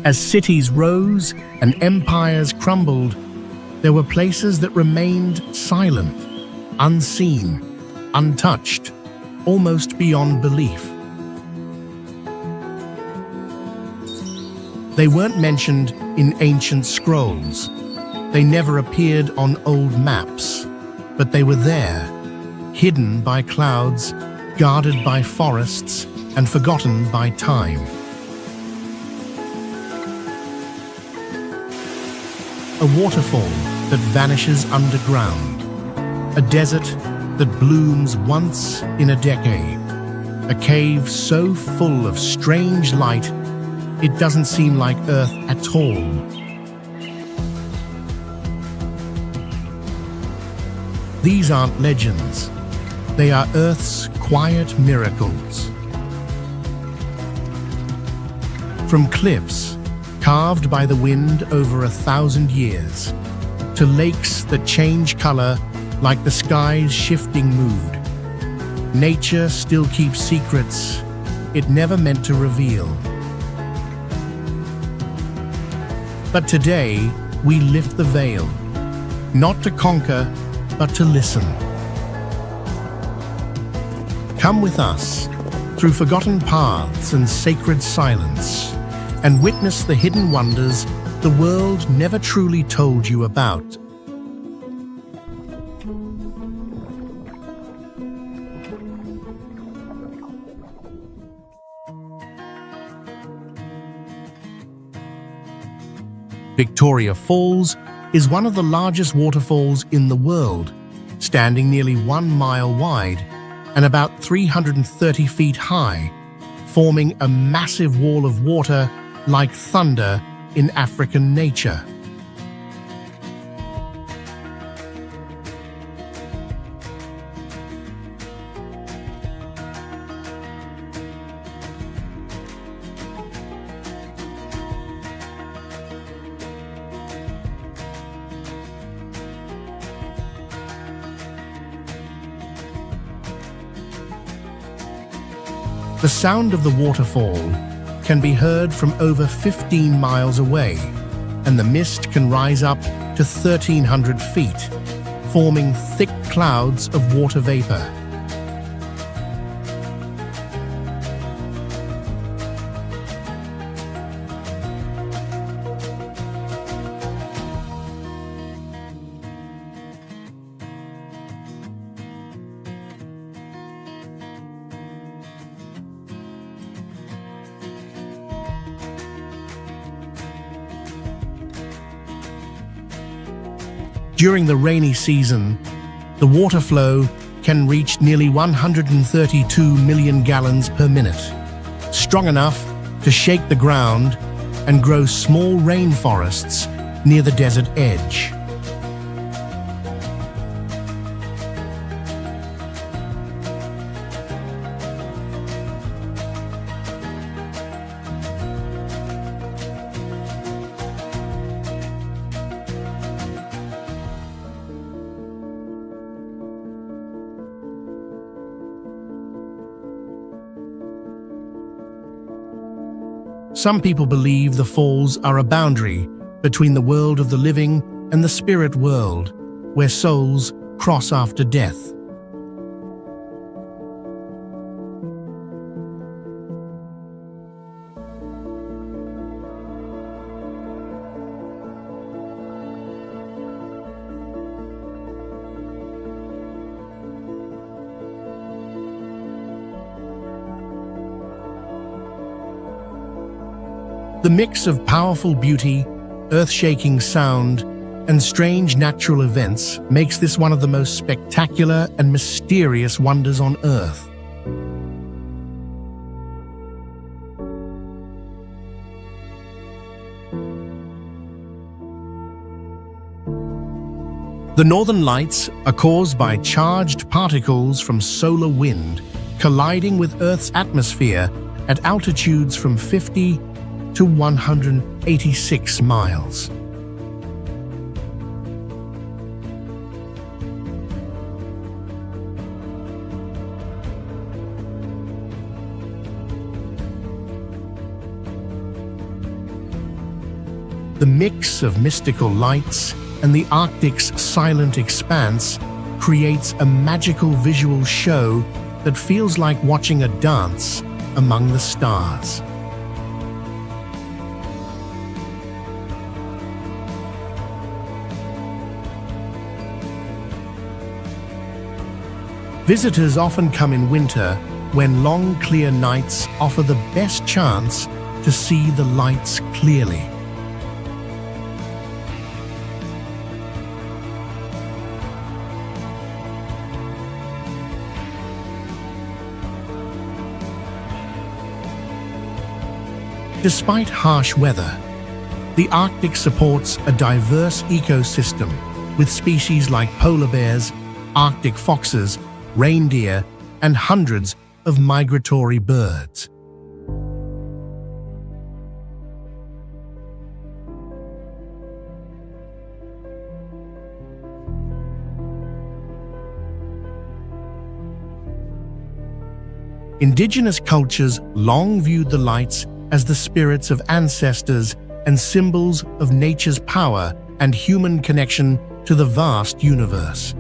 As cities rose and empires crumbled, there were places that remained silent, unseen, untouched, almost beyond belief. They weren't mentioned in ancient scrolls. They never appeared on old maps, but they were there, hidden by clouds, guarded by forests, and forgotten by time. A waterfall that vanishes underground. A desert that blooms once in a decade. A cave so full of strange light, it doesn't seem like Earth at all. These aren't legends. They are Earth's quiet miracles. From cliffs carved by the wind over 1,000 years, to lakes that change color like the sky's shifting mood. Nature still keeps secrets it never meant to reveal. But today, we lift the veil, not to conquer, but to listen. Come with us through forgotten paths and sacred silence, and witness the hidden wonders the world never truly told you about. Victoria Falls is one of the largest waterfalls in the world, standing nearly 1 mile wide and about 330 feet high, forming a massive wall of water like thunder in African nature. The sound of the waterfall can be heard from over 15 miles away, and the mist can rise up to 1,300 feet, forming thick clouds of water vapor. During the rainy season, the water flow can reach nearly 132 million gallons per minute, strong enough to shake the ground and grow small rainforests near the desert edge. Some people believe the falls are a boundary between the world of the living and the spirit world, where souls cross after death. The mix of powerful beauty, earth-shaking sound, and strange natural events makes this one of the most spectacular and mysterious wonders on Earth. The northern lights are caused by charged particles from solar wind colliding with Earth's atmosphere at altitudes from 50 to 186 miles. The mix of mystical lights and the Arctic's silent expanse creates a magical visual show that feels like watching a dance among the stars. Visitors often come in winter when long, clear nights offer the best chance to see the lights clearly. Despite harsh weather, the Arctic supports a diverse ecosystem with species like polar bears, Arctic foxes, reindeer, and hundreds of migratory birds. Indigenous cultures long viewed the lights as the spirits of ancestors and symbols of nature's power and human connection to the vast universe.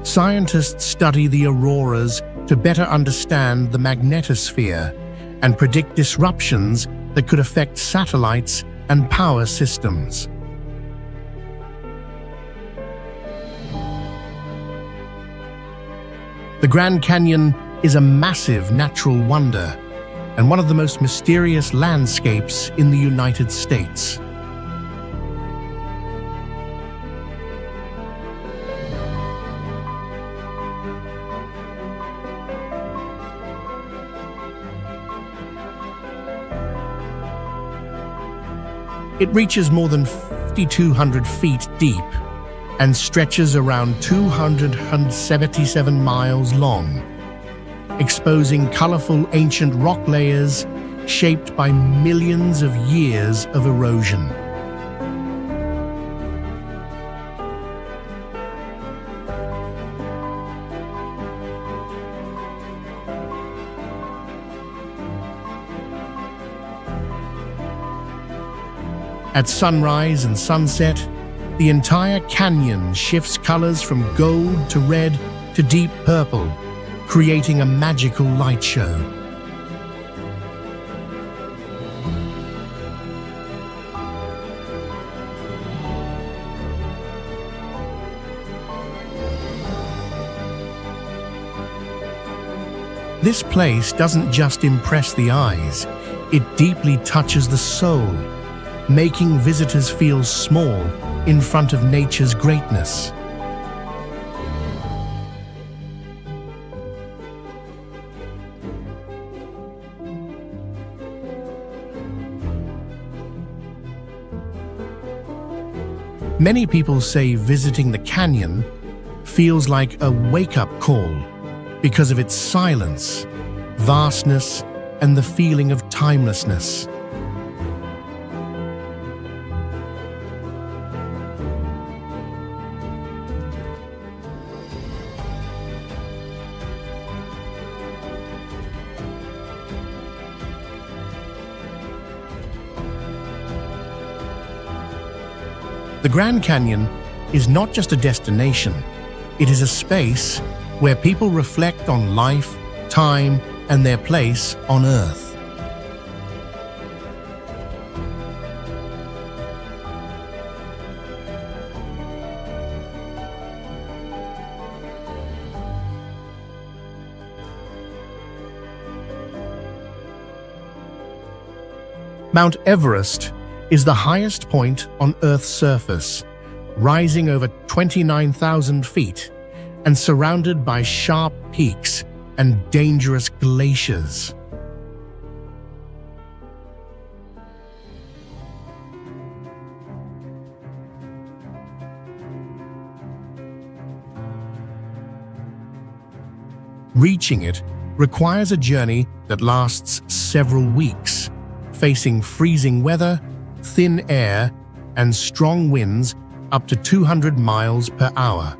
Scientists study the auroras to better understand the magnetosphere and predict disruptions that could affect satellites and power systems. The Grand Canyon is a massive natural wonder and one of the most mysterious landscapes in the United States. It reaches more than 5,200 feet deep and stretches around 277 miles long, exposing colorful ancient rock layers shaped by millions of years of erosion. At sunrise and sunset, the entire canyon shifts colors from gold to red to deep purple, creating a magical light show. This place doesn't just impress the eyes, it deeply touches the soul, making visitors feel small in front of nature's greatness. Many people say visiting the canyon feels like a wake-up call because of its silence, vastness, and the feeling of timelessness. The Grand Canyon is not just a destination, it is a space where people reflect on life, time, and their place on Earth. Mount Everest is the highest point on Earth's surface, rising over 29,000 feet and surrounded by sharp peaks and dangerous glaciers. Reaching it requires a journey that lasts several weeks, facing freezing weather, thin air, and strong winds up to 200 miles per hour.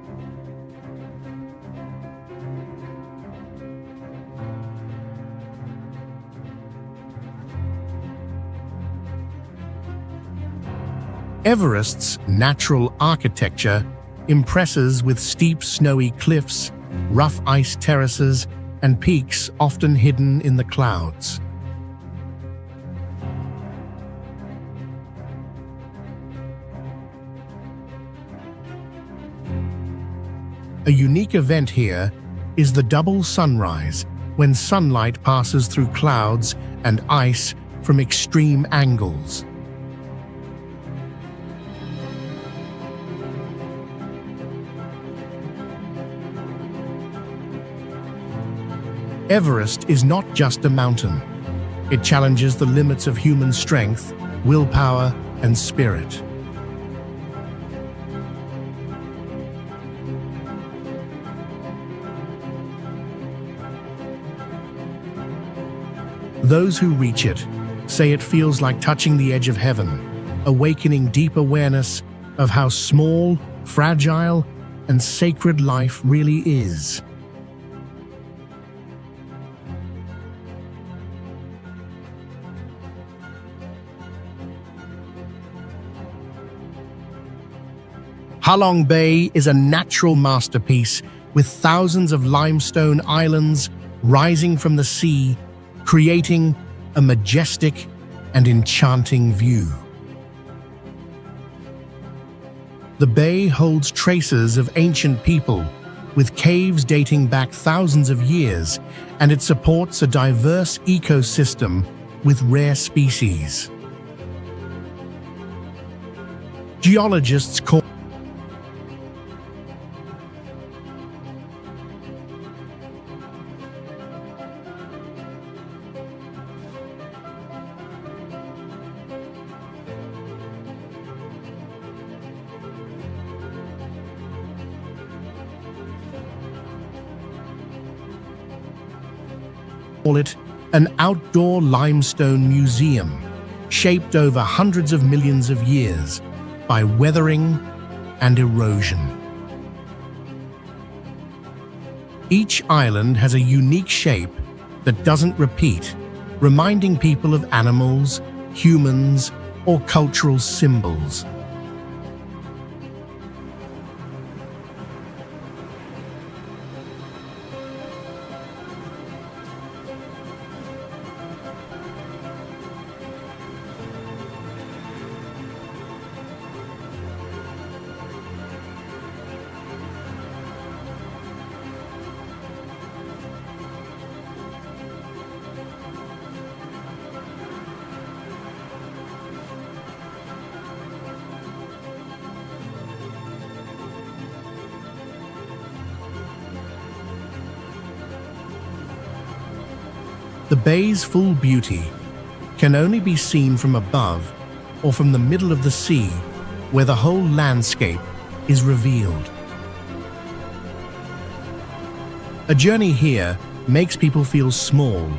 Everest's natural architecture impresses with steep snowy cliffs, rough ice terraces, and peaks often hidden in the clouds. A unique event here is the double sunrise, when sunlight passes through clouds and ice from extreme angles. Everest is not just a mountain. It challenges the limits of human strength, willpower, and spirit. Those who reach it say it feels like touching the edge of heaven, awakening deep awareness of how small, fragile, and sacred life really is. Halong Bay is a natural masterpiece with thousands of limestone islands rising from the sea, creating a majestic and enchanting view. The bay holds traces of ancient people, with caves dating back thousands of years, and it supports a diverse ecosystem with rare species. Geologists call it an outdoor limestone museum, shaped over hundreds of millions of years by weathering and erosion. Each island has a unique shape that doesn't repeat, reminding people of animals, humans, or cultural symbols. The bay's full beauty can only be seen from above or from the middle of the sea, where the whole landscape is revealed. A journey here makes people feel small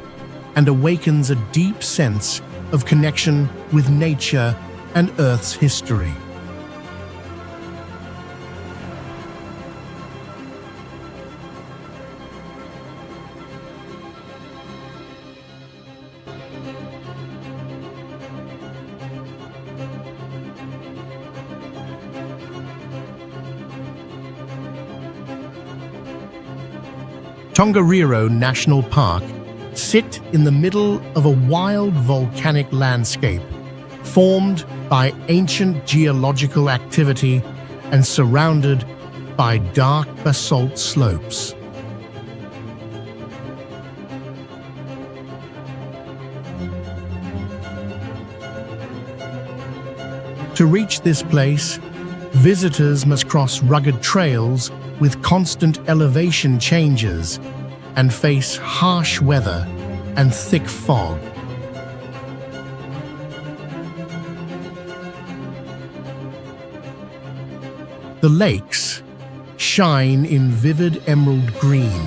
and awakens a deep sense of connection with nature and Earth's history. Tongariro National Park sit in the middle of a wild volcanic landscape formed by ancient geological activity and surrounded by dark basalt slopes. To reach this place, visitors must cross rugged trails with constant elevation changes and face harsh weather and thick fog. The lakes shine in vivid emerald green,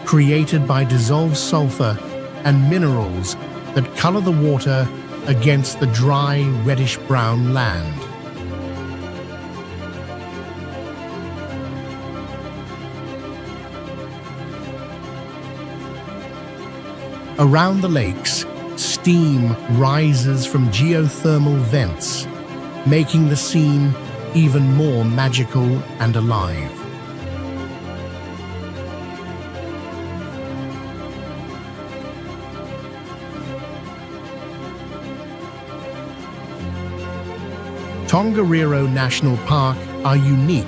created by dissolved sulfur and minerals that color the water against the dry, reddish-brown land. Around the lakes, steam rises from geothermal vents, making the scene even more magical and alive. Tongariro National Park are unique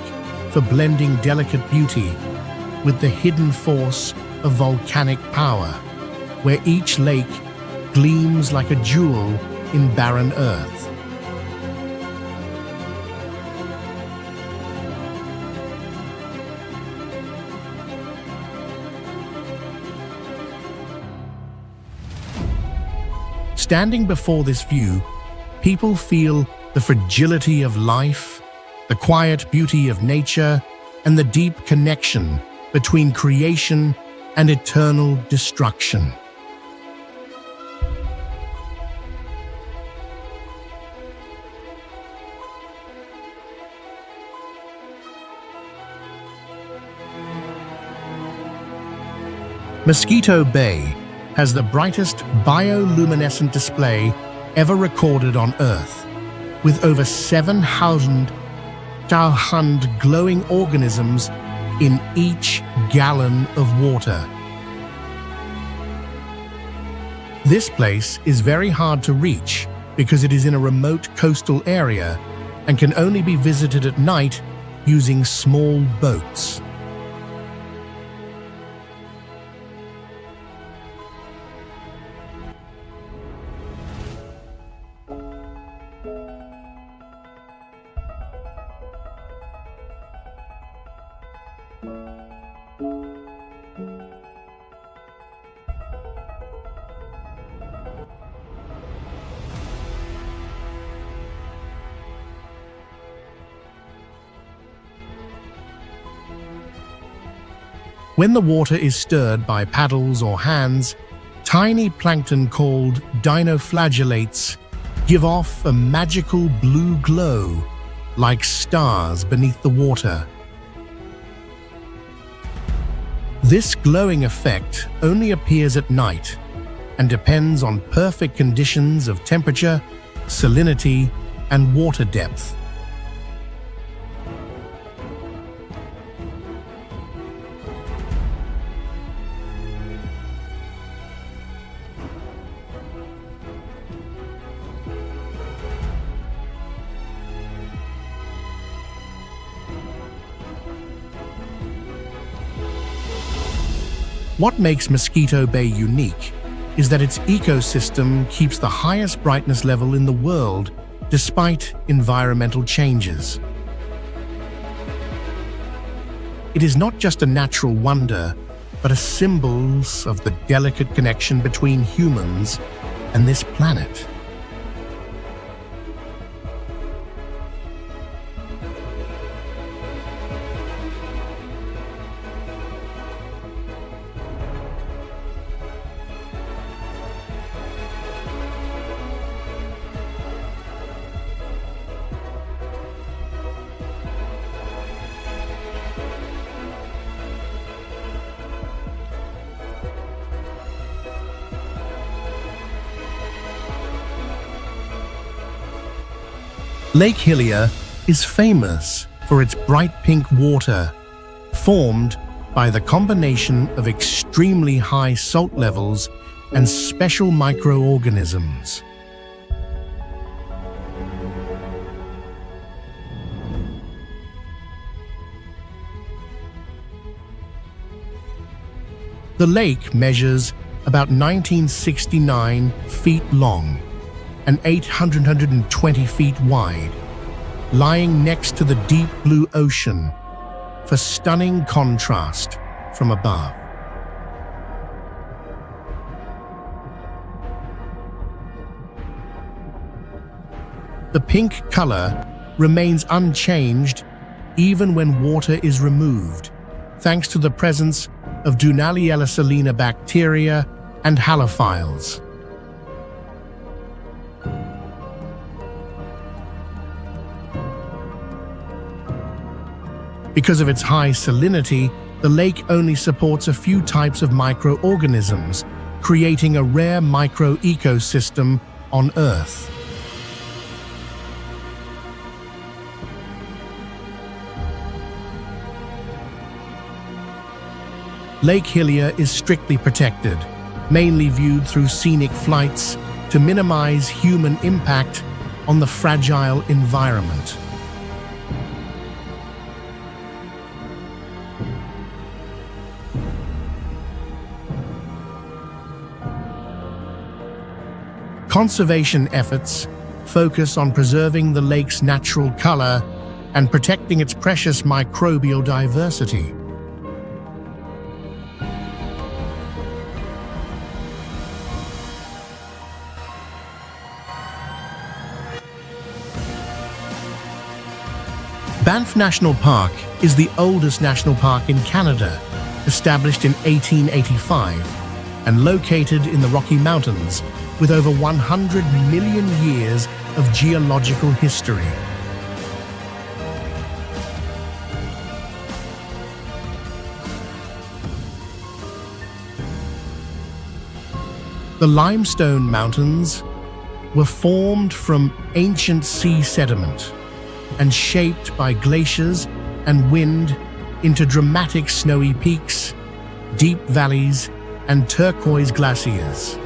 for blending delicate beauty with the hidden force of volcanic power, where each lake gleams like a jewel in barren earth. Standing before this view, people feel the fragility of life, the quiet beauty of nature, and the deep connection between creation and eternal destruction. Mosquito Bay has the brightest bioluminescent display ever recorded on Earth, with over 7,000 glowing organisms in each gallon of water. This place is very hard to reach because it is in a remote coastal area and can only be visited at night using small boats. When the water is stirred by paddles or hands, tiny plankton called dinoflagellates give off a magical blue glow, like stars beneath the water. This glowing effect only appears at night and depends on perfect conditions of temperature, salinity, and water depth. What makes Mosquito Bay unique is that its ecosystem keeps the highest brightness level in the world despite environmental changes. It is not just a natural wonder, but a symbol of the delicate connection between humans and this planet. Lake Hillier is famous for its bright pink water, formed by the combination of extremely high salt levels and special microorganisms. The lake measures about 1969 feet long and 820 feet wide, lying next to the deep blue ocean for stunning contrast from above. The pink color remains unchanged even when water is removed, thanks to the presence of Dunaliella salina bacteria and halophiles. Because of its high salinity, the lake only supports a few types of microorganisms, creating a rare micro-ecosystem on Earth. Lake Hillier is strictly protected, mainly viewed through scenic flights to minimize human impact on the fragile environment. Conservation efforts focus on preserving the lake's natural color and protecting its precious microbial diversity. Banff National Park is the oldest national park in Canada, established in 1885 and located in the Rocky Mountains with over 100 million years of geological history. The limestone mountains were formed from ancient sea sediment and shaped by glaciers and wind into dramatic snowy peaks, deep valleys, and turquoise glaciers.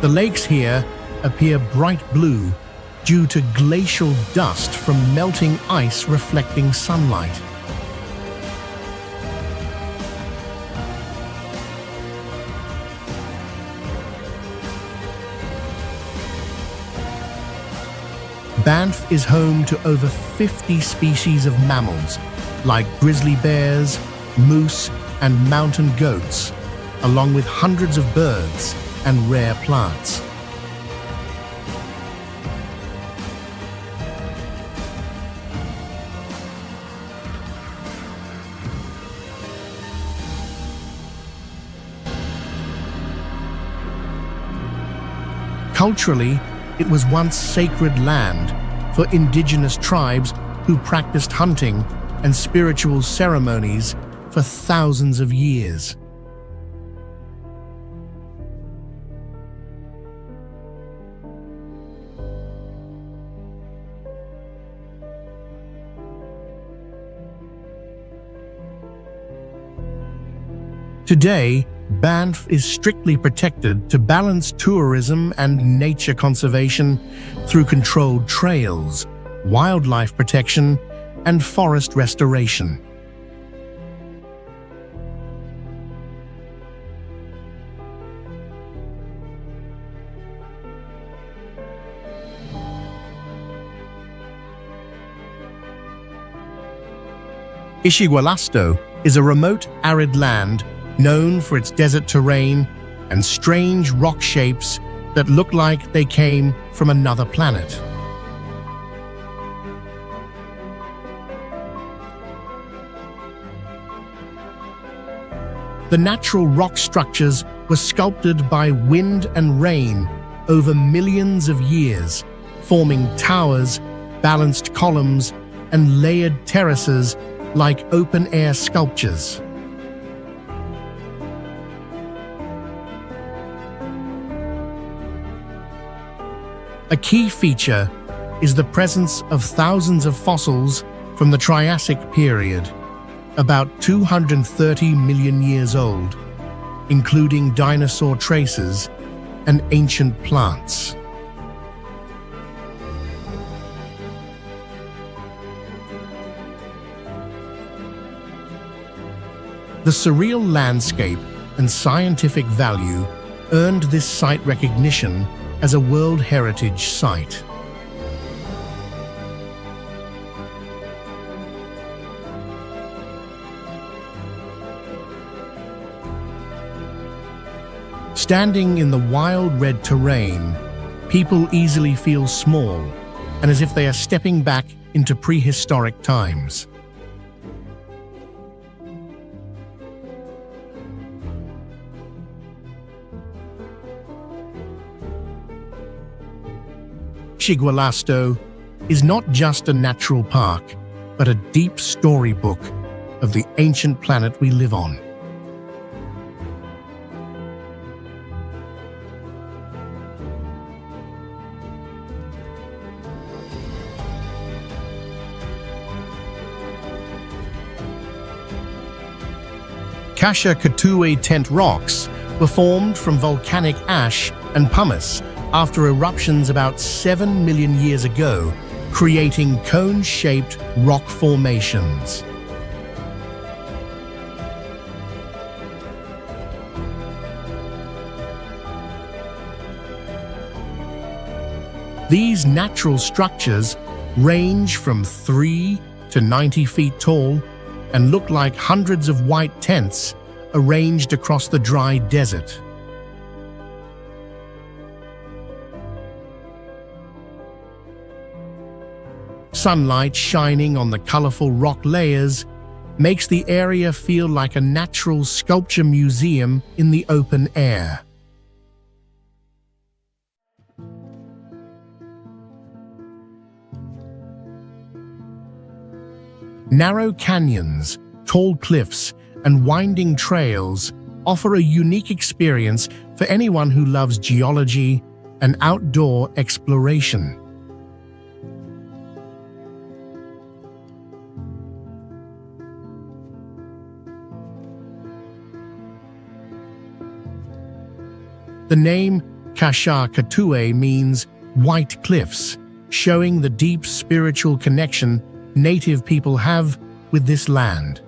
The lakes here appear bright blue due to glacial dust from melting ice reflecting sunlight. Banff is home to over 50 species of mammals, like grizzly bears, moose, and mountain goats, along with hundreds of birds and rare plants. Culturally, it was once sacred land for indigenous tribes who practiced hunting and spiritual ceremonies for thousands of years. Today, Banff is strictly protected to balance tourism and nature conservation through controlled trails, wildlife protection, and forest restoration. Isigualasto is a remote, arid land known for its desert terrain and strange rock shapes that look like they came from another planet. The natural rock structures were sculpted by wind and rain over millions of years, forming towers, balanced columns, and layered terraces like open-air sculptures. A key feature is the presence of thousands of fossils from the Triassic period, about 230 million years old, including dinosaur traces and ancient plants. The surreal landscape and scientific value earned this site recognition as a World Heritage Site. Standing in the wild red terrain, people easily feel small and as if they are stepping back into prehistoric times. Isigualasto is not just a natural park, but a deep storybook of the ancient planet we live on. Kasha-Katuwe tent rocks were formed from volcanic ash and pumice after eruptions about 7 million years ago, creating cone-shaped rock formations. These natural structures range from 3 to 90 feet tall and look like hundreds of white tents arranged across the dry desert. Sunlight shining on the colorful rock layers makes the area feel like a natural sculpture museum in the open air. Narrow canyons, tall cliffs, and winding trails offer a unique experience for anyone who loves geology and outdoor exploration. The name Kasha-Katuwe means white cliffs, showing the deep spiritual connection native people have with this land.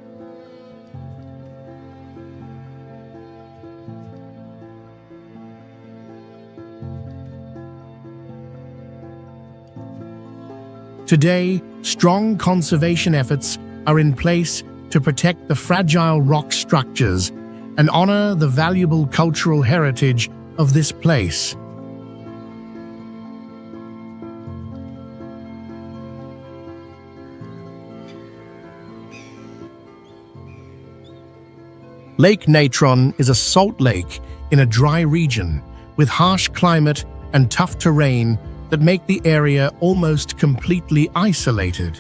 Today, strong conservation efforts are in place to protect the fragile rock structures and honor the valuable cultural heritage of this place. Lake Natron is a salt lake in a dry region with harsh climate and tough terrain that make the area almost completely isolated.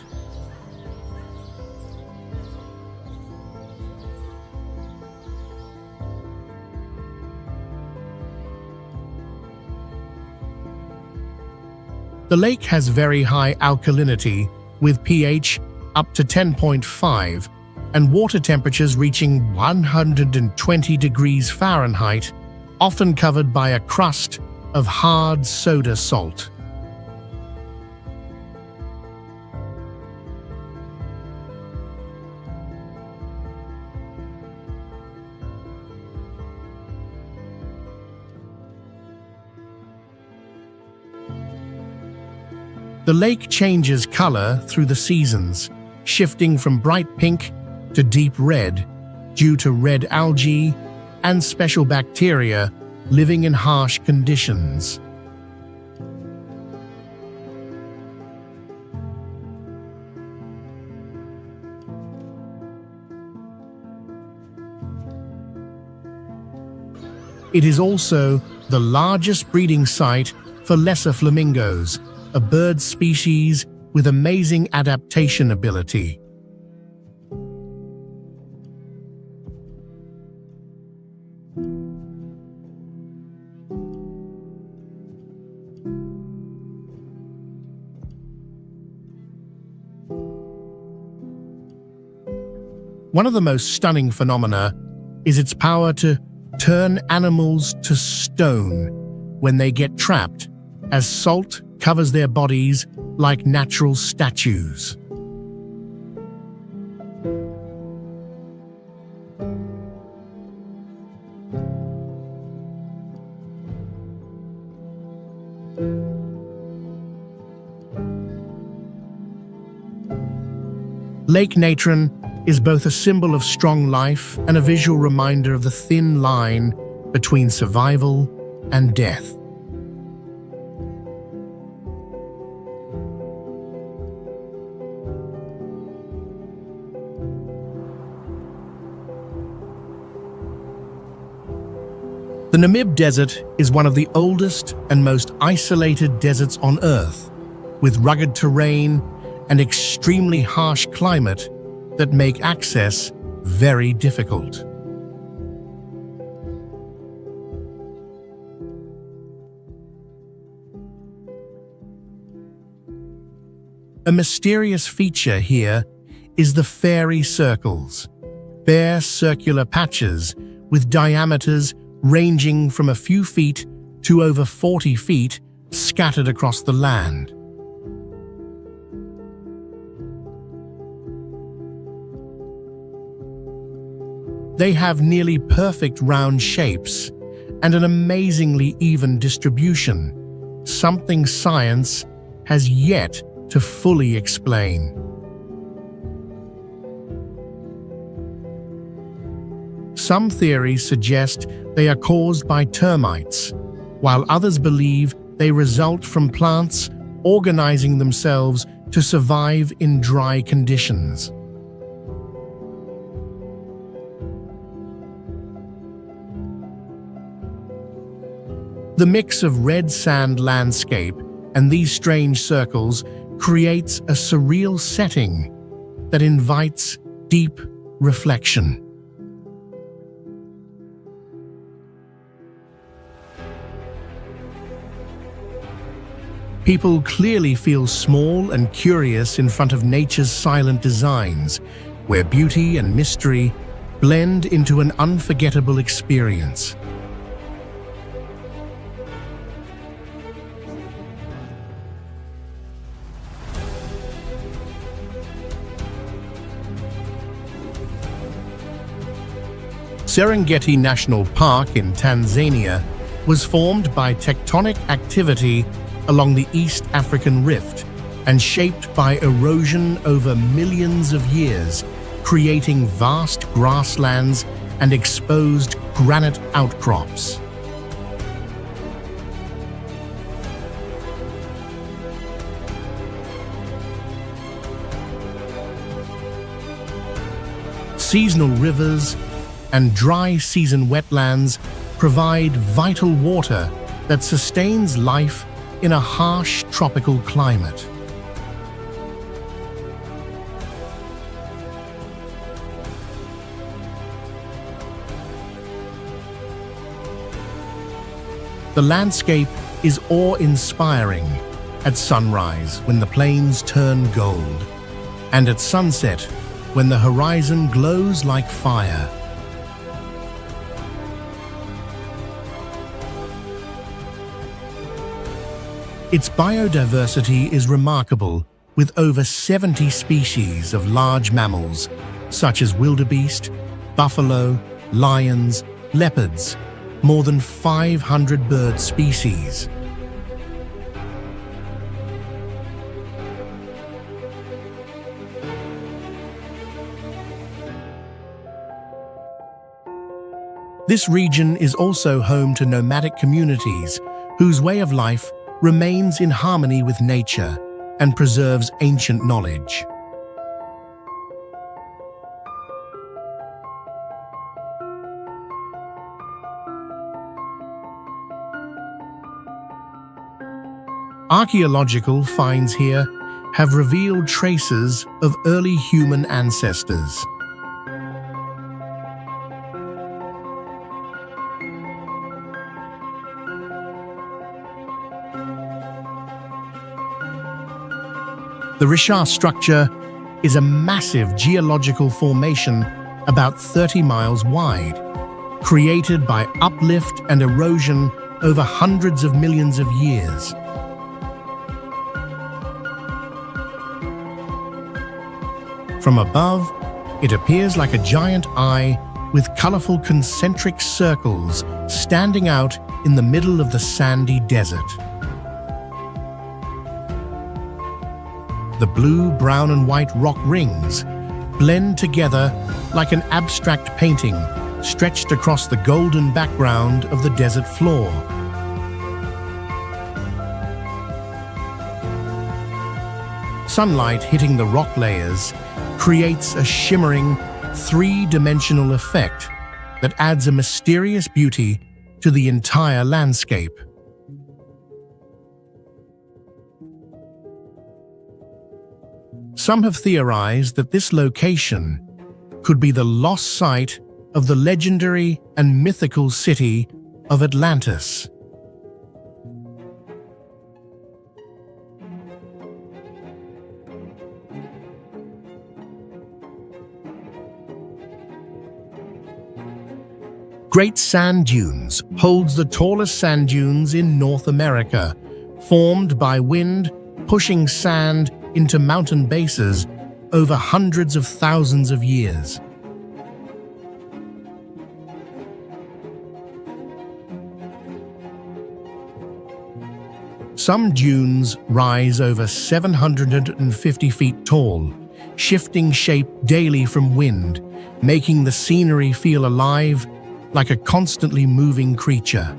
The lake has very high alkalinity with pH up to 10.5 and water temperatures reaching 120 degrees Fahrenheit, often covered by a crust of hard soda salt. The lake changes color through the seasons, shifting from bright pink to deep red due to red algae and special bacteria living in harsh conditions. It is also the largest breeding site for lesser flamingos, a bird species with amazing adaptation ability. One of the most stunning phenomena is its power to turn animals to stone when they get trapped, as salt covers their bodies like natural statues. Lake Natron is both a symbol of strong life and a visual reminder of the thin line between survival and death. The Namib Desert is one of the oldest and most isolated deserts on Earth, with rugged terrain and extremely harsh climate that make access very difficult. A mysterious feature here is the fairy circles. bare circular patches with diameters ranging from a few feet to over 40 feet scattered across the land. They have nearly perfect round shapes and an amazingly even distribution, something science has yet to fully explain. Some theories suggest they are caused by termites, while others believe they result from plants organizing themselves to survive in dry conditions. The mix of red sand landscape and these strange circles creates a surreal setting that invites deep reflection. People clearly feel small and curious in front of nature's silent designs, where beauty and mystery blend into an unforgettable experience. Serengeti National Park in Tanzania was formed by tectonic activity along the East African Rift and shaped by erosion over millions of years, creating vast grasslands and exposed granite outcrops. Seasonal rivers and dry season wetlands provide vital water that sustains life in a harsh tropical climate. The landscape is awe-inspiring at sunrise when the plains turn gold, and at sunset when the horizon glows like fire. Its biodiversity is remarkable, with over 70 species of large mammals, such as wildebeest, buffalo, lions, leopards, more than 500 bird species. This region is also home to nomadic communities whose way of life remains in harmony with nature and preserves ancient knowledge. Archaeological finds here have revealed traces of early human ancestors. The Richat Structure is a massive geological formation about 30 miles wide, created by uplift and erosion over hundreds of millions of years. From above, it appears like a giant eye with colorful concentric circles standing out in the middle of the sandy desert. The blue, brown, and white rock rings blend together like an abstract painting stretched across the golden background of the desert floor. Sunlight hitting the rock layers creates a shimmering, three-dimensional effect that adds a mysterious beauty to the entire landscape. Some have theorized that this location could be the lost site of the legendary and mythical city of Atlantis. Great Sand Dunes holds the tallest sand dunes in North America, formed by wind pushing sand into mountain bases over hundreds of thousands of years. Some dunes rise over 750 feet tall, shifting shape daily from wind, making the scenery feel alive like a constantly moving creature.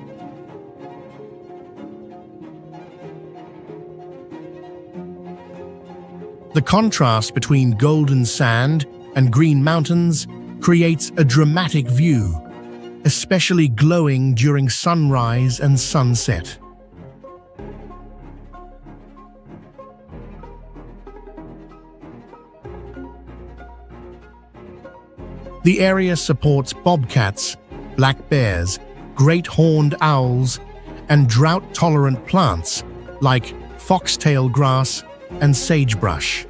The contrast between golden sand and green mountains creates a dramatic view, especially glowing during sunrise and sunset. The area supports bobcats, black bears, great horned owls, and drought-tolerant plants like foxtail grass and sagebrush.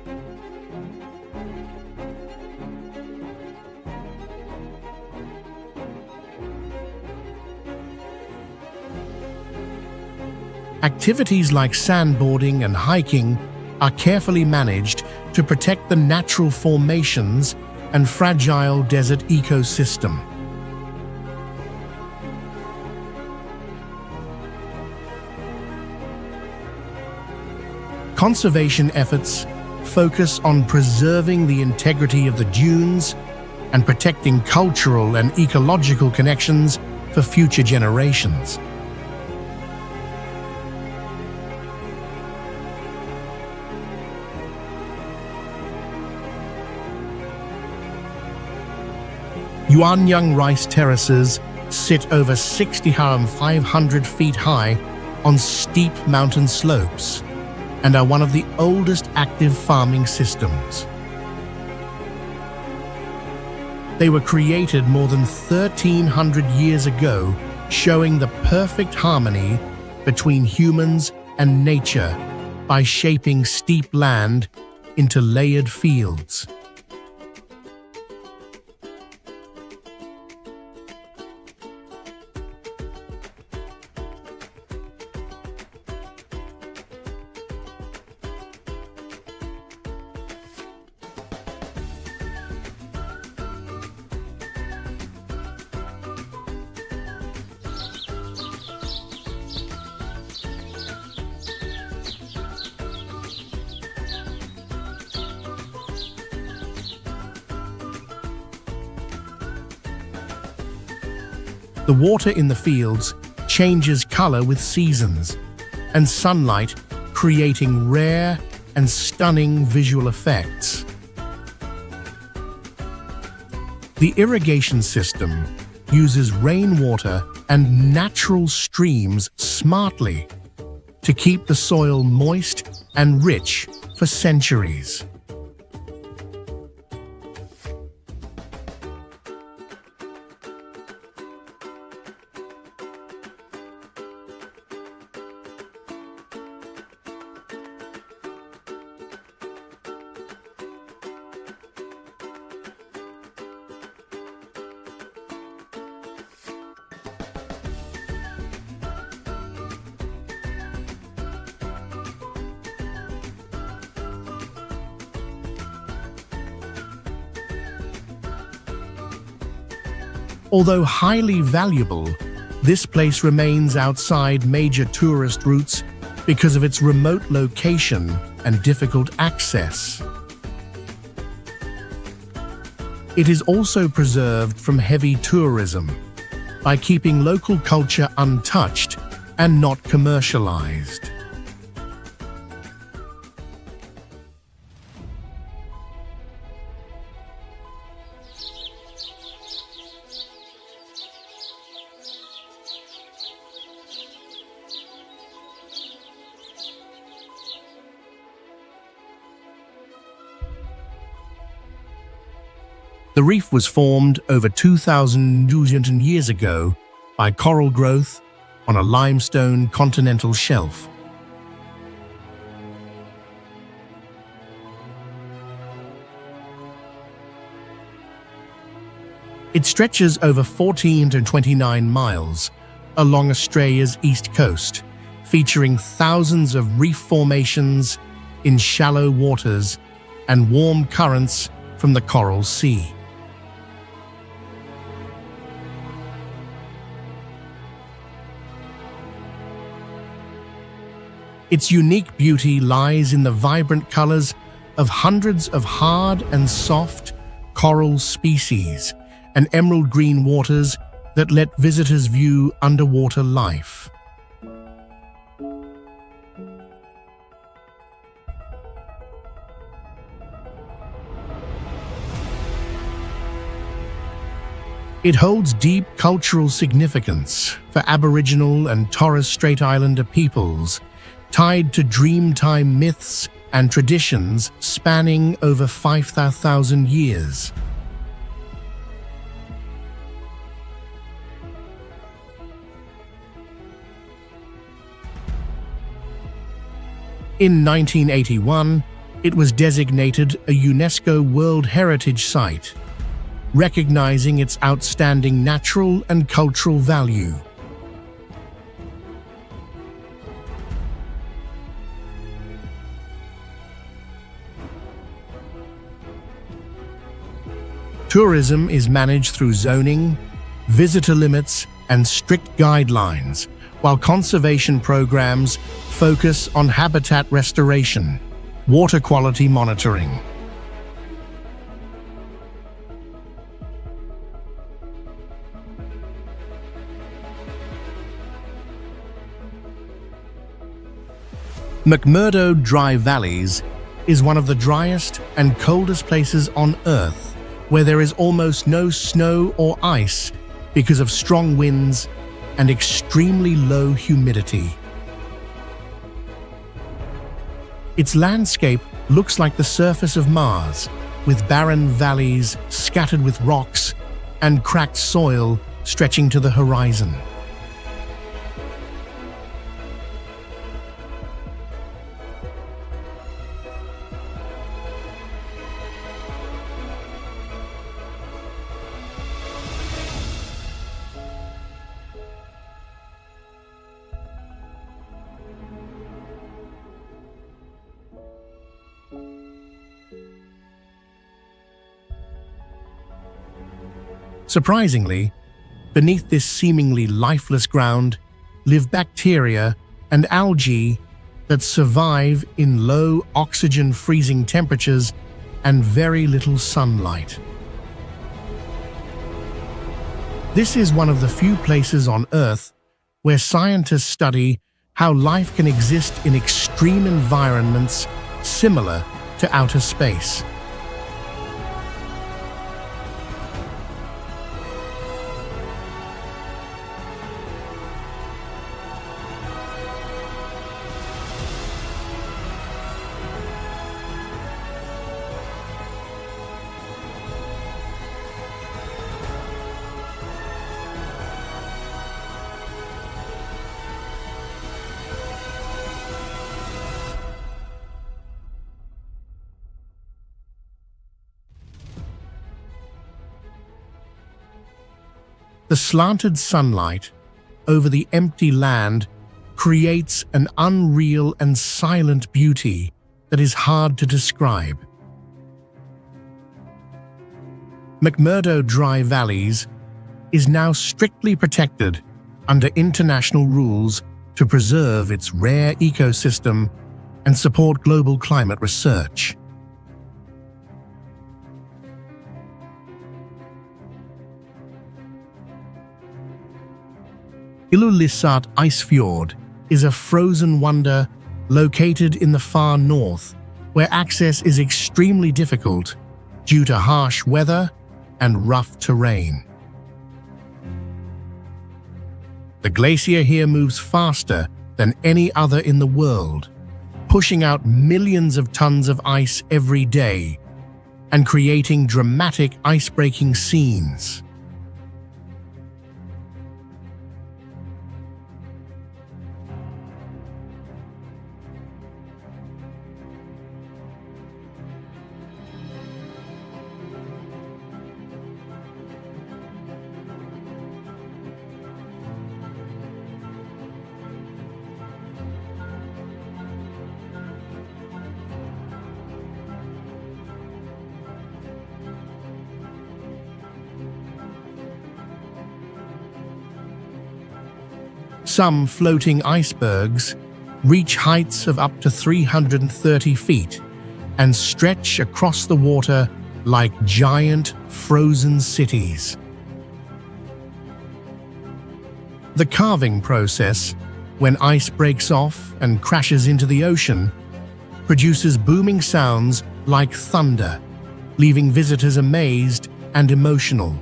Activities like sandboarding and hiking are carefully managed to protect the natural formations and fragile desert ecosystem. Conservation efforts focus on preserving the integrity of the dunes and protecting cultural and ecological connections for future generations. Yuanyang rice terraces sit over 6,500 feet high on steep mountain slopes and are one of the oldest active farming systems. They were created more than 1,300 years ago, showing the perfect harmony between humans and nature by shaping steep land into layered fields. The water in the fields changes color with seasons, and sunlight creating rare and stunning visual effects. The irrigation system uses rainwater and natural streams smartly to keep the soil moist and rich for centuries. Although highly valuable, this place remains outside major tourist routes because of its remote location and difficult access. It is also preserved from heavy tourism by keeping local culture untouched and not commercialized. The reef was formed over 2,000 years ago by coral growth on a limestone continental shelf. It stretches over 14 to 29 miles along Australia's east coast, featuring thousands of reef formations in shallow waters and warm currents from the Coral Sea. Its unique beauty lies in the vibrant colors of hundreds of hard and soft coral species and emerald green waters that let visitors view underwater life. It holds deep cultural significance for Aboriginal and Torres Strait Islander peoples, tied to Dreamtime myths and traditions spanning over 5,000 years. In 1981, it was designated a UNESCO World Heritage Site, recognizing its outstanding natural and cultural value. Tourism is managed through zoning, visitor limits, and strict guidelines, while conservation programs focus on habitat restoration, water quality monitoring. McMurdo Dry Valleys is one of the driest and coldest places on Earth, where there is almost no snow or ice because of strong winds and extremely low humidity. Its landscape looks like the surface of Mars, with barren valleys scattered with rocks and cracked soil stretching to the horizon. Surprisingly, beneath this seemingly lifeless ground live bacteria and algae that survive in low oxygen freezing temperatures and very little sunlight. This is one of the few places on Earth where scientists study how life can exist in extreme environments similar to outer space. The slanted sunlight over the empty land creates an unreal and silent beauty that is hard to describe. McMurdo Dry Valleys is now strictly protected under international rules to preserve its rare ecosystem and support global climate research. Ilulissat Icefjord is a frozen wonder located in the far north, where access is extremely difficult due to harsh weather and rough terrain. The glacier here moves faster than any other in the world, pushing out millions of tons of ice every day and creating dramatic ice-breaking scenes. Some floating icebergs reach heights of up to 330 feet and stretch across the water like giant frozen cities. The calving process, when ice breaks off and crashes into the ocean, produces booming sounds like thunder, leaving visitors amazed and emotional.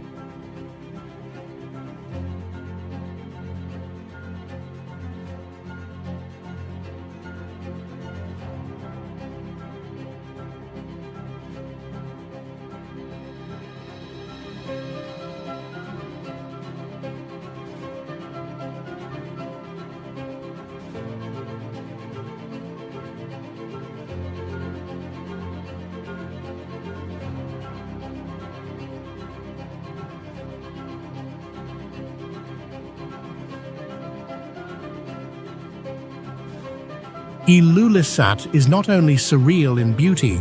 Ilulissat is not only surreal in beauty,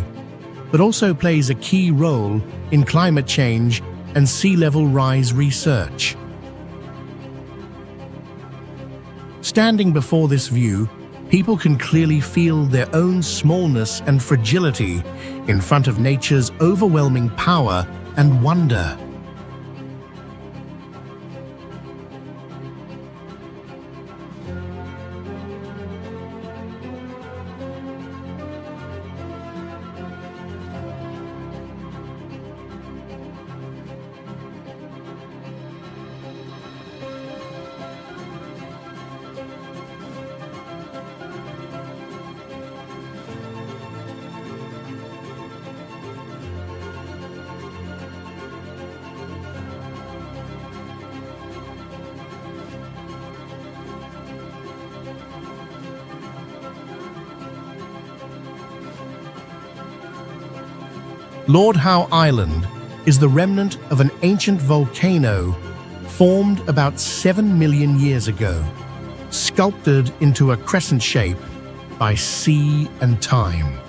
but also plays a key role in climate change and sea level rise research. Standing before this view, people can clearly feel their own smallness and fragility in front of nature's overwhelming power and wonder. Lord Howe Island is the remnant of an ancient volcano formed about 7 million years ago, sculpted into a crescent shape by sea and time.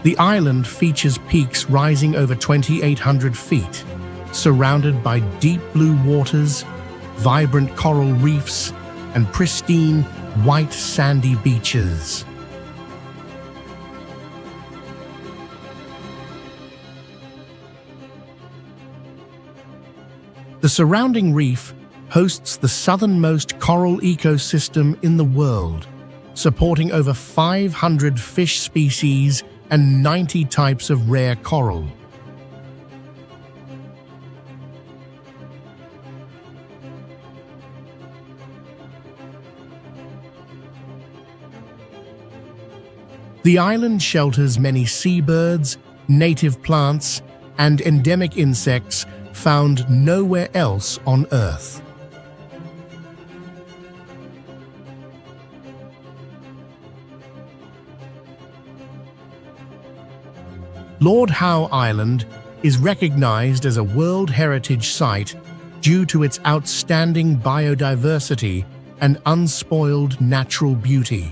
The island features peaks rising over 2,800 feet, surrounded by deep blue waters, vibrant coral reefs, and pristine, white sandy beaches. The surrounding reef hosts the southernmost coral ecosystem in the world, supporting over 500 fish species and 90 types of rare coral. The island shelters many seabirds, native plants, and endemic insects found nowhere else on Earth. Lord Howe Island is recognized as a World Heritage Site due to its outstanding biodiversity and unspoiled natural beauty.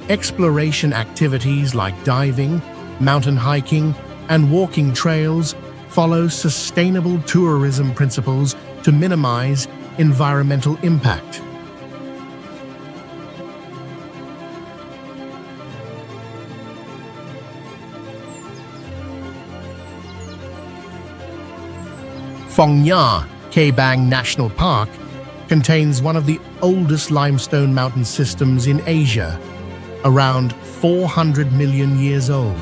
Exploration activities like diving, mountain hiking, and walking trails follow sustainable tourism principles to minimize environmental impact. Nha-Ke National Park contains one of the oldest limestone mountain systems in Asia, around 400 million years old.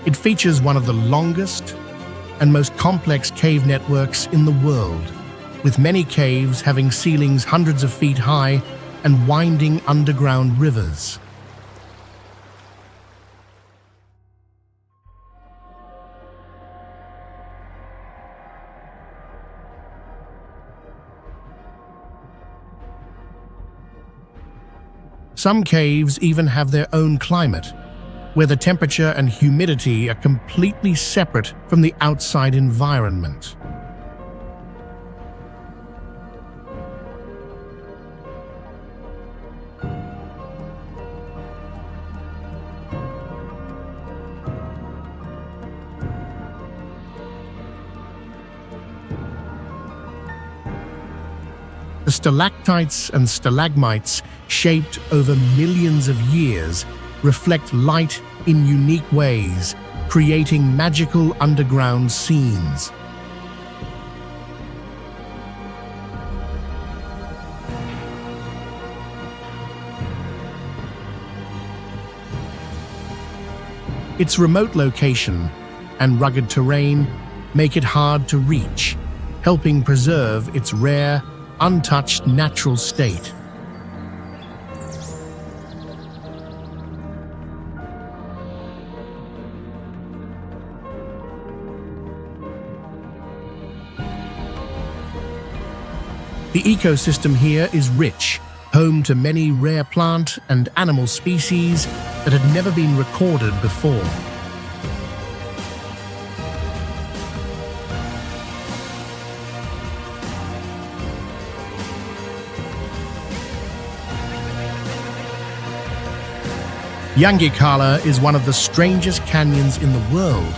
It features one of the longest and most complex cave networks in the world, with many caves having ceilings hundreds of feet high and winding underground rivers. Some caves even have their own climate, where the temperature and humidity are completely separate from the outside environment. The stalactites and stalagmites, shaped over millions of years, reflect light in unique ways, creating magical underground scenes. Its remote location and rugged terrain make it hard to reach, helping preserve its rare, untouched natural state. The ecosystem here is rich, home to many rare plant and animal species that had never been recorded before. Nha-Ke is one of the strangest canyons in the world,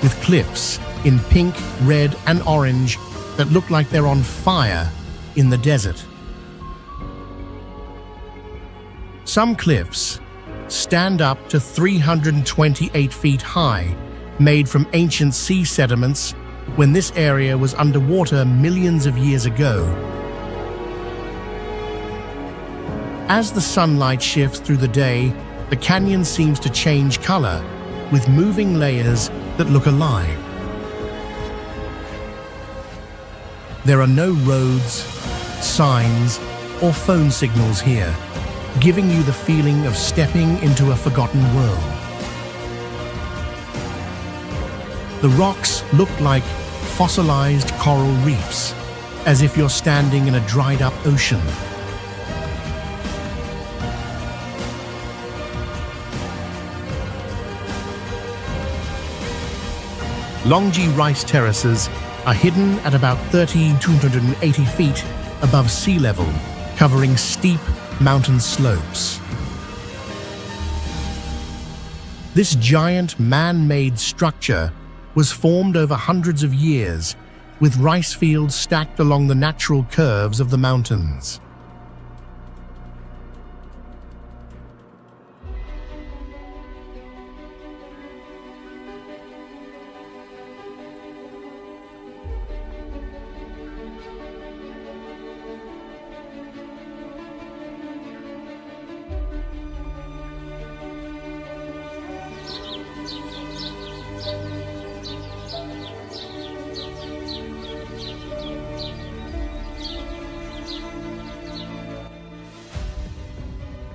with cliffs in pink, red, and orange that look like they're on fire in the desert. Some cliffs stand up to 328 feet high, made from ancient sea sediments when this area was underwater millions of years ago. As the sunlight shifts through the day, the canyon seems to change color, with moving layers that look alive. There are no roads, signs, or phone signals here, giving you the feeling of stepping into a forgotten world. The rocks look like fossilized coral reefs, as if you're standing in a dried-up ocean. Longji rice terraces are hidden at about 280 feet above sea level, covering steep mountain slopes. This giant man-made structure was formed over hundreds of years, with rice fields stacked along the natural curves of the mountains.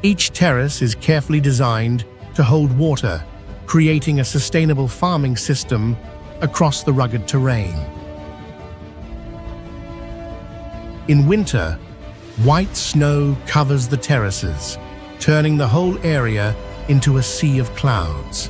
Each terrace is carefully designed to hold water, creating a sustainable farming system across the rugged terrain. In winter, white snow covers the terraces, turning the whole area into a sea of clouds.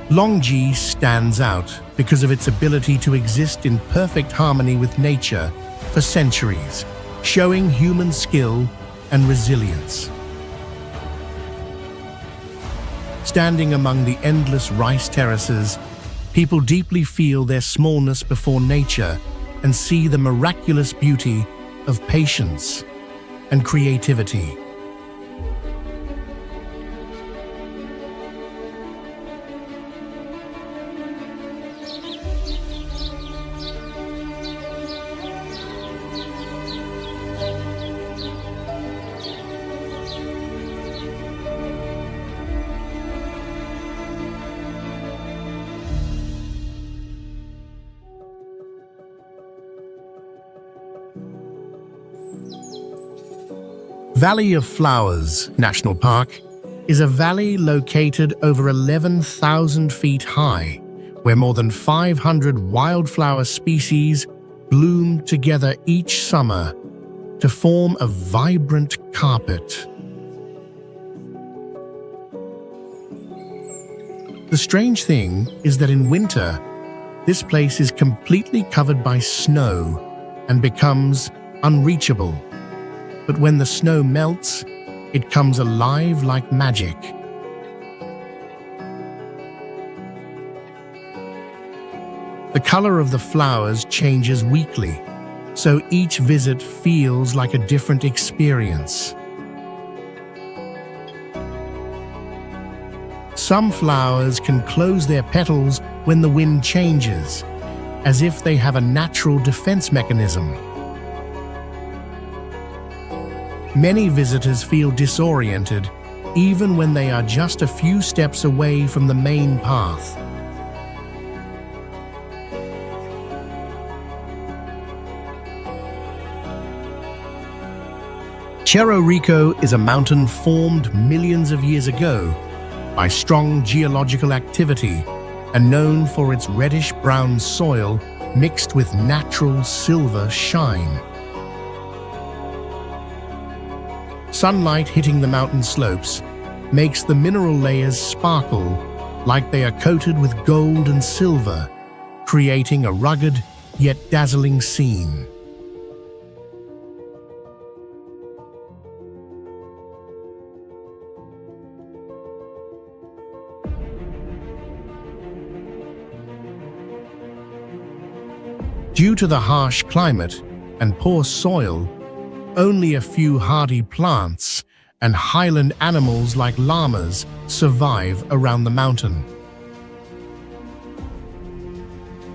Longji stands out because of its ability to exist in perfect harmony with nature for centuries, showing human skill and resilience. Standing among the endless rice terraces, people deeply feel their smallness before nature and see the miraculous beauty of patience and creativity. Valley of Flowers National Park is a valley located over 11,000 feet high, where more than 500 wildflower species bloom together each summer to form a vibrant carpet. The strange thing is that in winter, this place is completely covered by snow and becomes unreachable. But when the snow melts, it comes alive like magic. The color of the flowers changes weekly, so each visit feels like a different experience. Some flowers can close their petals when the wind changes, as if they have a natural defense mechanism. Many visitors feel disoriented, even when they are just a few steps away from the main path. Cerro Rico is a mountain formed millions of years ago by strong geological activity and known for its reddish-brown soil mixed with natural silver shine. Sunlight hitting the mountain slopes makes the mineral layers sparkle like they are coated with gold and silver, creating a rugged yet dazzling scene. Due to the harsh climate and poor soil, only a few hardy plants and highland animals like llamas survive around the mountain.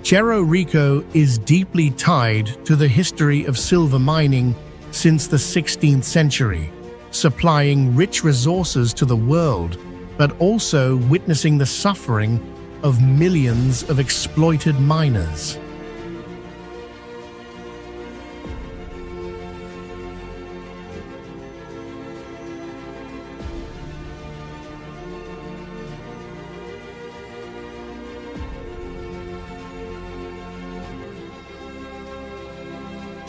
Cerro Rico is deeply tied to the history of silver mining since the 16th century, supplying rich resources to the world, but also witnessing the suffering of millions of exploited miners.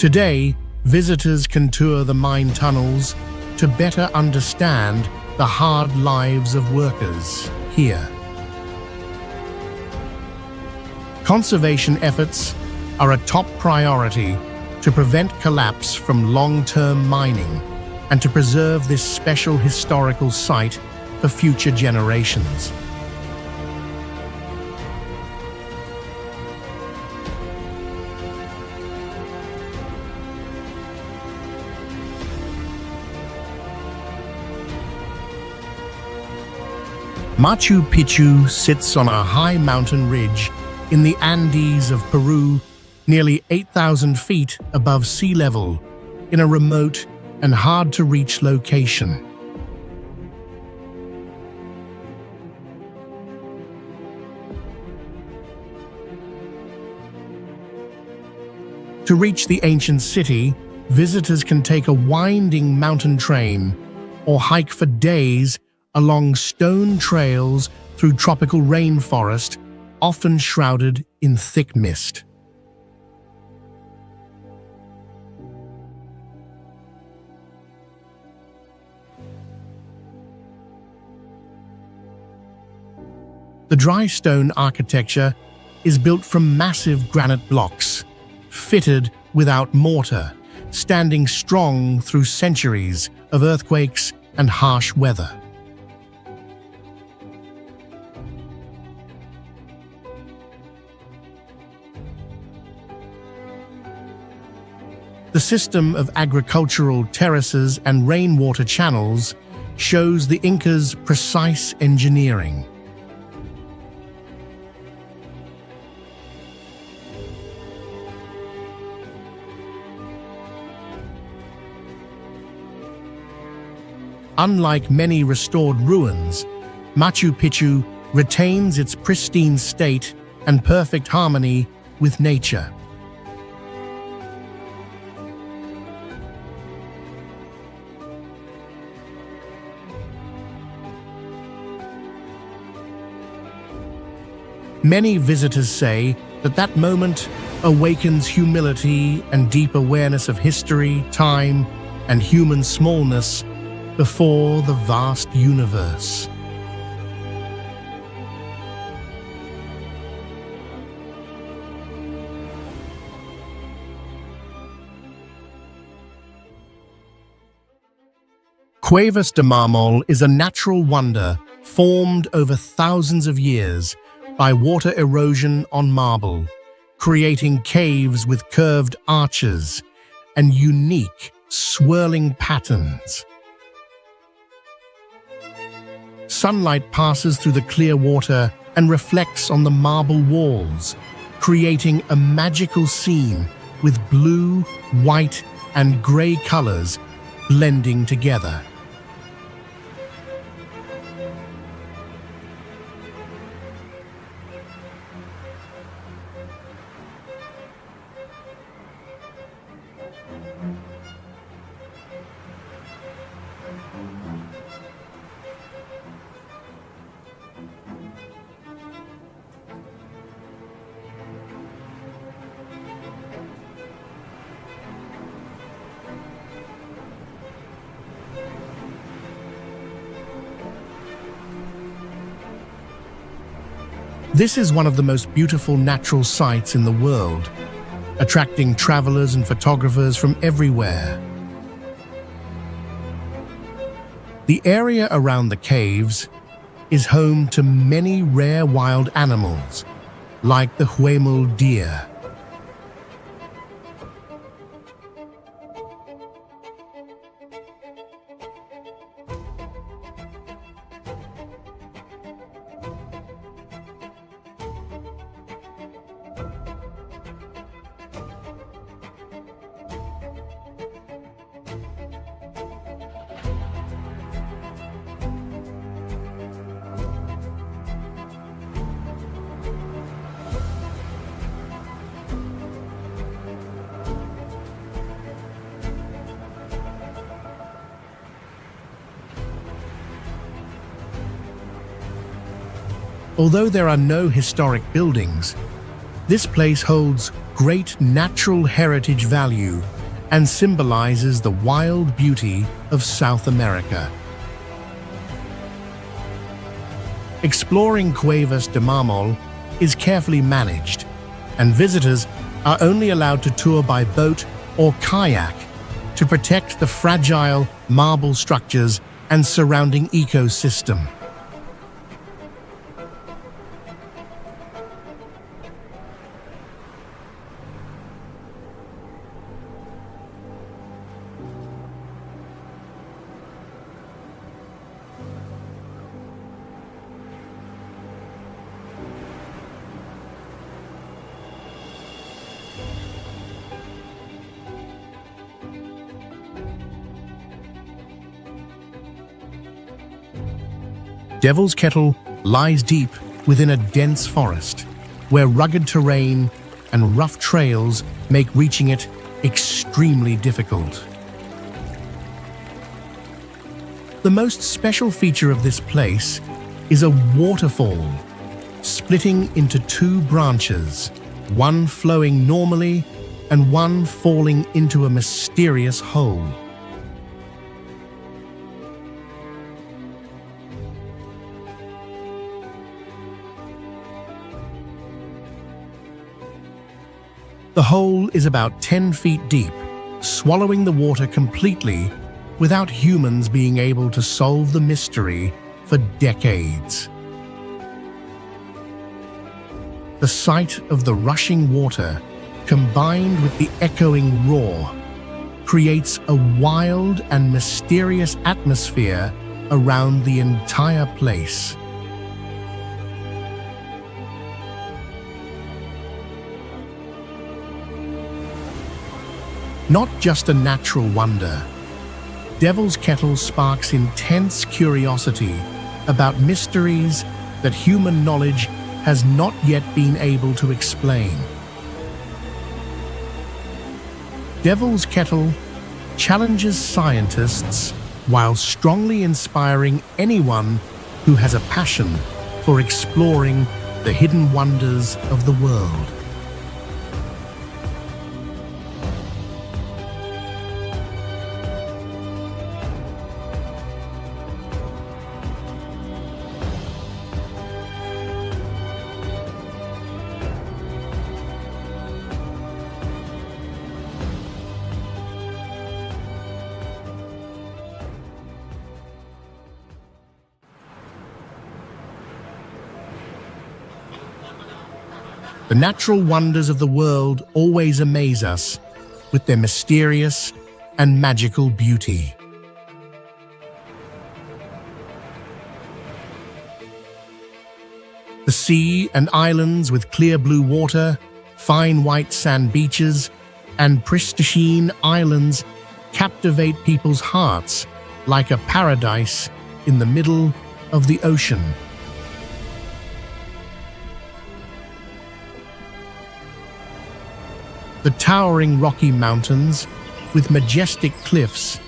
Today, visitors can tour the mine tunnels to better understand the hard lives of workers here. Conservation efforts are a top priority to prevent collapse from long-term mining and to preserve this special historical site for future generations. Machu Picchu sits on a high mountain ridge in the Andes of Peru, nearly 8,000 feet above sea level, in a remote and hard-to-reach location. To reach the ancient city, visitors can take a winding mountain train or hike for days along stone trails through tropical rainforest, often shrouded in thick mist. The dry stone architecture is built from massive granite blocks, fitted without mortar, standing strong through centuries of earthquakes and harsh weather. The system of agricultural terraces and rainwater channels shows the Incas' precise engineering. Unlike many restored ruins, Machu Picchu retains its pristine state and perfect harmony with nature. Many visitors say that that moment awakens humility and deep awareness of history, time, and human smallness before the vast universe. Cuevas de Mármol is a natural wonder formed over thousands of years by water erosion on marble, creating caves with curved arches and unique, swirling patterns. Sunlight passes through the clear water and reflects on the marble walls, creating a magical scene with blue, white, and grey colors blending together. This is one of the most beautiful natural sights in the world, attracting travelers and photographers from everywhere. The area around the caves is home to many rare wild animals, like the huemul deer. Although there are no historic buildings, this place holds great natural heritage value and symbolizes the wild beauty of South America. Exploring Cuevas de Mármol is carefully managed, and visitors are only allowed to tour by boat or kayak to protect the fragile marble structures and surrounding ecosystem. Devil's Kettle lies deep within a dense forest, where rugged terrain and rough trails make reaching it extremely difficult. The most special feature of this place is a waterfall, splitting into two branches, one flowing normally and one falling into a mysterious hole. The hole is about 10 feet deep, swallowing the water completely without humans being able to solve the mystery for decades. The sight of the rushing water, combined with the echoing roar, creates a wild and mysterious atmosphere around the entire place. Not just a natural wonder, Devil's Kettle sparks intense curiosity about mysteries that human knowledge has not yet been able to explain. Devil's Kettle challenges scientists while strongly inspiring anyone who has a passion for exploring the hidden wonders of the world. The natural wonders of the world always amaze us with their mysterious and magical beauty. The sea and islands with clear blue water, fine white sand beaches, and pristine islands captivate people's hearts like a paradise in the middle of the ocean. The towering Rocky Mountains, with majestic cliffs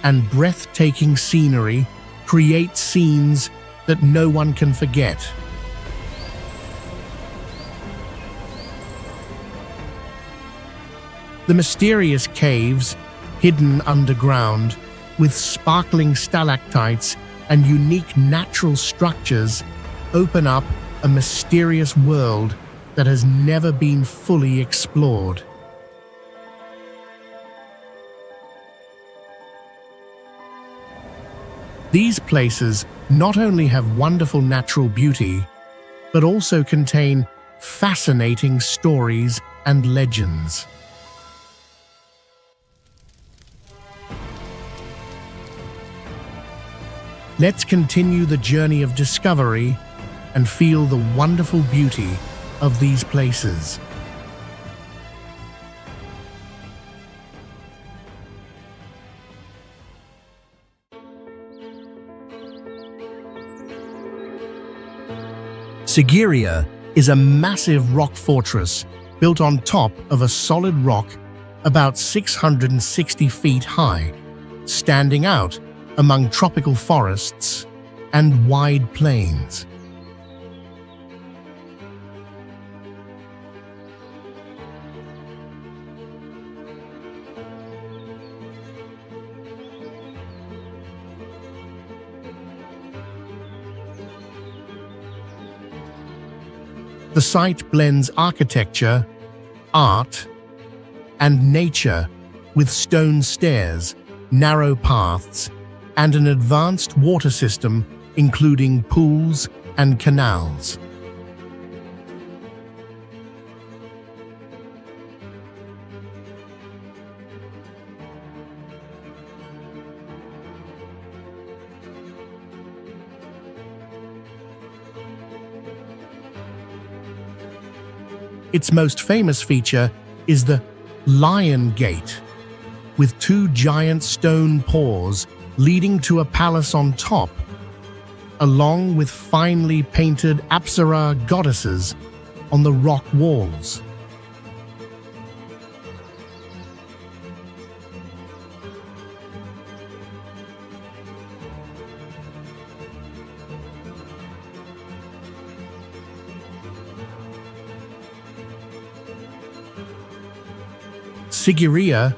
and breathtaking scenery, create scenes that no one can forget. The mysterious caves, hidden underground, with sparkling stalactites and unique natural structures, open up a mysterious world that has never been fully explored. These places not only have wonderful natural beauty, but also contain fascinating stories and legends. Let's continue the journey of discovery and feel the wonderful beauty of these places. Sigiriya is a massive rock fortress built on top of a solid rock about 660 feet high, standing out among tropical forests and wide plains. The site blends architecture, art, and nature with stone stairs, narrow paths, and an advanced water system including pools and canals. Its most famous feature is the Lion Gate, with two giant stone paws leading to a palace on top, along with finely painted Apsara goddesses on the rock walls. Sigiriya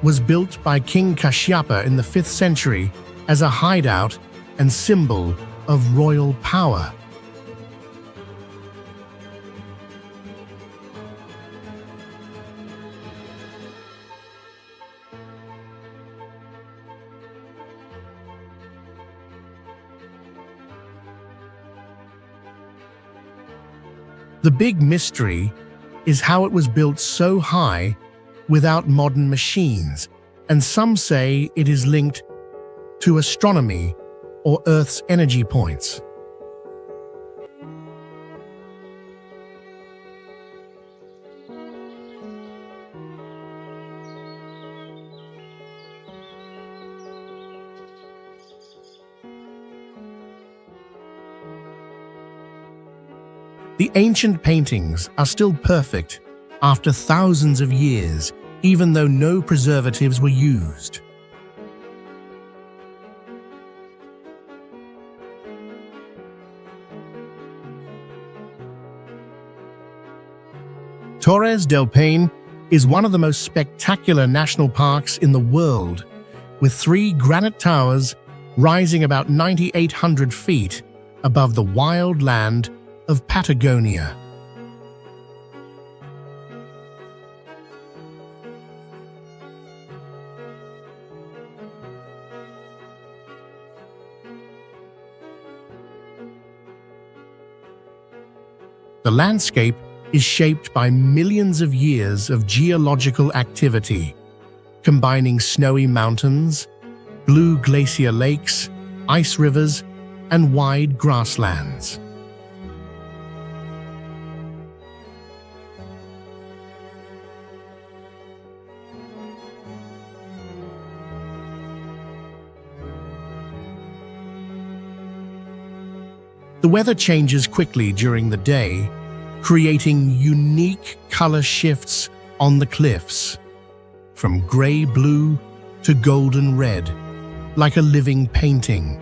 was built by King Kashyapa in the 5th century as a hideout and symbol of royal power. The big mystery is how it was built so high without modern machines, and some say it is linked to astronomy or Earth's energy points. The ancient paintings are still perfect after thousands of years, even though no preservatives were used. Torres del Paine is one of the most spectacular national parks in the world, with 3 granite towers rising about 9,800 feet above the wild land of Patagonia. The landscape is shaped by millions of years of geological activity, combining snowy mountains, blue glacier lakes, ice rivers, and wide grasslands. The weather changes quickly during the day, creating unique color shifts on the cliffs, from gray-blue to golden red, like a living painting.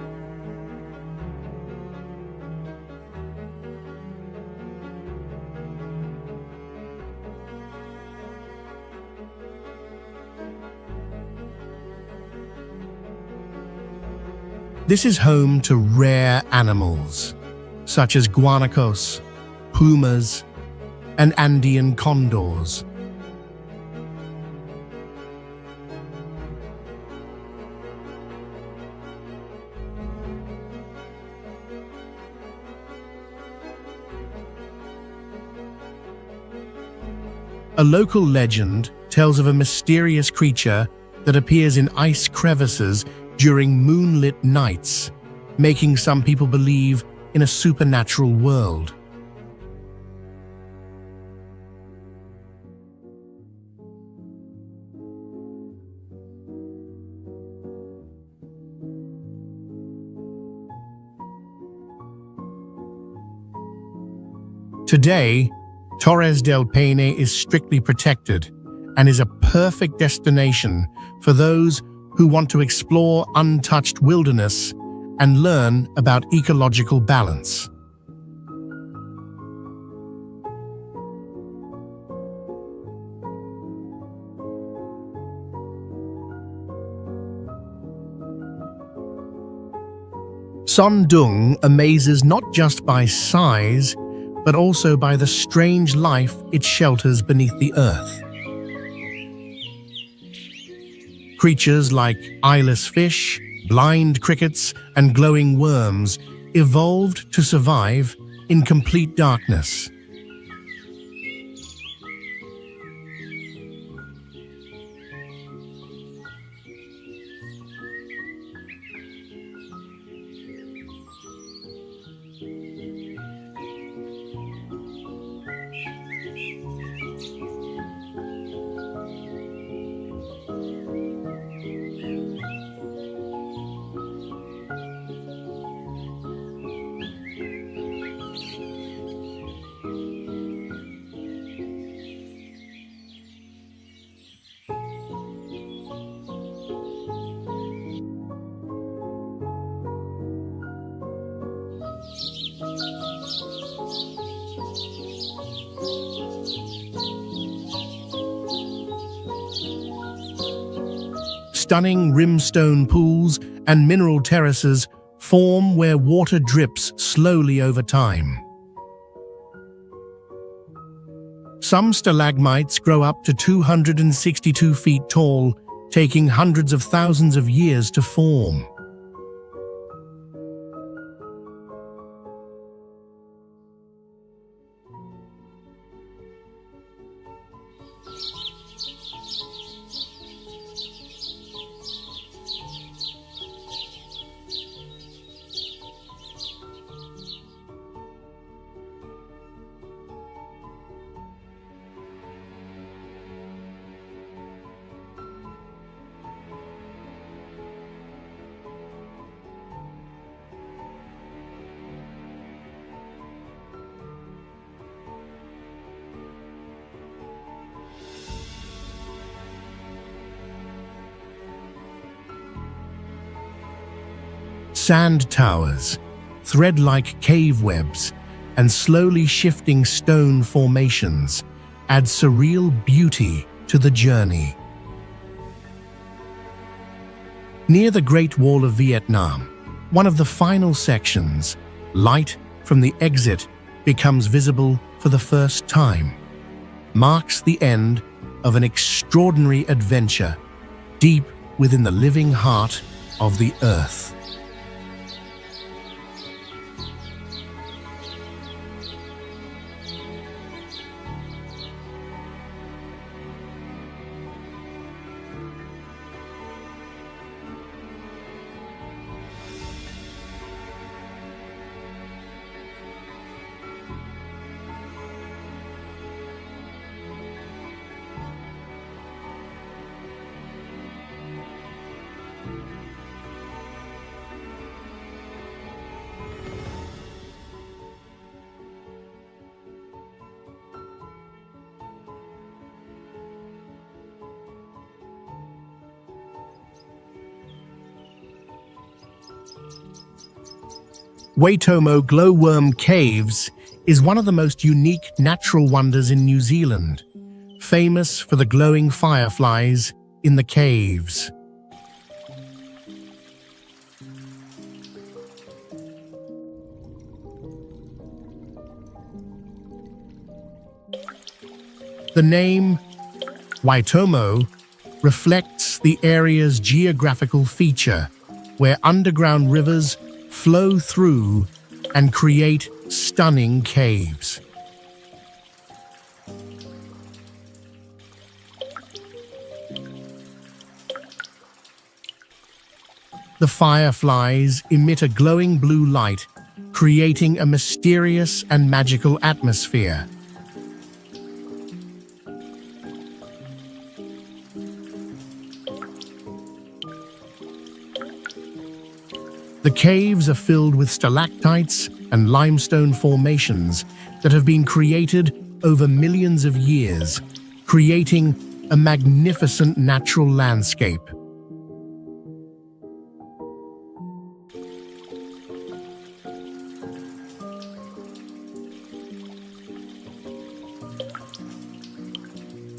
This is home to rare animals, such as guanacos, pumas, and Andean condors. A local legend tells of a mysterious creature that appears in ice crevices during moonlit nights, making some people believe in a supernatural world. Today, Torres del Paine is strictly protected and is a perfect destination for those who want to explore untouched wilderness and learn about ecological balance. Son Doong amazes not just by size, but also by the strange life it shelters beneath the earth. Creatures like eyeless fish, blind crickets, and glowing worms evolved to survive in complete darkness. Stunning rimstone pools and mineral terraces form where water drips slowly over time. Some stalagmites grow up to 262 feet tall, taking hundreds of thousands of years to form. Sand towers, thread-like cave webs, and slowly shifting stone formations add surreal beauty to the journey. Near the Great Wall of Vietnam, one of the final sections, light from the exit becomes visible for the first time, marks the end of an extraordinary adventure deep within the living heart of the Earth. Waitomo Glowworm Caves is one of the most unique natural wonders in New Zealand, famous for the glowing fireflies in the caves. The name Waitomo reflects the area's geographical feature, where underground rivers flow through and create stunning caves. The fireflies emit a glowing blue light, creating a mysterious and magical atmosphere. The caves are filled with stalactites and limestone formations that have been created over millions of years, creating a magnificent natural landscape.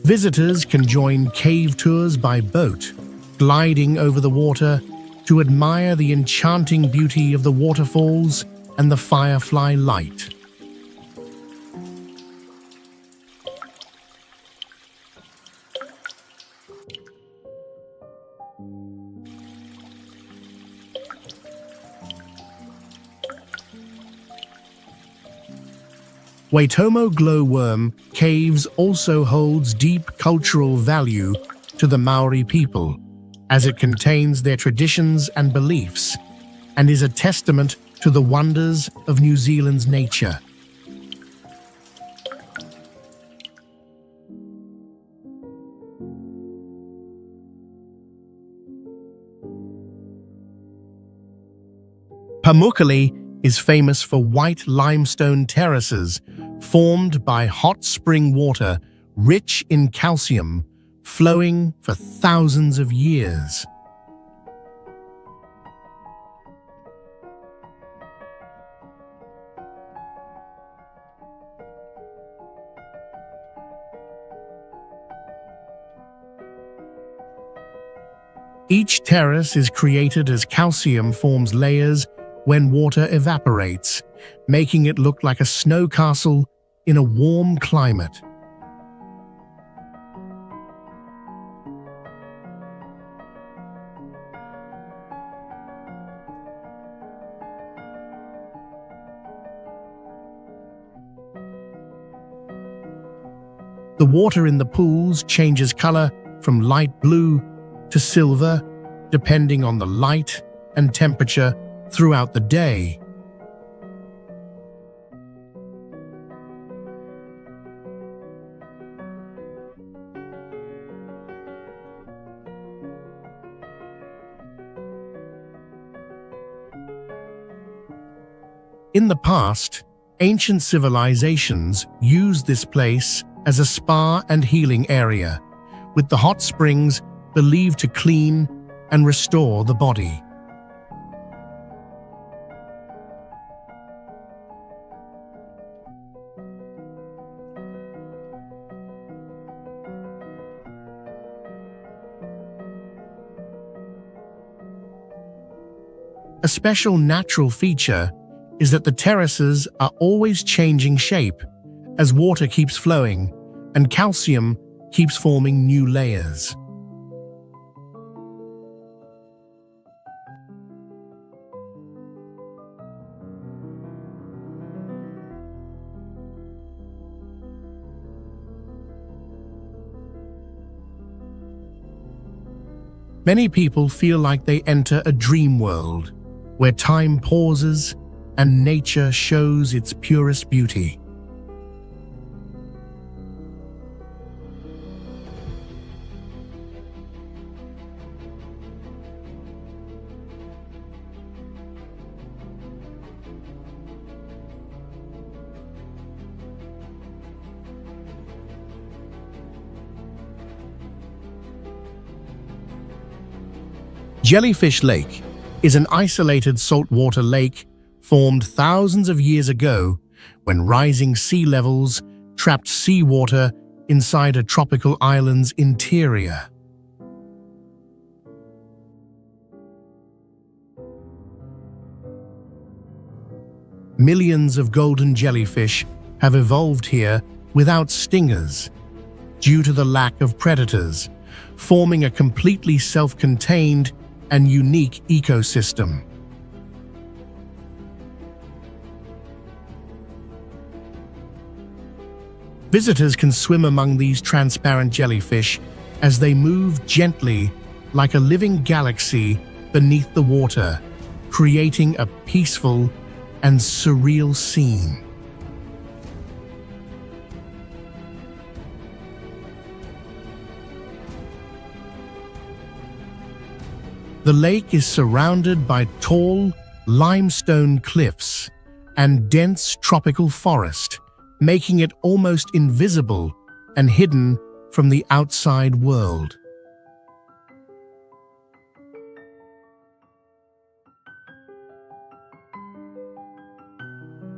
Visitors can join cave tours by boat, gliding over the water to admire the enchanting beauty of the waterfalls and the firefly light. Waitomo Glowworm Caves also holds deep cultural value to the Maori people, as it contains their traditions and beliefs, and is a testament to the wonders of New Zealand's nature. Pamukkale is famous for white limestone terraces formed by hot spring water rich in calcium, flowing for thousands of years. Each terrace is created as calcium forms layers when water evaporates, making it look like a snow castle in a warm climate. The water in the pools changes color from light blue to silver, depending on the light and temperature throughout the day. In the past, ancient civilizations used this place as a spa and healing area, with the hot springs believed to clean and restore the body. A special natural feature is that the terraces are always changing shape as water keeps flowing and calcium keeps forming new layers. Many people feel like they enter a dream world where time pauses and nature shows its purest beauty. Jellyfish Lake is an isolated saltwater lake formed thousands of years ago when rising sea levels trapped seawater inside a tropical island's interior. Millions of golden jellyfish have evolved here without stingers due to the lack of predators, forming a completely self-contained and unique ecosystem. Visitors can swim among these transparent jellyfish as they move gently like a living galaxy beneath the water, creating a peaceful and surreal scene. The lake is surrounded by tall limestone cliffs and dense tropical forest, making it almost invisible and hidden from the outside world.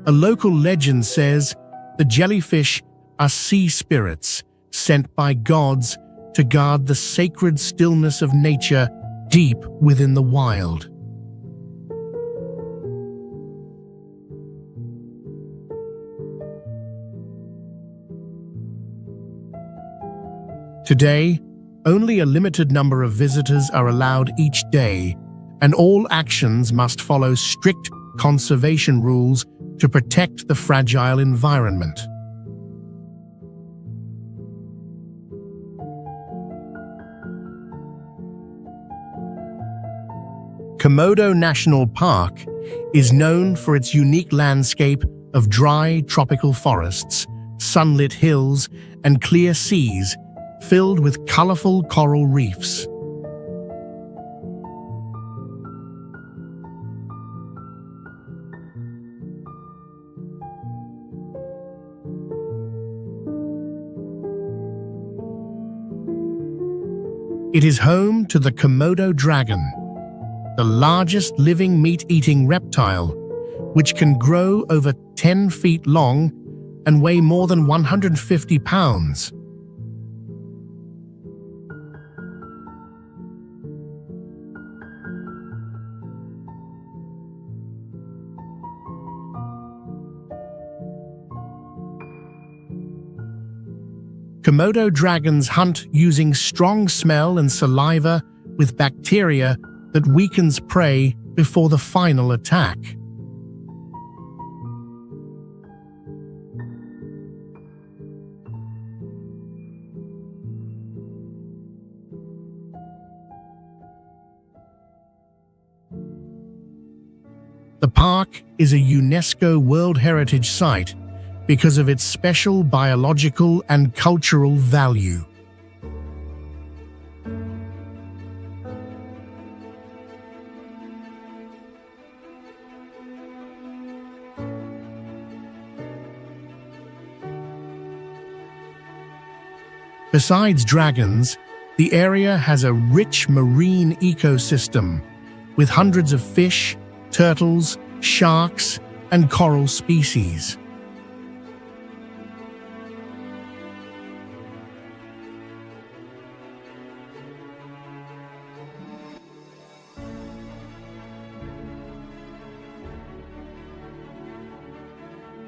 A local legend says the jellyfish are sea spirits sent by gods to guard the sacred stillness of nature deep within the wild. Today, only a limited number of visitors are allowed each day, and all actions must follow strict conservation rules to protect the fragile environment. Komodo National Park is known for its unique landscape of dry tropical forests, sunlit hills, and clear seas filled with colorful coral reefs. It is home to the Komodo dragon, the largest living meat-eating reptile, which can grow over 10 feet long and weigh more than 150 pounds. Komodo dragons hunt using strong smell and saliva with bacteria that weakens prey before the final attack. The park is a UNESCO World Heritage Site because of its special biological and cultural value. Besides dragons, the area has a rich marine ecosystem with hundreds of fish, turtles, sharks, and coral species.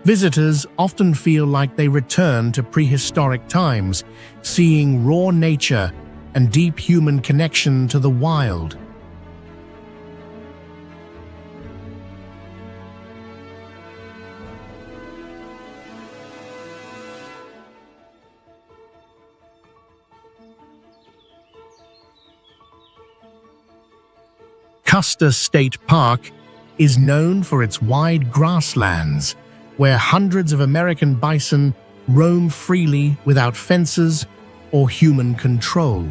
Visitors often feel like they return to prehistoric times, seeing raw nature and deep human connection to the wild. Custer State Park is known for its wide grasslands, where hundreds of American bison roam freely without fences or human control.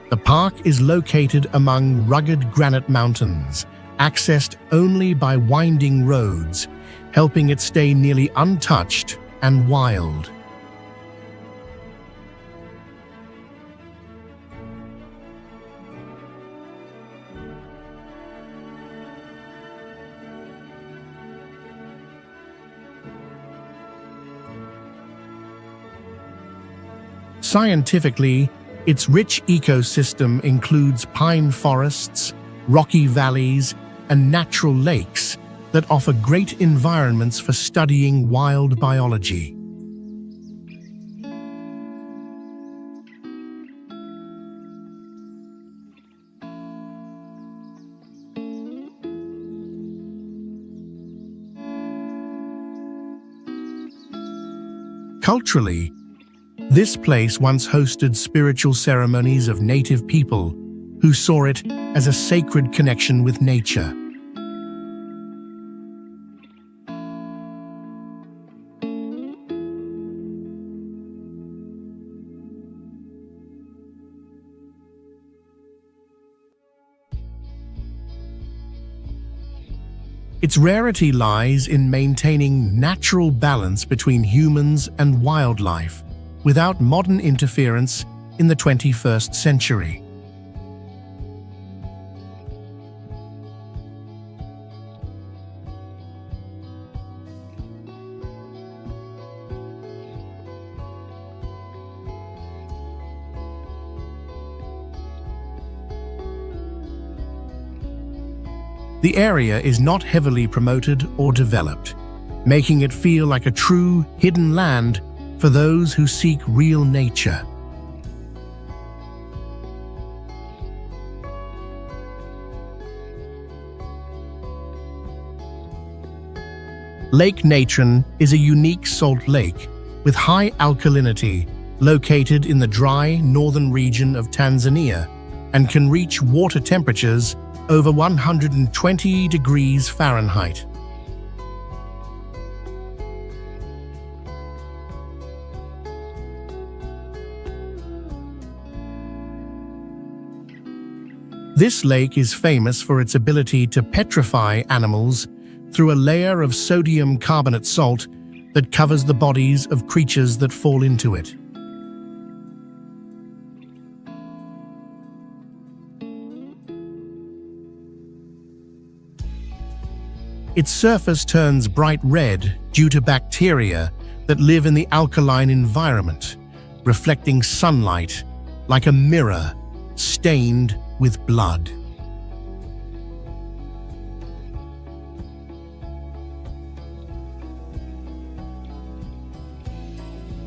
The park is located among rugged granite mountains, accessed only by winding roads, helping it stay nearly untouched and wild. Scientifically, its rich ecosystem includes pine forests, rocky valleys, and natural lakes that offer great environments for studying wild biology. Culturally, this place once hosted spiritual ceremonies of native people who saw it as a sacred connection with nature. Its rarity lies in maintaining natural balance between humans and wildlife without modern interference in the 21st century. The area is not heavily promoted or developed, making it feel like a true hidden land for those who seek real nature. Lake Natron is a unique salt lake with high alkalinity located in the dry northern region of Tanzania and can reach water temperatures over 120 degrees Fahrenheit. This lake is famous for its ability to petrify animals through a layer of sodium carbonate salt that covers the bodies of creatures that fall into it. Its surface turns bright red due to bacteria that live in the alkaline environment, reflecting sunlight like a mirror stained with blood.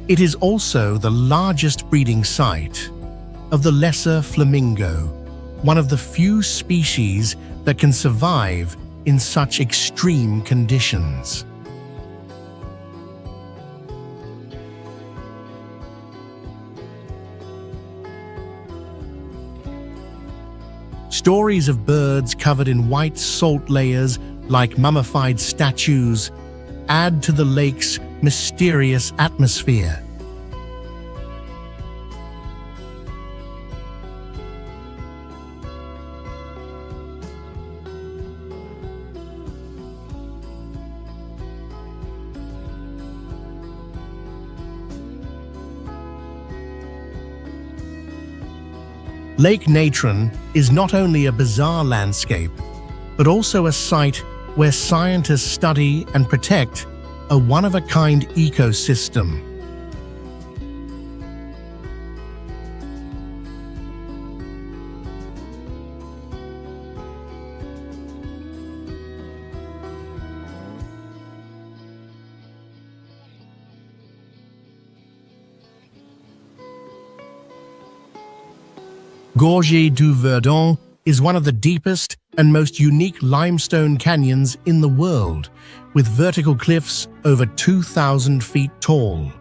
It is also the largest breeding site of the lesser flamingo, one of the few species that can survive in such extreme conditions. Stories of birds covered in white salt layers like mummified statues add to the lake's mysterious atmosphere. Lake Natron is not only a bizarre landscape, but also a site where scientists study and protect a one-of-a-kind ecosystem. Gorges du Verdon is one of the deepest and most unique limestone canyons in the world, with vertical cliffs over 2,000 feet tall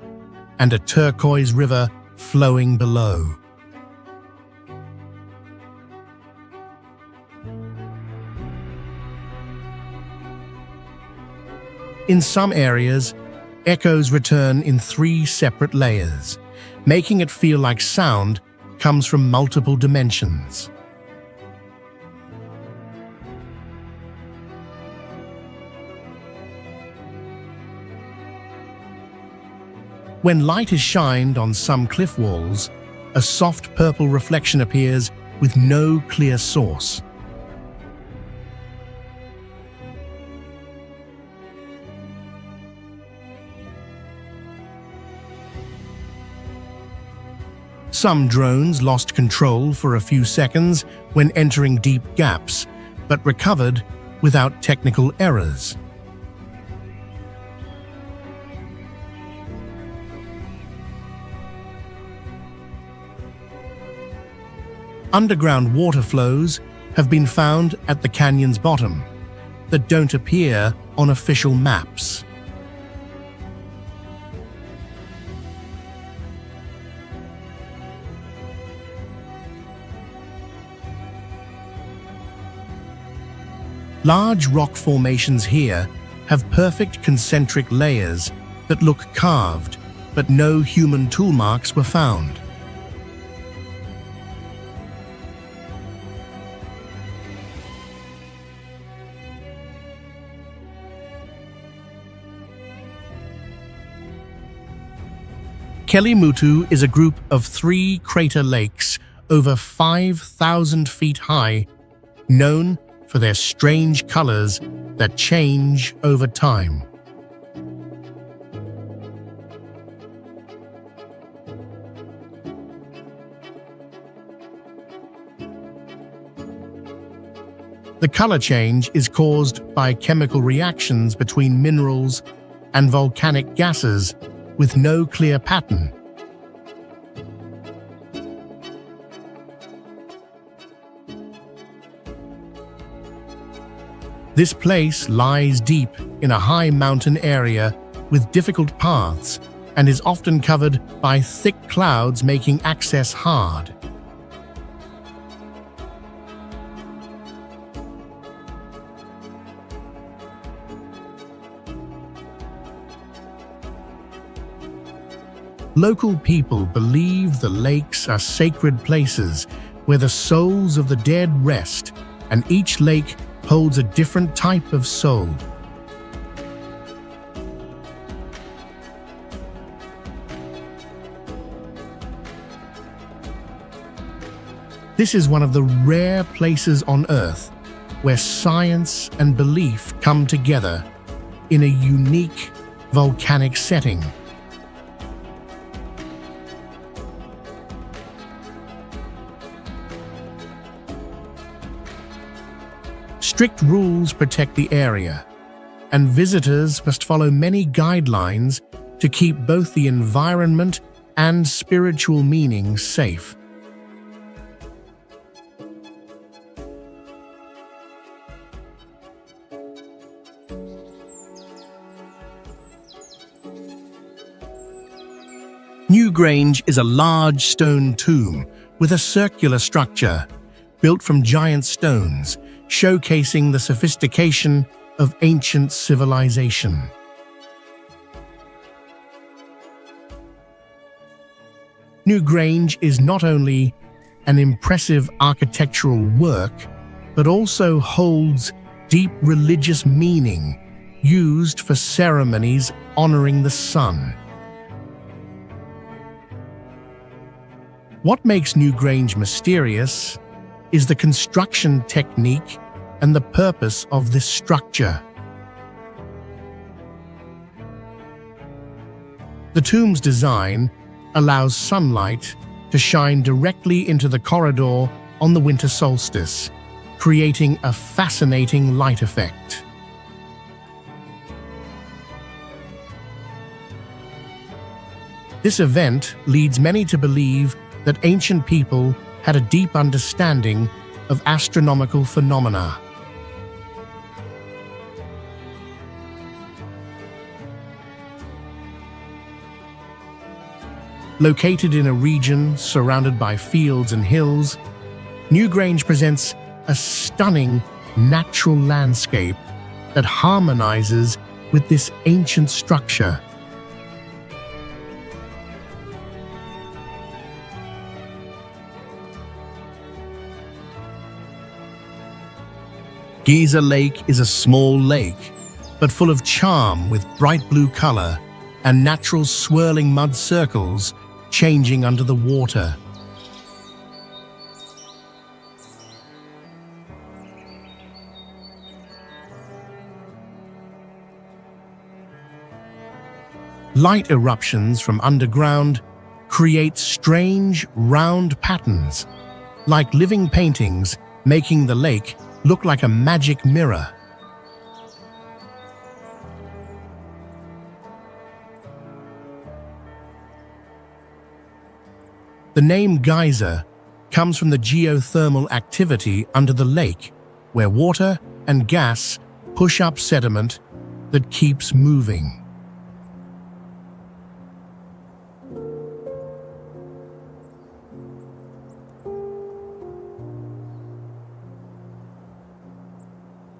and a turquoise river flowing below. In some areas, echoes return in 3 separate layers, making it feel like sound comes from multiple dimensions. When light is shined on some cliff walls, a soft purple reflection appears with no clear source. Some drones lost control for a few seconds when entering deep gaps, but recovered without technical errors. Underground water flows have been found at the canyon's bottom that don't appear on official maps. Large rock formations here have perfect concentric layers that look carved, but no human tool marks were found. Kelimutu is a group of 3 crater lakes over 5,000 feet high, known for their strange colors that change over time. The color change is caused by chemical reactions between minerals and volcanic gases with no clear pattern. This place lies deep in a high mountain area with difficult paths and is often covered by thick clouds, making access hard. Local people believe the lakes are sacred places where the souls of the dead rest, and each lake holds a different type of soul. This is one of the rare places on Earth where science and belief come together in a unique volcanic setting. Strict rules protect the area, and visitors must follow many guidelines to keep both the environment and spiritual meaning safe. Newgrange is a large stone tomb with a circular structure built from giant stones, showcasing the sophistication of ancient civilization. Newgrange is not only an impressive architectural work, but also holds deep religious meaning used for ceremonies honoring the sun. What makes Newgrange mysterious is the construction technique and the purpose of this structure. The tomb's design allows sunlight to shine directly into the corridor on the winter solstice, creating a fascinating light effect. This event leads many to believe that ancient people had a deep understanding of astronomical phenomena. Located in a region surrounded by fields and hills, Newgrange presents a stunning natural landscape that harmonizes with this ancient structure. Geyser Lake is a small lake, but full of charm with bright blue color and natural swirling mud circles changing under the water. Light eruptions from underground create strange, round patterns, like living paintings, making the lake look like a magic mirror. The name geyser comes from the geothermal activity under the lake, where water and gas push up sediment that keeps moving.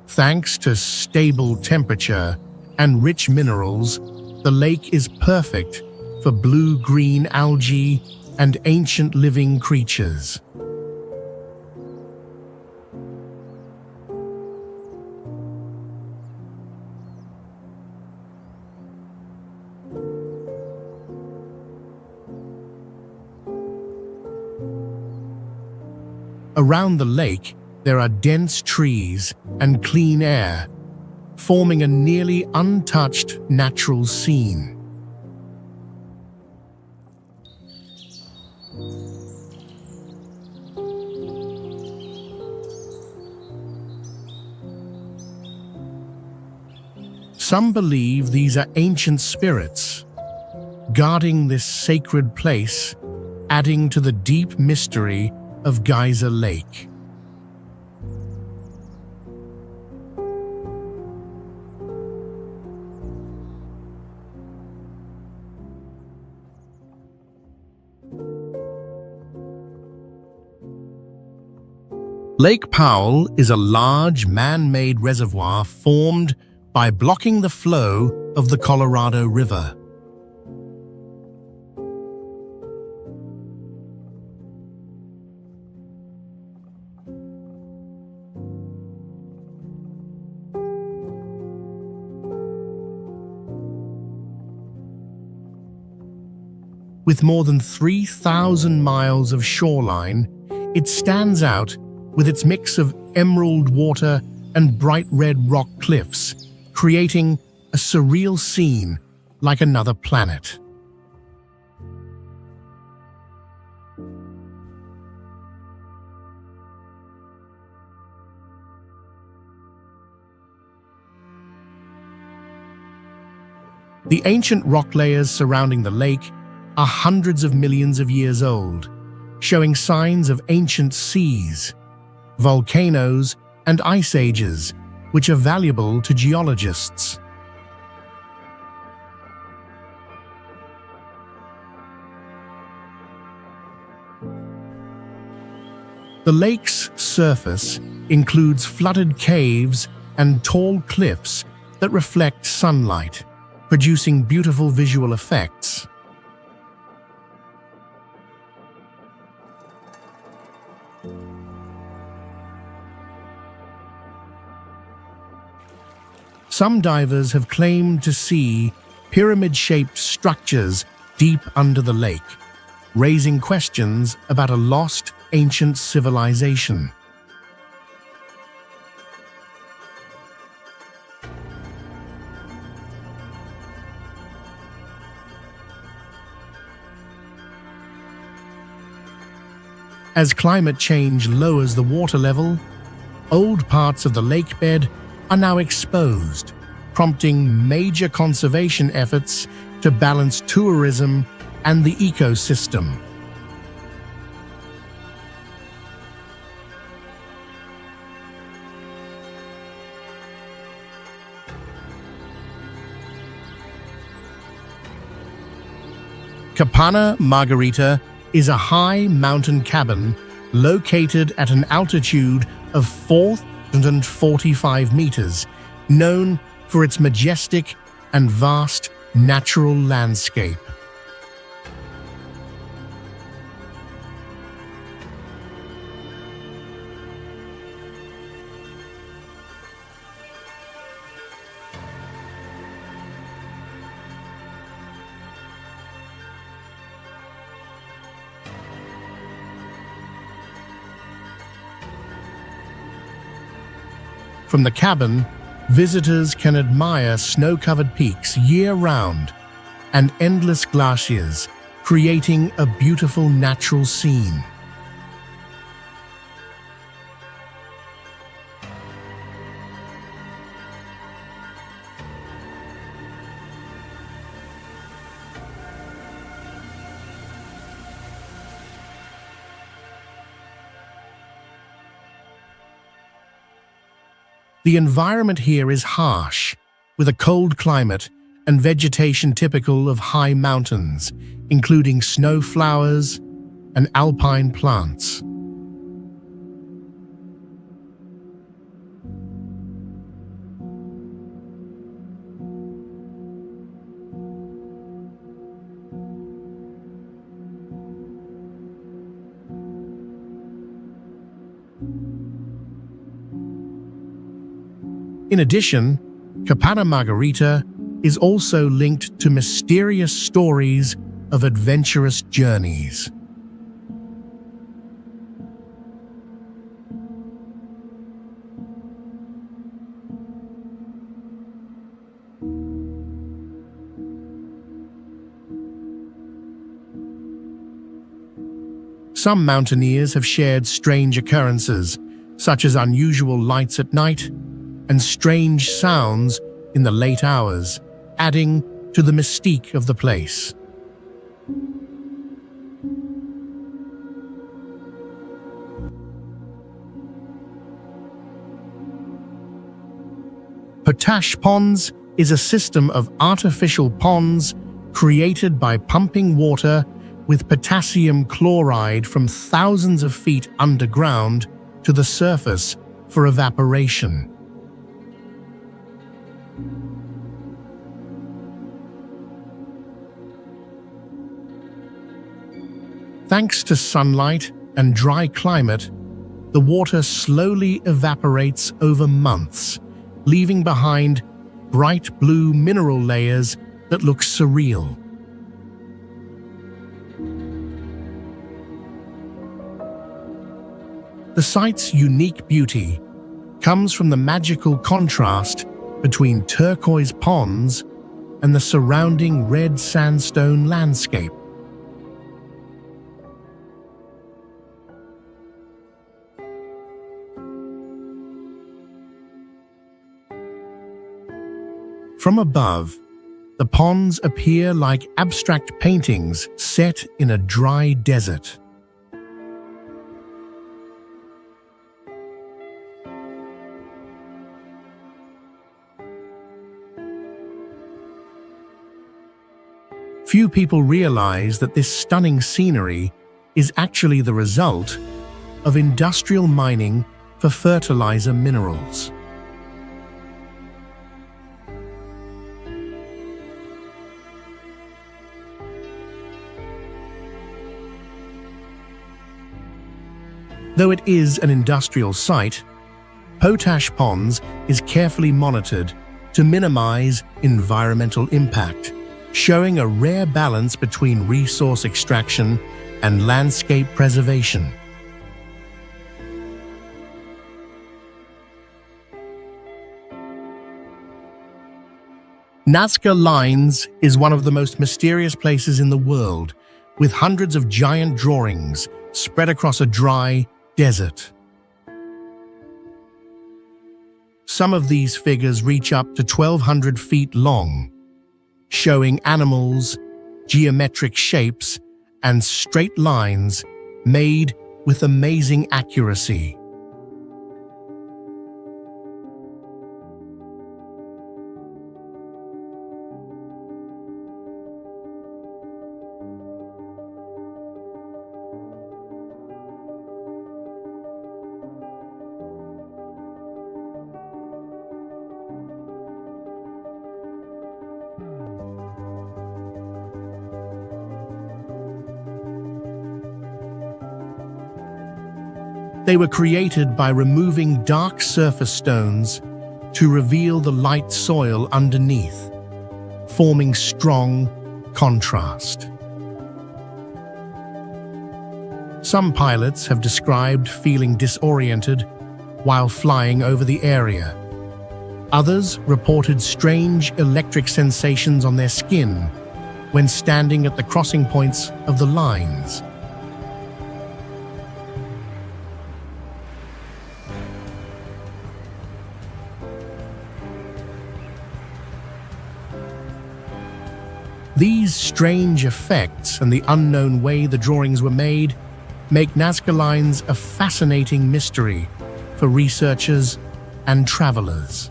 Thanks to stable temperature and rich minerals, the lake is perfect for blue-green algae and ancient living creatures. Around the lake, there are dense trees and clean air, forming a nearly untouched natural scene. Some believe these are ancient spirits, guarding this sacred place, adding to the deep mystery of Geyser Lake. Lake Powell is a large man-made reservoir formed by blocking the flow of the Colorado River. With more than 3,000 miles of shoreline, it stands out with its mix of emerald water and bright red rock cliffs, creating a surreal scene like another planet. The ancient rock layers surrounding the lake are hundreds of millions of years old, showing signs of ancient seas, volcanoes, and ice ages, which are valuable to geologists. The lake's surface includes flooded caves and tall cliffs that reflect sunlight, producing beautiful visual effects. Some divers have claimed to see pyramid-shaped structures deep under the lake, raising questions about a lost ancient civilization. As climate change lowers the water level, old parts of the lake bed are now exposed, prompting major conservation efforts to balance tourism and the ecosystem. Cabana Margarita is a high mountain cabin located at an altitude of 445 meters, known for its majestic and vast natural landscape. From the cabin, visitors can admire snow-covered peaks year-round and endless glaciers, creating a beautiful natural scene. The environment here is harsh, with a cold climate and vegetation typical of high mountains, including snow flowers and alpine plants. In addition, Cabana Margarita is also linked to mysterious stories of adventurous journeys. Some mountaineers have shared strange occurrences, such as unusual lights at night and strange sounds in the late hours, adding to the mystique of the place. Potash Ponds is a system of artificial ponds created by pumping water with potassium chloride from thousands of feet underground to the surface for evaporation. Thanks to sunlight and dry climate, the water slowly evaporates over months, leaving behind bright blue mineral layers that look surreal. The site's unique beauty comes from the magical contrast between turquoise ponds and the surrounding red sandstone landscape. From above, the ponds appear like abstract paintings set in a dry desert. Few people realize that this stunning scenery is actually the result of industrial mining for fertilizer minerals. Though it is an industrial site, Potash Ponds is carefully monitored to minimize environmental impact, showing a rare balance between resource extraction and landscape preservation. Nazca Lines is one of the most mysterious places in the world, with hundreds of giant drawings spread across a dry desert. Some of these figures reach up to 1,200 feet long, showing animals, geometric shapes, and straight lines made with amazing accuracy. They were created by removing dark surface stones to reveal the light soil underneath, forming strong contrast. Some pilots have described feeling disoriented while flying over the area. Others reported strange electric sensations on their skin when standing at the crossing points of the lines. These strange effects and the unknown way the drawings were made make Nazca Lines a fascinating mystery for researchers and travelers.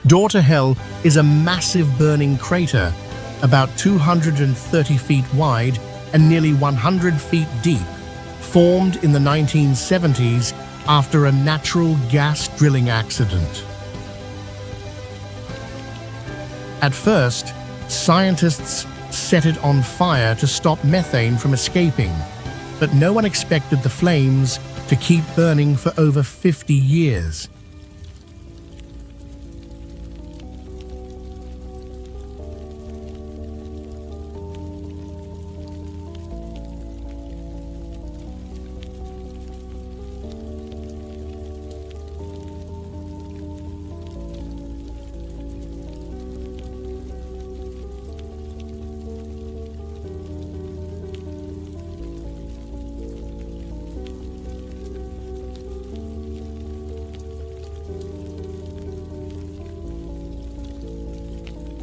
Daughter Hell is a massive burning crater, about 230 feet wide and nearly 100 feet deep, formed in the 1970s after a natural gas drilling accident. At first, scientists set it on fire to stop methane from escaping, but no one expected the flames to keep burning for over 50 years.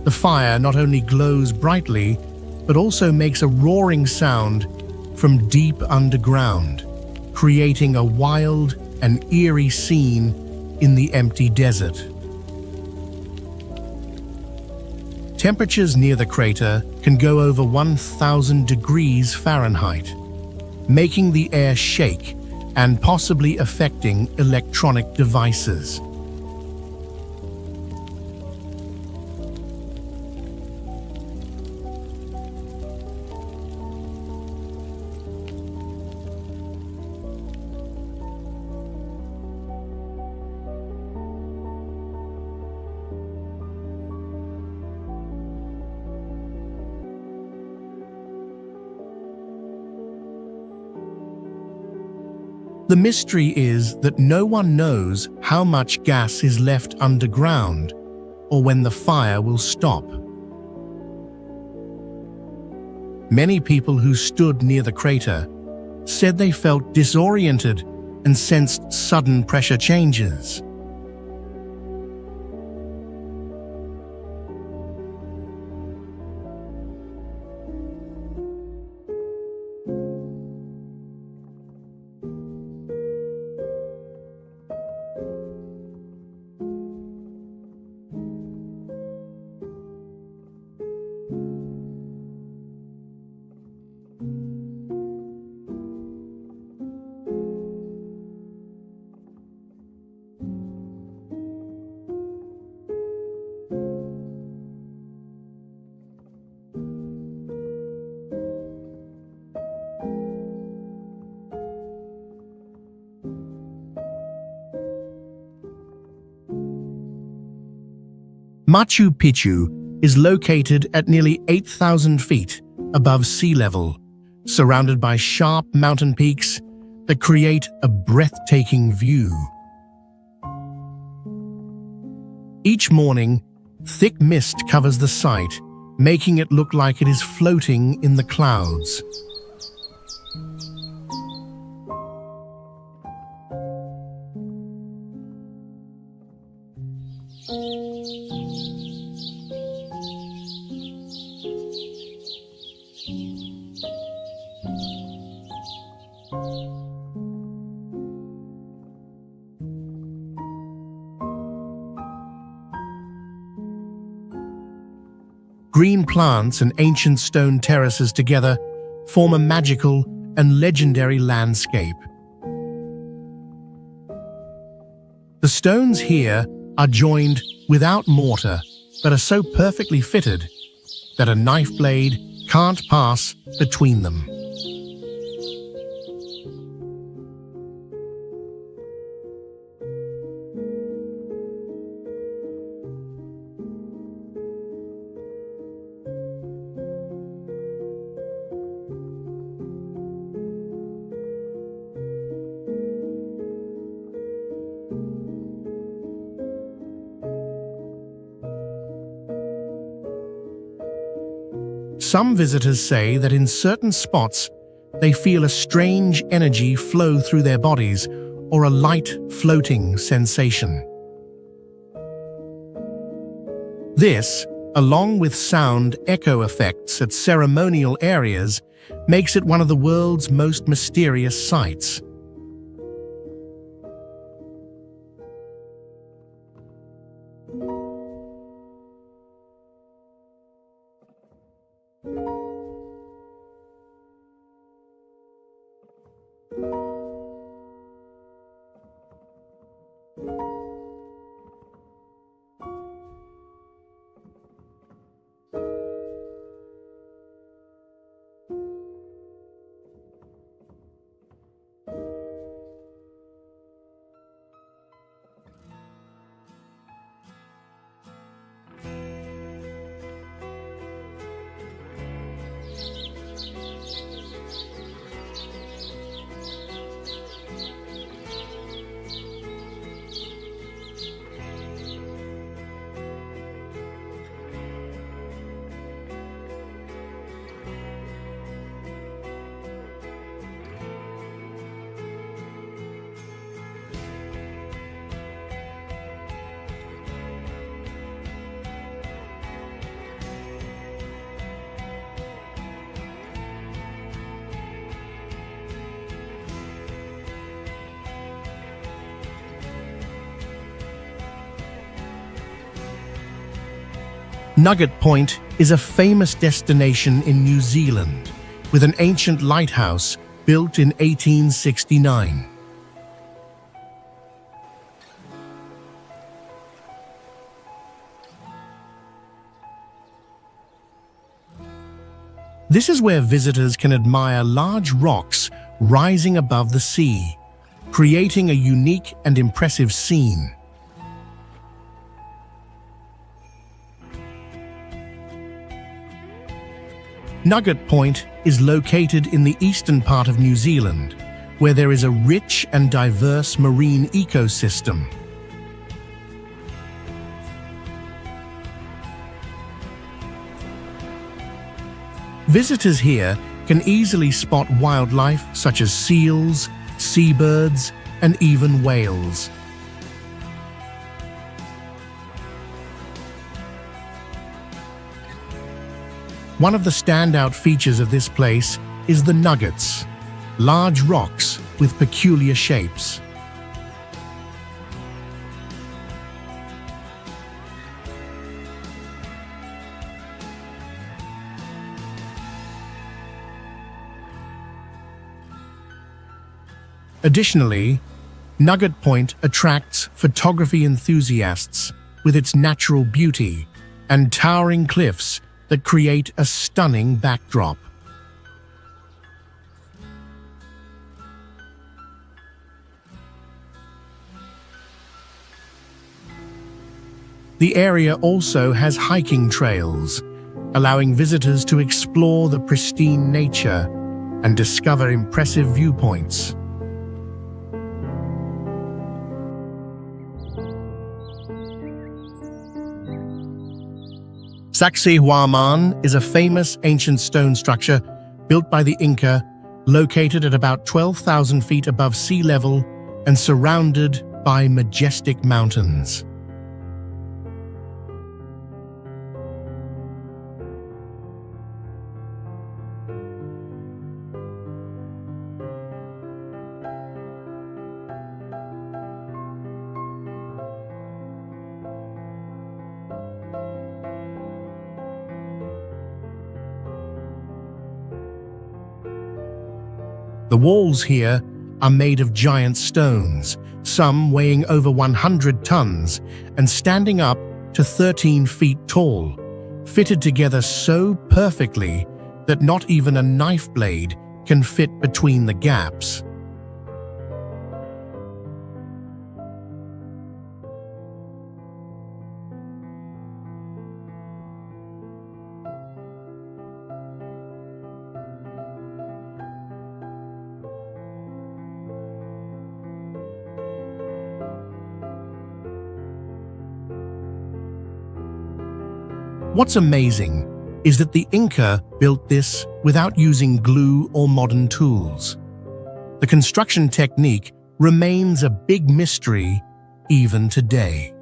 The fire not only glows brightly, but also makes a roaring sound from deep underground, creating a wild and eerie scene in the empty desert. Temperatures near the crater can go over 1,000 degrees Fahrenheit, making the air shake and possibly affecting electronic devices. The mystery is that no one knows how much gas is left underground or when the fire will stop. Many people who stood near the crater said they felt disoriented and sensed sudden pressure changes. Machu Picchu is located at nearly 8,000 feet above sea level, surrounded by sharp mountain peaks that create a breathtaking view. Each morning, thick mist covers the site, making it look like it is floating in the clouds. Green plants and ancient stone terraces together form a magical and legendary landscape. The stones here are joined without mortar, but are so perfectly fitted that a knife blade can't pass between them. Some visitors say that in certain spots, they feel a strange energy flow through their bodies or a light floating sensation. This, along with sound echo effects at ceremonial areas, makes it one of the world's most mysterious sites. Nugget Point is a famous destination in New Zealand, with an ancient lighthouse built in 1869. This is where visitors can admire large rocks rising above the sea, creating a unique and impressive scene. Nugget Point is located in the eastern part of New Zealand, where there is a rich and diverse marine ecosystem. Visitors here can easily spot wildlife such as seals, seabirds, and even whales. One of the standout features of this place is the nuggets, large rocks with peculiar shapes. Additionally, Nugget Point attracts photography enthusiasts with its natural beauty and towering cliffs that create a stunning backdrop. The area also has hiking trails, allowing visitors to explore the pristine nature and discover impressive viewpoints. Sacsayhuaman is a famous ancient stone structure built by the Inca, located at about 12,000 feet above sea level and surrounded by majestic mountains. The walls here are made of giant stones, some weighing over 100 tons and standing up to 13 feet tall, fitted together so perfectly that not even a knife blade can fit between the gaps. What's amazing is that the Inca built this without using glue or modern tools. The construction technique remains a big mystery even today.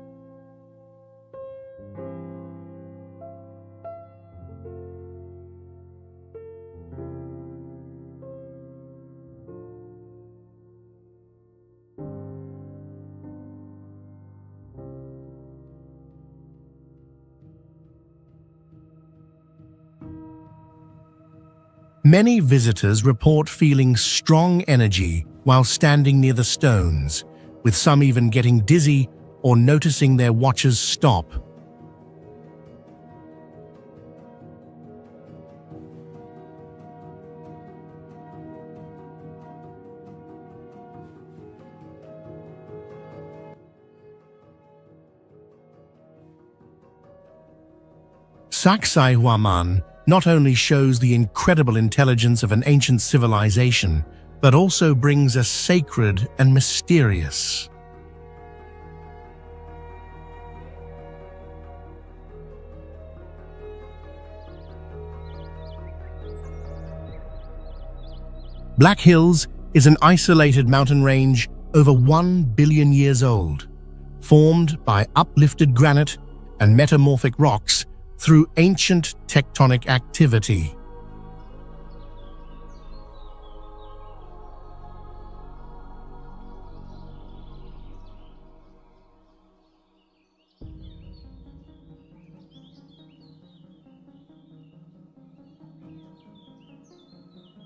Many visitors report feeling strong energy while standing near the stones, with some even getting dizzy or noticing their watches stop. Sacsayhuaman not only shows the incredible intelligence of an ancient civilization, but also brings us sacred and mysterious. Black Hills is an isolated mountain range over 1 billion years old, formed by uplifted granite and metamorphic rocks through ancient tectonic activity.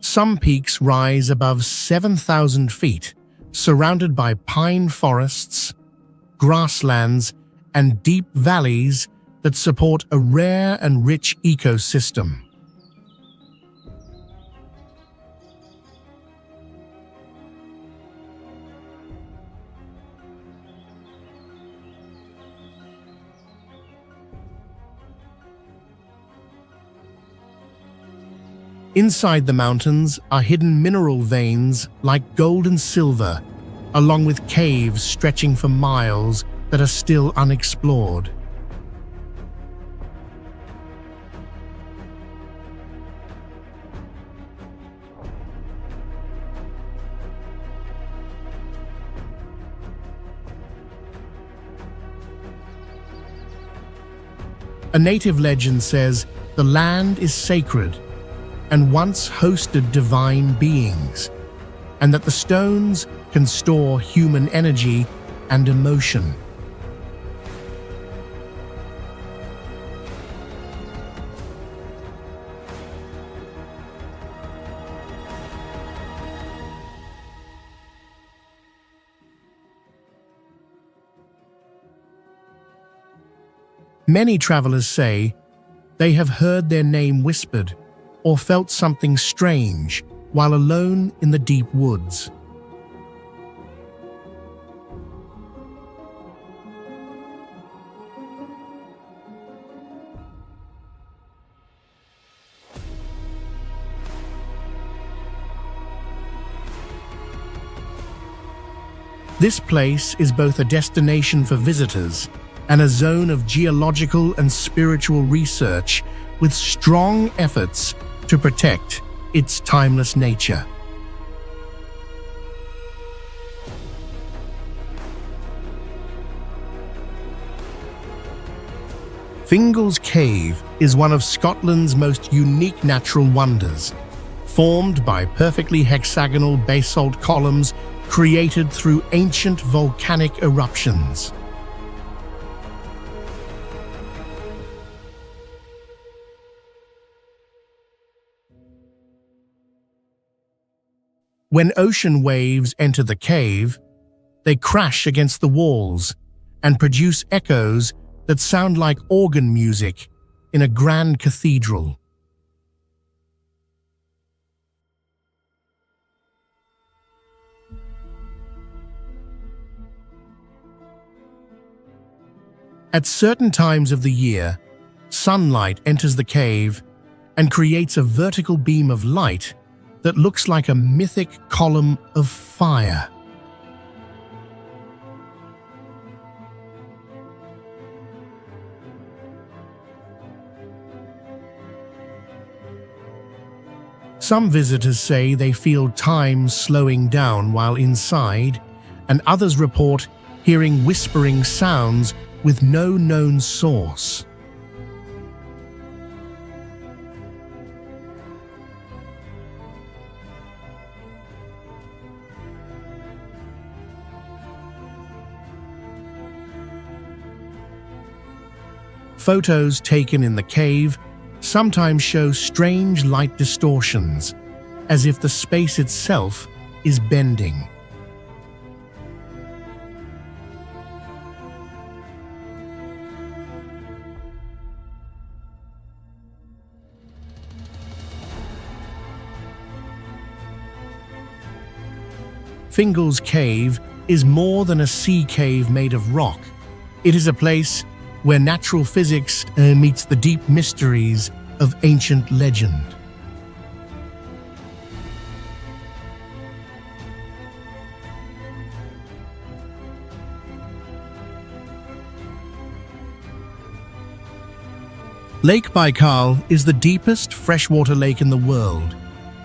Some peaks rise above 7,000 feet, surrounded by pine forests, grasslands, and deep valleys that support a rare and rich ecosystem. Inside the mountains are hidden mineral veins like gold and silver, along with caves stretching for miles that are still unexplored. A native legend says the land is sacred and once hosted divine beings, and that the stones can store human energy and emotion. Many travelers say they have heard their name whispered or felt something strange while alone in the deep woods. This place is both a destination for visitors and a zone of geological and spiritual research with strong efforts to protect its timeless nature. Fingal's Cave is one of Scotland's most unique natural wonders, formed by perfectly hexagonal basalt columns created through ancient volcanic eruptions. When ocean waves enter the cave, they crash against the walls and produce echoes that sound like organ music in a grand cathedral. At certain times of the year, sunlight enters the cave and creates a vertical beam of light that looks like a mythic column of fire. Some visitors say they feel time slowing down while inside, and others report hearing whispering sounds with no known source. Photos taken in the cave sometimes show strange light distortions, as if the space itself is bending. Fingal's Cave is more than a sea cave made of rock. It is a place where natural physics meets the deep mysteries of ancient legend. Lake Baikal is the deepest freshwater lake in the world,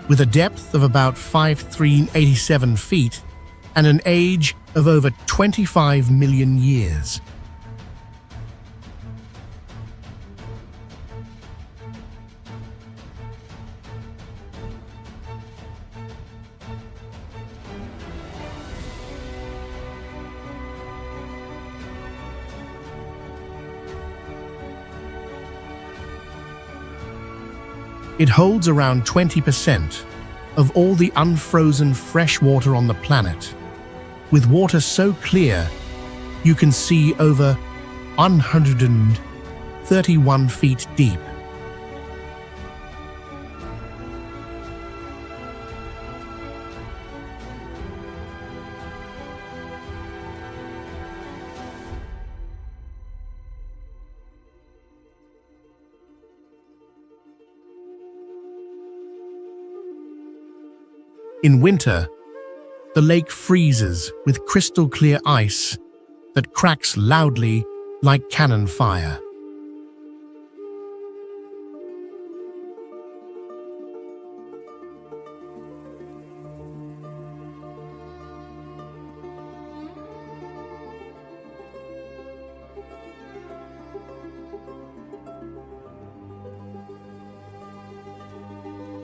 with a depth of about 5,387 feet and an age of over 25 million years. It holds around 20% of all the unfrozen fresh water on the planet, with water so clear you can see over 131 feet deep. In winter, the lake freezes with crystal-clear ice that cracks loudly like cannon fire.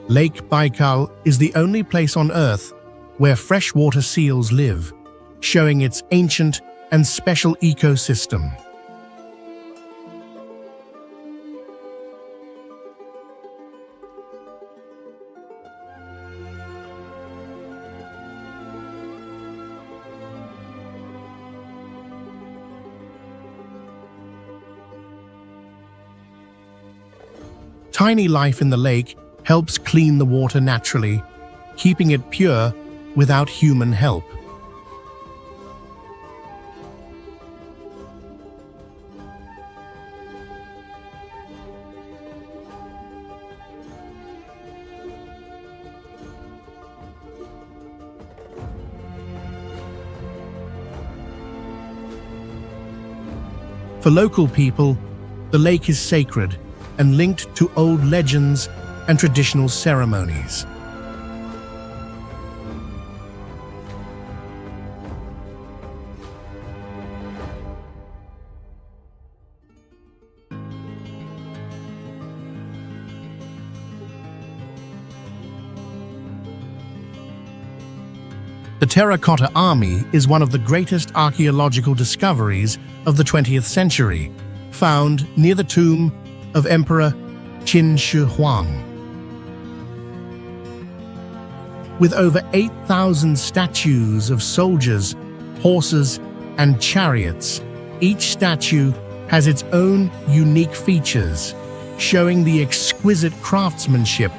Lake Baikal is the only place on Earth where freshwater seals live, showing its ancient and special ecosystem. Tiny life in the lake helps clean the water naturally, keeping it pure without human help. For local people, the lake is sacred and linked to old legends and traditional ceremonies. The Terracotta Army is one of the greatest archaeological discoveries of the 20th century, found near the tomb of Emperor Qin Shi Huang. With over 8,000 statues of soldiers, horses, and chariots, each statue has its own unique features, showing the exquisite craftsmanship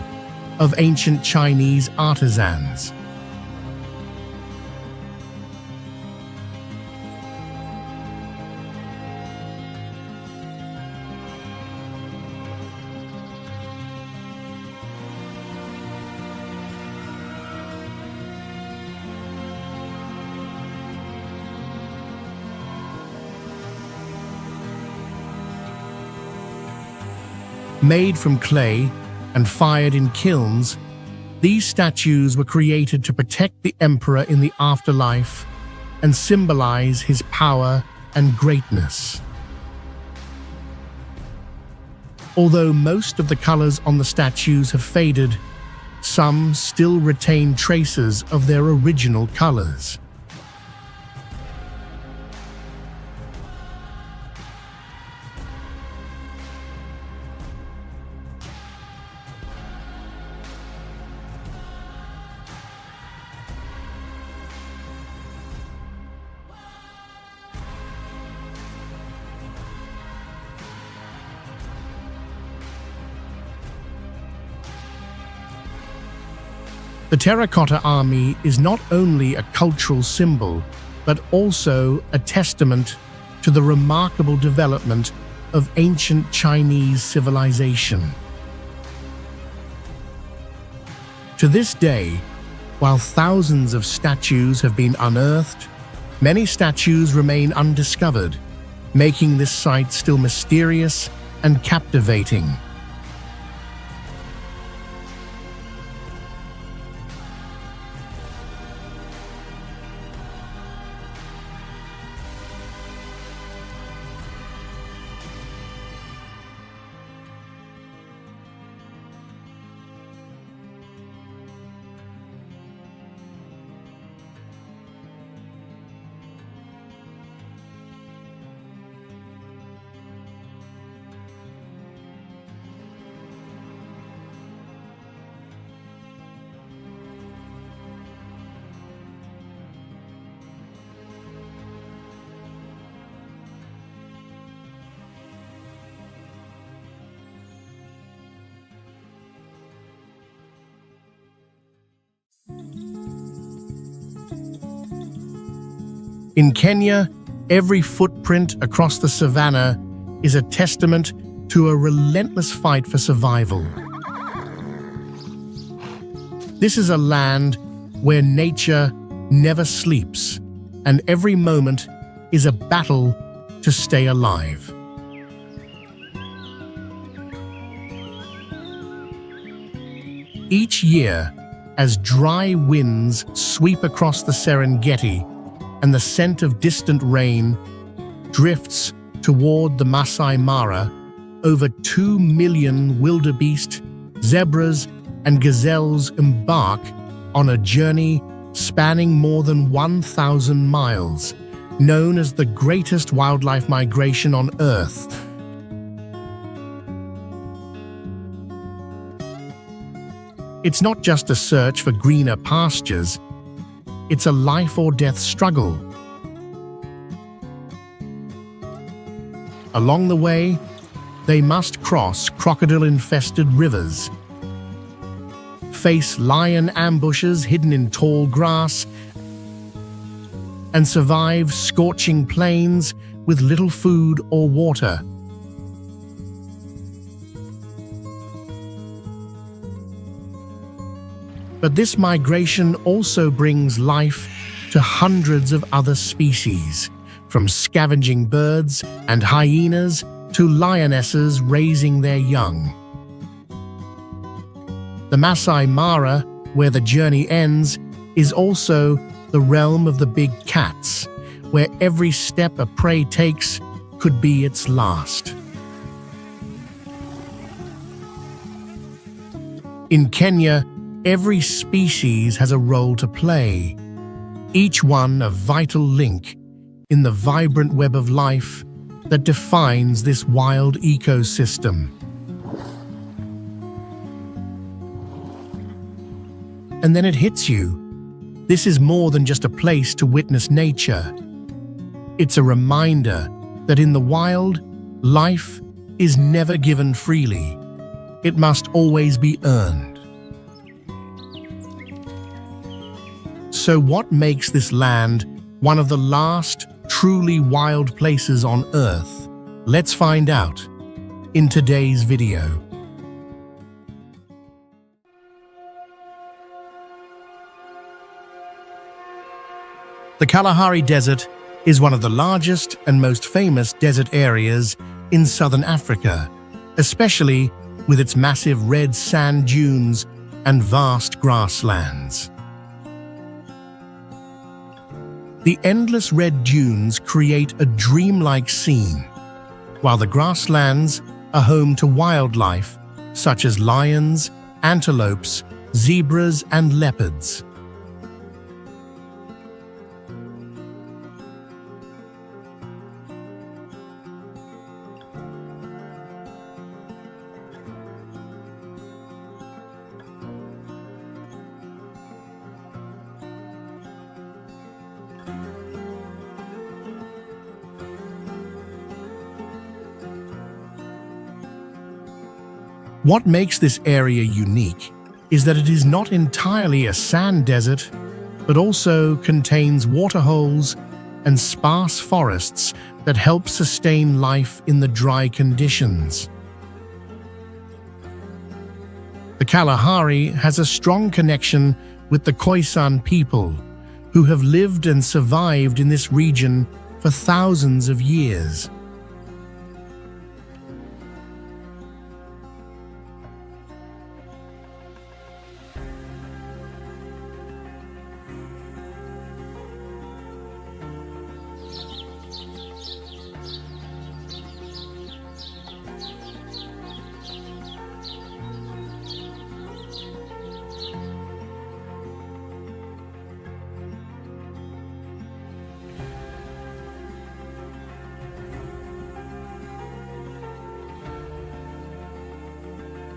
of ancient Chinese artisans. Made from clay and fired in kilns, these statues were created to protect the emperor in the afterlife and symbolize his power and greatness. Although most of the colors on the statues have faded, some still retain traces of their original colors. The Terracotta Army is not only a cultural symbol, but also a testament to the remarkable development of ancient Chinese civilization. To this day, while thousands of statues have been unearthed, many statues remain undiscovered, making this site still mysterious and captivating. In Kenya, every footprint across the savannah is a testament to a relentless fight for survival. This is a land where nature never sleeps, and every moment is a battle to stay alive. Each year, as dry winds sweep across the Serengeti and the scent of distant rain drifts toward the Masai Mara, over 2 million wildebeest, zebras, and gazelles embark on a journey spanning more than 1,000 miles, known as the greatest wildlife migration on Earth. It's not just a search for greener pastures, it's a life-or-death struggle. Along the way, they must cross crocodile-infested rivers, face lion ambushes hidden in tall grass, and survive scorching plains with little food or water. But this migration also brings life to hundreds of other species, from scavenging birds and hyenas to lionesses raising their young. The Masai Mara, where the journey ends, is also the realm of the big cats, where every step a prey takes could be its last. In Kenya, every species has a role to play, each one a vital link in the vibrant web of life that defines this wild ecosystem. And then it hits you. This is more than just a place to witness nature. It's a reminder that in the wild, life is never given freely. It must always be earned. So what makes this land one of the last truly wild places on Earth? Let's find out in today's video. The Kalahari Desert is one of the largest and most famous desert areas in southern Africa, especially with its massive red sand dunes and vast grasslands. The endless red dunes create a dreamlike scene, while the grasslands are home to wildlife such as lions, antelopes, zebras, and leopards. What makes this area unique is that it is not entirely a sand desert, but also contains waterholes and sparse forests that help sustain life in the dry conditions. The Kalahari has a strong connection with the Khoisan people, who have lived and survived in this region for thousands of years.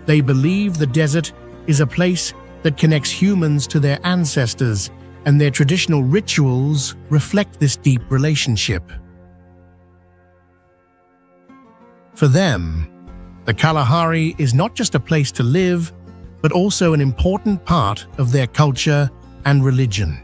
They believe the desert is a place that connects humans to their ancestors, and their traditional rituals reflect this deep relationship. For them, the Kalahari is not just a place to live, but also an important part of their culture and religion.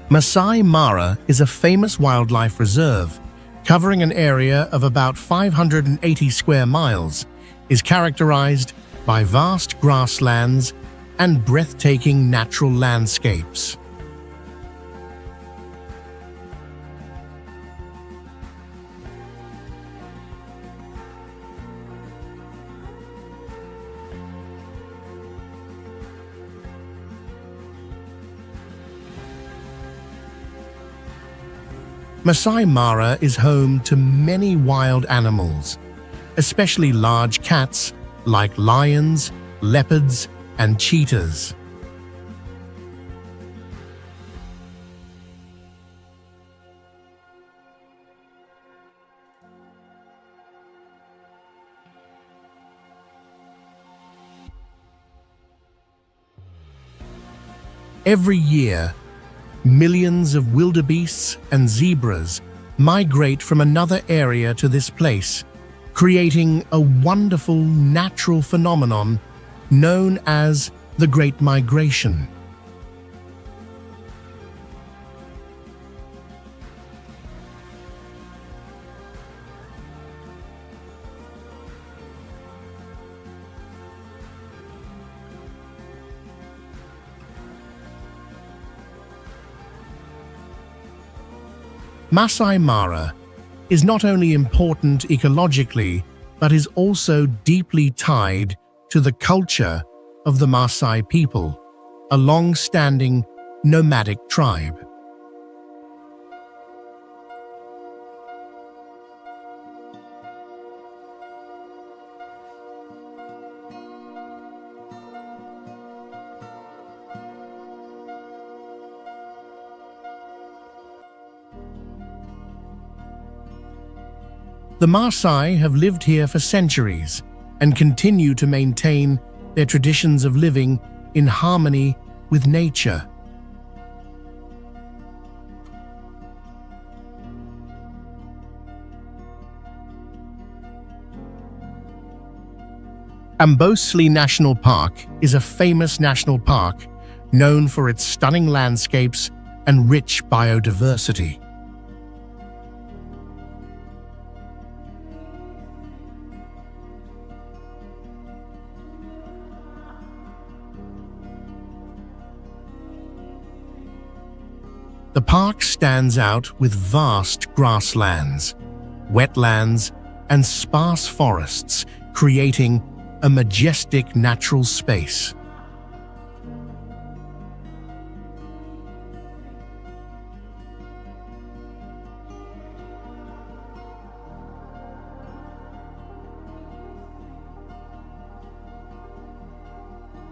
Masai Mara is a famous wildlife reserve, covering an area of about 580 square miles, is characterized by vast grasslands and breathtaking natural landscapes. Masai Mara is home to many wild animals, especially large cats like lions, leopards, and cheetahs. Every year, millions of wildebeests and zebras migrate from another area to this place, creating a wonderful natural phenomenon known as the Great Migration. Masai Mara is not only important ecologically, but is also deeply tied to the culture of the Maasai people, a long-standing nomadic tribe. The Maasai have lived here for centuries and continue to maintain their traditions of living in harmony with nature. Amboseli National Park is a famous national park known for its stunning landscapes and rich biodiversity. The park stands out with vast grasslands, wetlands, and sparse forests, creating a majestic natural space.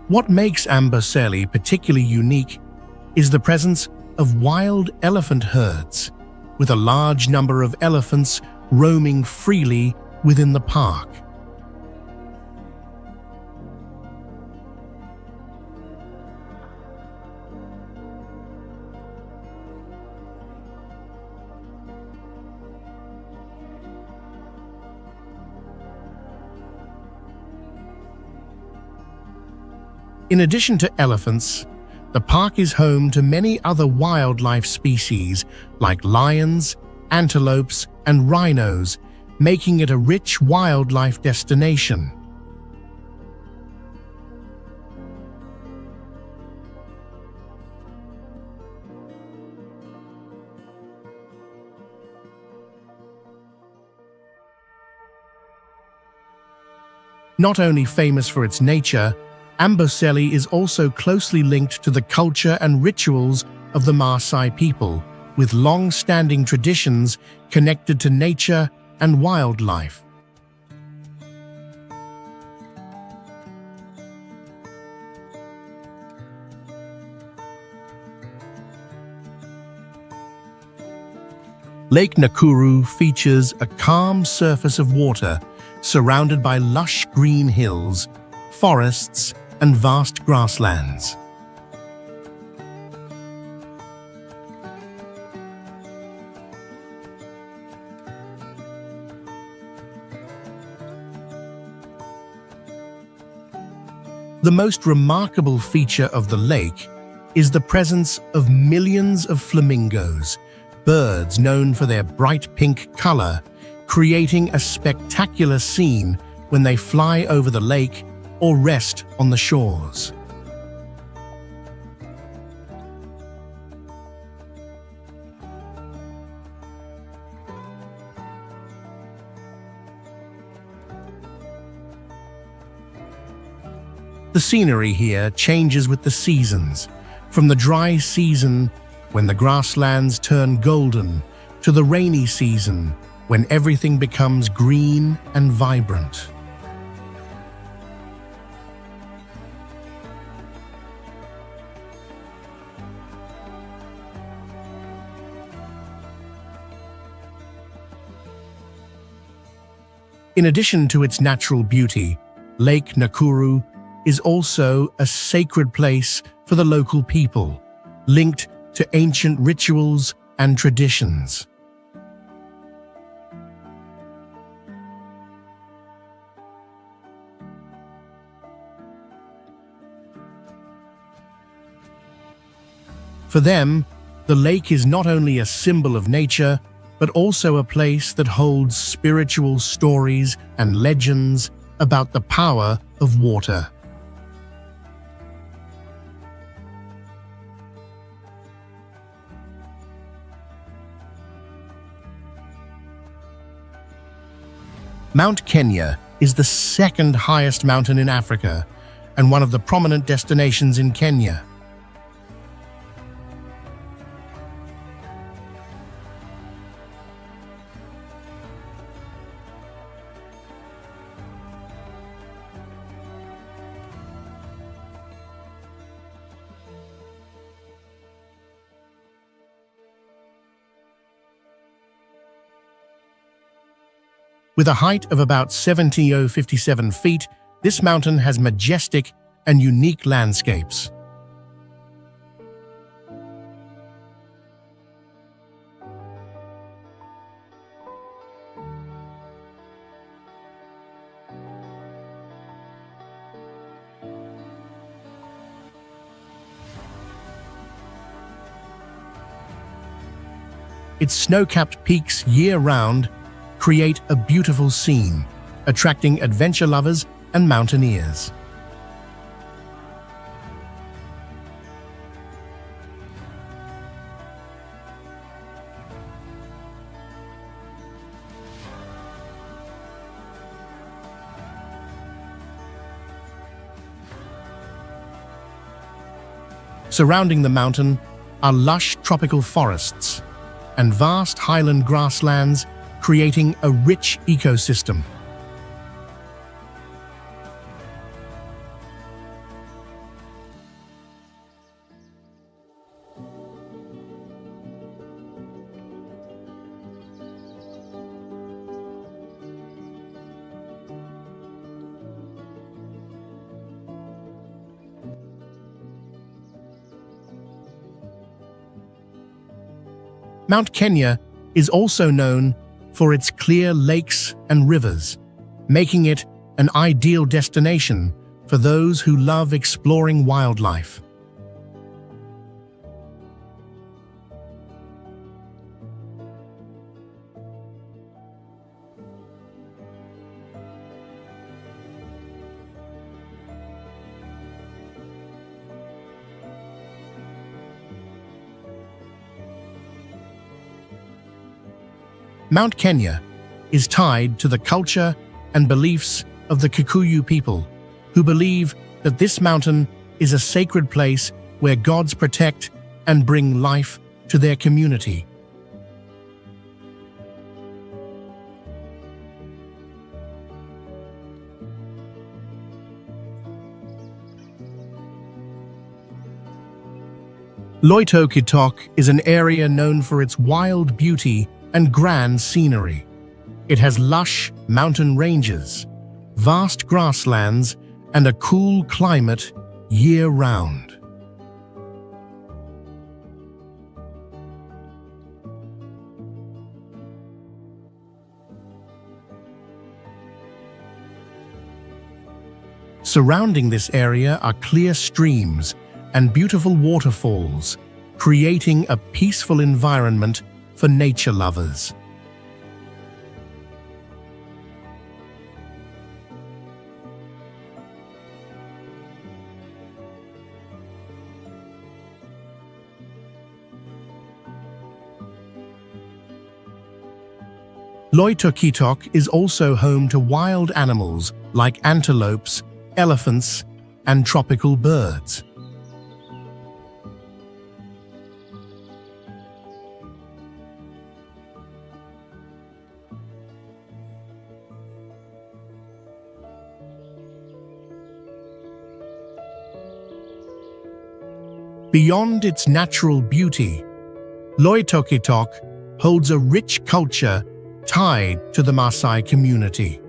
What makes Amboseli particularly unique is the presence of wild elephant herds, with a large number of elephants roaming freely within the park. In addition to elephants, the park is home to many other wildlife species like lions, antelopes, and rhinos, making it a rich wildlife destination. Not only famous for its nature, Amboseli is also closely linked to the culture and rituals of the Maasai people, with long-standing traditions connected to nature and wildlife. Lake Nakuru features a calm surface of water surrounded by lush green hills, forests, and vast grasslands. The most remarkable feature of the lake is the presence of millions of flamingos, birds known for their bright pink color, creating a spectacular scene when they fly over the lake or rest on the shores. The scenery here changes with the seasons, from the dry season when the grasslands turn golden to the rainy season when everything becomes green and vibrant. In addition to its natural beauty, Lake Nakuru is also a sacred place for the local people, linked to ancient rituals and traditions. For them, the lake is not only a symbol of nature, but also a place that holds spiritual stories and legends about the power of water. Mount Kenya is the second highest mountain in Africa and one of the prominent destinations in Kenya. With a height of about 7,057 feet, this mountain has majestic and unique landscapes. Its snow-capped peaks year-round create a beautiful scene, attracting adventure lovers and mountaineers. Surrounding the mountain are lush tropical forests and vast highland grasslands, creating a rich ecosystem. Mount Kenya is also known for its clear lakes and rivers, making it an ideal destination for those who love exploring wildlife. Mount Kenya is tied to the culture and beliefs of the Kikuyu people, who believe that this mountain is a sacred place where gods protect and bring life to their community. Loitokitok is an area known for its wild beauty and grand scenery. It has lush mountain ranges, vast grasslands, and a cool climate year-round. Surrounding this area are clear streams and beautiful waterfalls, creating a peaceful environment for nature lovers. Loitokitok is also home to wild animals like antelopes, elephants, and tropical birds. Beyond its natural beauty, Loitokitok holds a rich culture tied to the Masai community.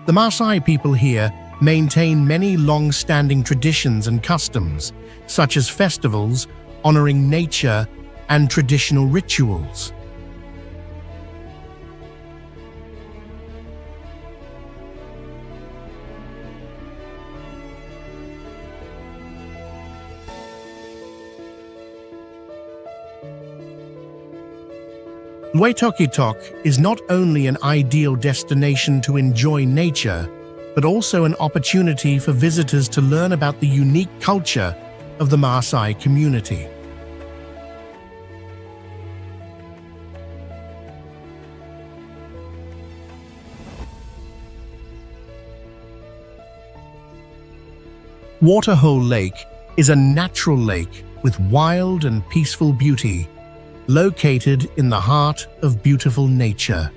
The Maasai people here maintain many long-standing traditions and customs, such as festivals honoring nature and traditional rituals. Loitokitok is not only an ideal destination to enjoy nature, but also an opportunity for visitors to learn about the unique culture of the Maasai community. Waterhole Lake is a natural lake with wild and peaceful beauty, located in the heart of beautiful nature.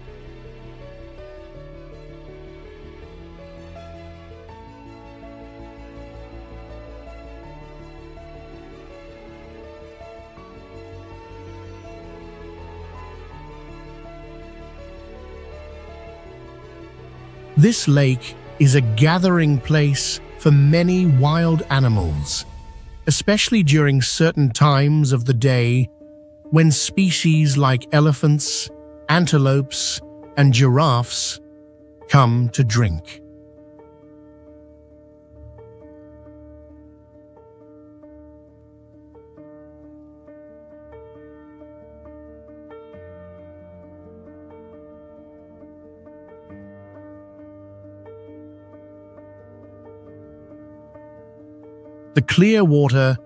This lake is a gathering place for many wild animals, especially during certain times of the day when species like elephants, antelopes, and giraffes come to drink. The clear water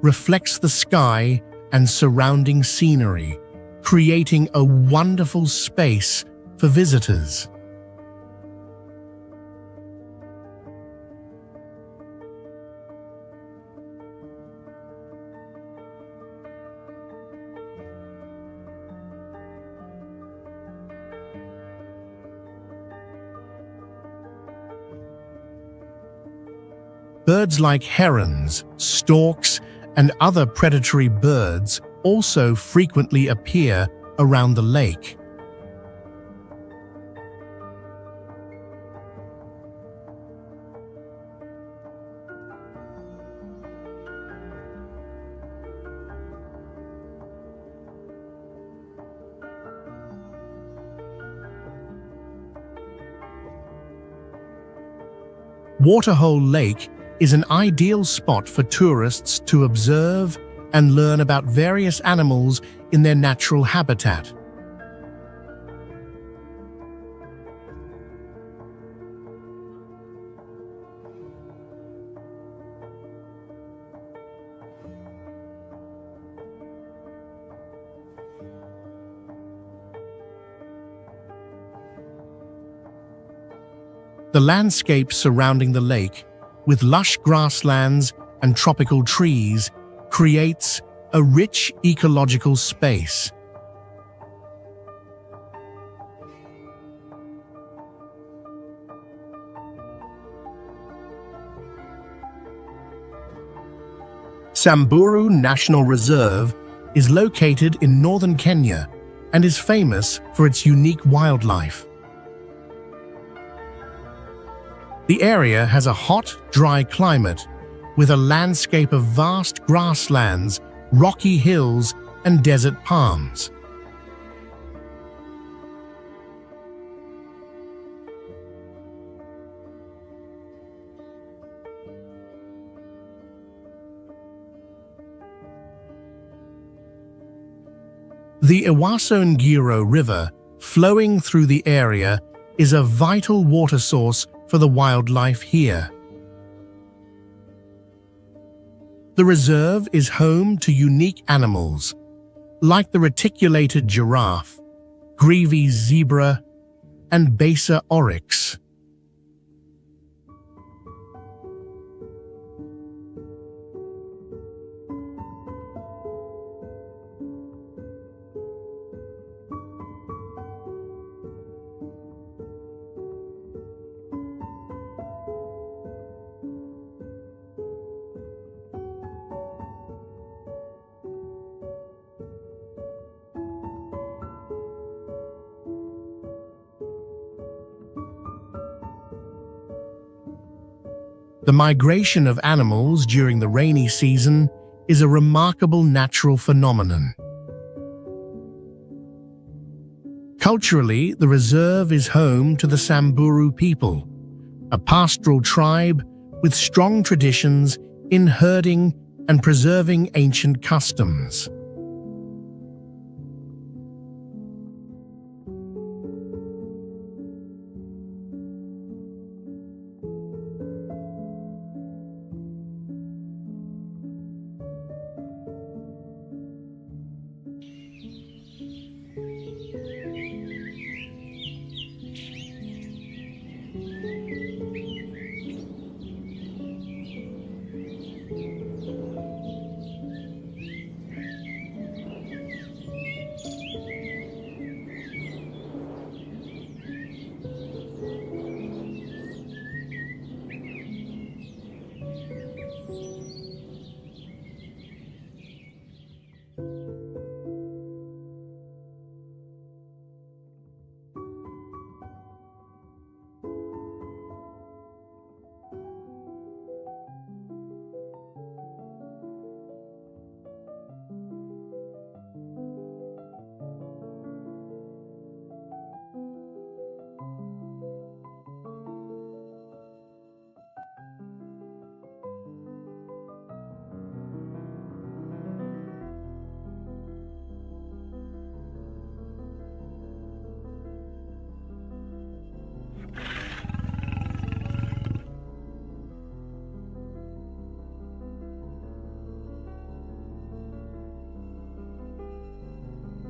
reflects the sky and surrounding scenery, creating a wonderful space for visitors. Birds like herons, storks, and other predatory birds also frequently appear around the lake. Waterhole Lake is an ideal spot for tourists to observe and learn about various animals in their natural habitat. The landscape surrounding the lake, with lush grasslands and tropical trees, creates a rich ecological space. Samburu National Reserve is located in northern Kenya and is famous for its unique wildlife. The area has a hot, dry climate with a landscape of vast grasslands, rocky hills, and desert palms. The Ewaso Ngiro River, flowing through the area, is a vital water source for the wildlife here. The reserve is home to unique animals, like the reticulated giraffe, grevy's zebra, and Besa oryx. The migration of animals during the rainy season is a remarkable natural phenomenon. Culturally, the reserve is home to the Samburu people, a pastoral tribe with strong traditions in herding and preserving ancient customs.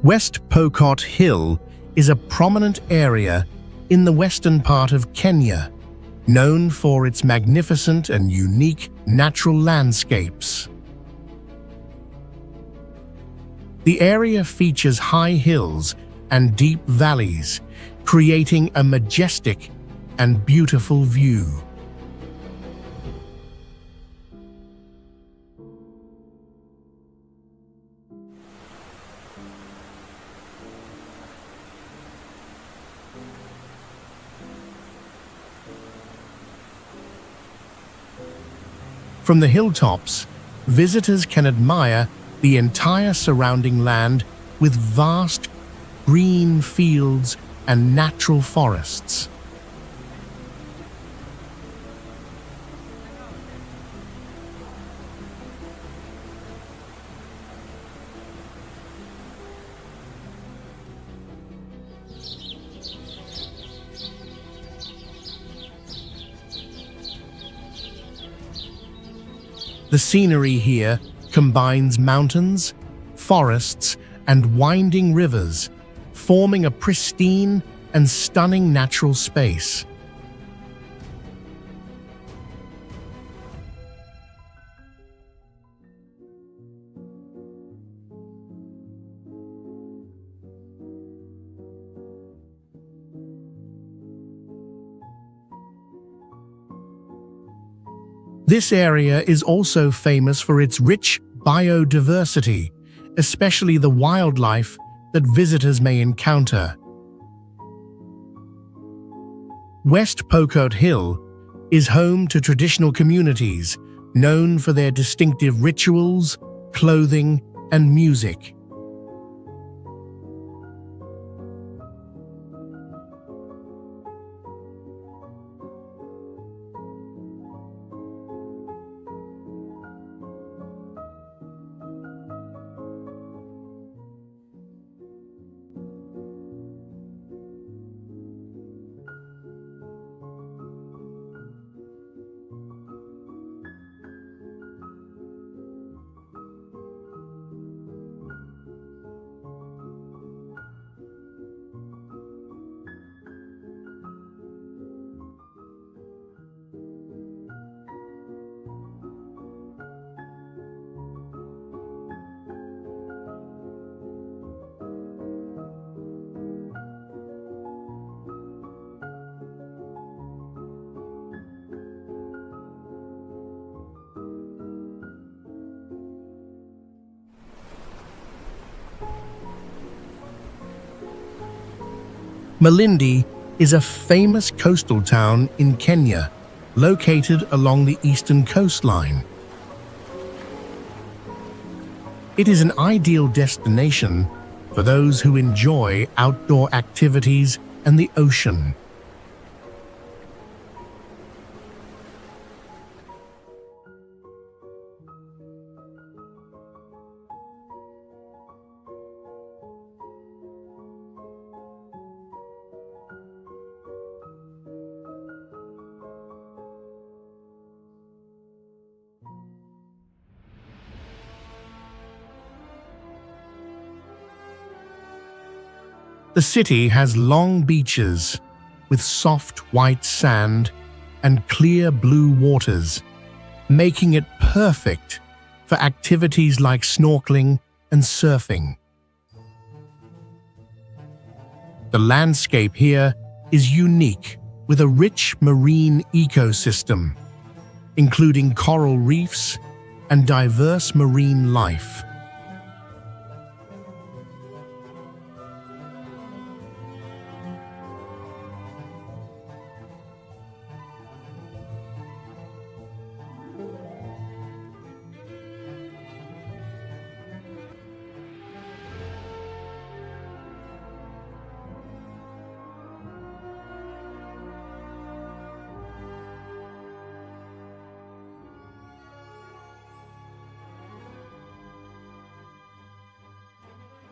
West Pokot Hill is a prominent area in the western part of Kenya, known for its magnificent and unique natural landscapes. The area features high hills and deep valleys, creating a majestic and beautiful view. From the hilltops, visitors can admire the entire surrounding land with vast green fields and natural forests. The scenery here combines mountains, forests, and winding rivers, forming a pristine and stunning natural space. This area is also famous for its rich biodiversity, especially the wildlife that visitors may encounter. West Pokot Hill is home to traditional communities known for their distinctive rituals, clothing, and music. Malindi is a famous coastal town in Kenya, located along the eastern coastline. It is an ideal destination for those who enjoy outdoor activities and the ocean. The city has long beaches with soft white sand and clear blue waters, making it perfect for activities like snorkeling and surfing. The landscape here is unique, with a rich marine ecosystem, including coral reefs and diverse marine life.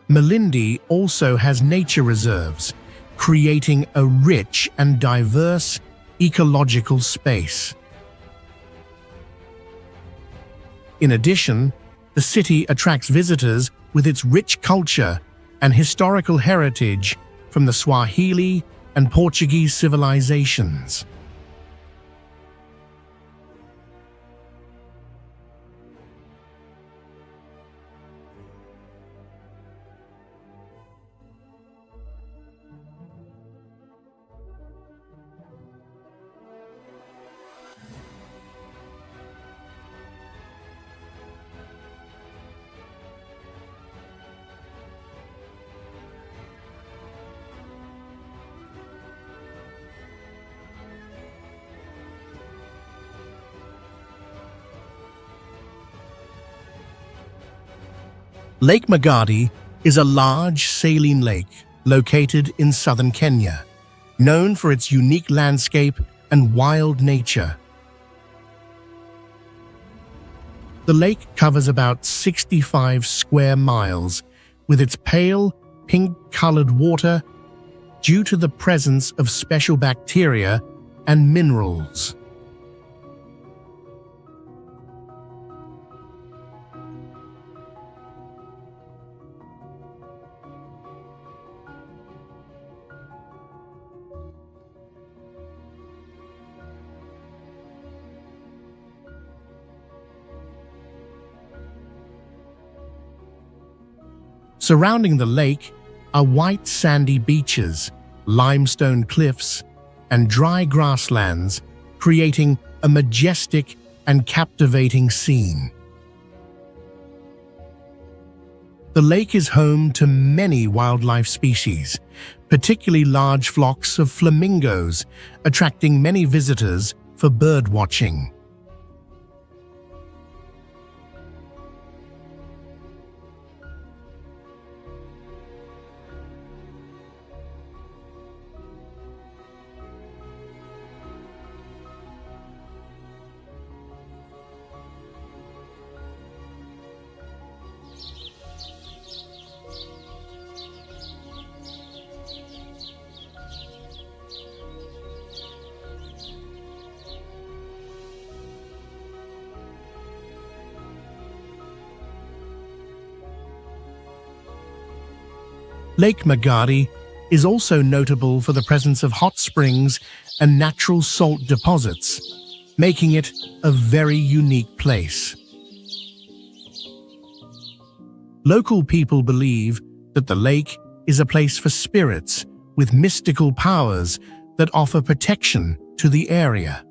Malindi also has nature reserves, creating a rich and diverse ecological space. In addition, the city attracts visitors with its rich culture and historical heritage from the Swahili and Portuguese civilizations. Lake Magadi is a large saline lake located in southern Kenya, known for its unique landscape and wild nature. The lake covers about 65 square miles, with its pale, pink-colored water due to the presence of special bacteria and minerals. Surrounding the lake are white sandy beaches, limestone cliffs, and dry grasslands, creating a majestic and captivating scene. The lake is home to many wildlife species, particularly large flocks of flamingos, attracting many visitors for bird watching. Lake Magadi is also notable for the presence of hot springs and natural salt deposits, making it a very unique place. Local people believe that the lake is a place for spirits with mystical powers that offer protection to the area.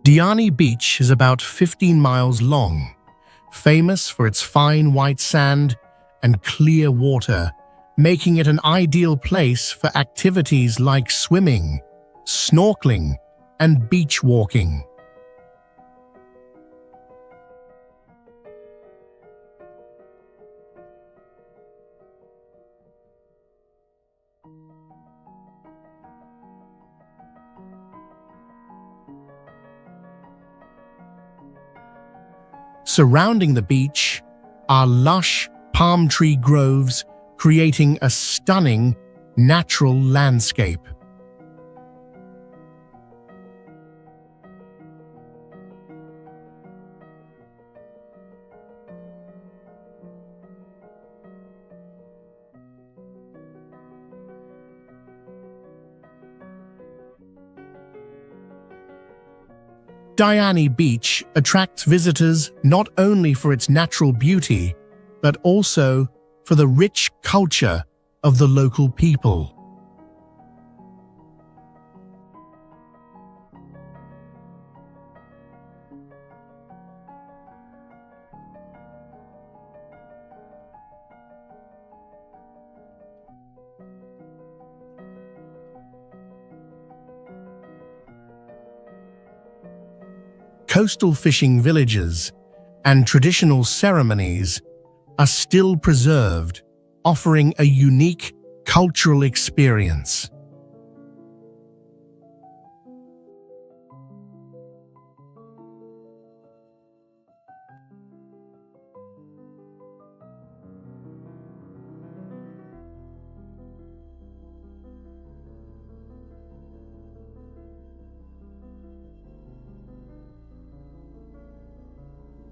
Diani Beach is about 15 miles long, famous for its fine white sand and clear water, making it an ideal place for activities like swimming, snorkeling, and beach walking. Surrounding the beach are lush palm tree groves, creating a stunning natural landscape. Diani Beach attracts visitors not only for its natural beauty, but also for the rich culture of the local people. Coastal fishing villages and traditional ceremonies are still preserved, offering a unique cultural experience.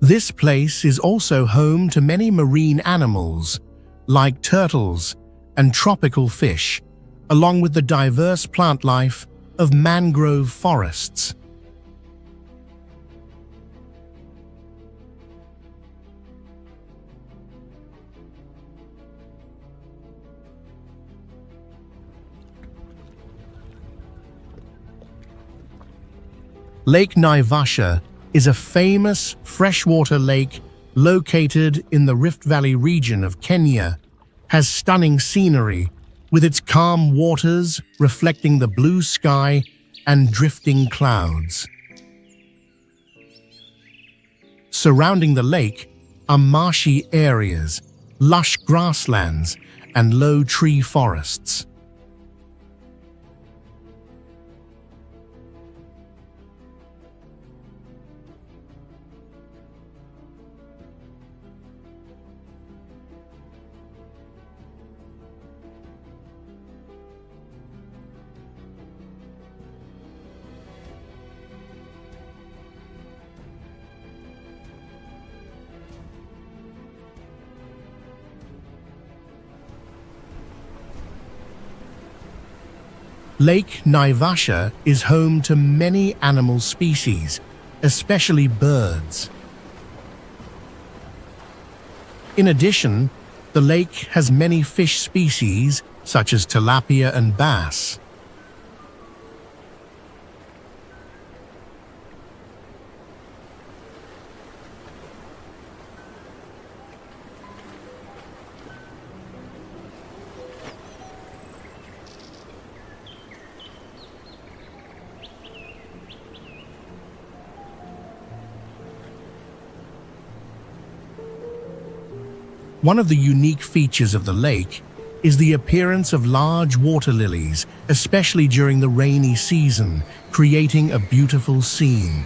This place is also home to many marine animals, like turtles and tropical fish, along with the diverse plant life of mangrove forests. Lake Naivasha is a famous freshwater lake located in the Rift Valley region of Kenya, has stunning scenery with its calm waters reflecting the blue sky and drifting clouds. Surrounding the lake are marshy areas, lush grasslands, and low tree forests. Lake Naivasha is home to many animal species, especially birds. In addition, the lake has many fish species such as tilapia and bass. One of the unique features of the lake is the appearance of large water lilies, especially during the rainy season, creating a beautiful scene.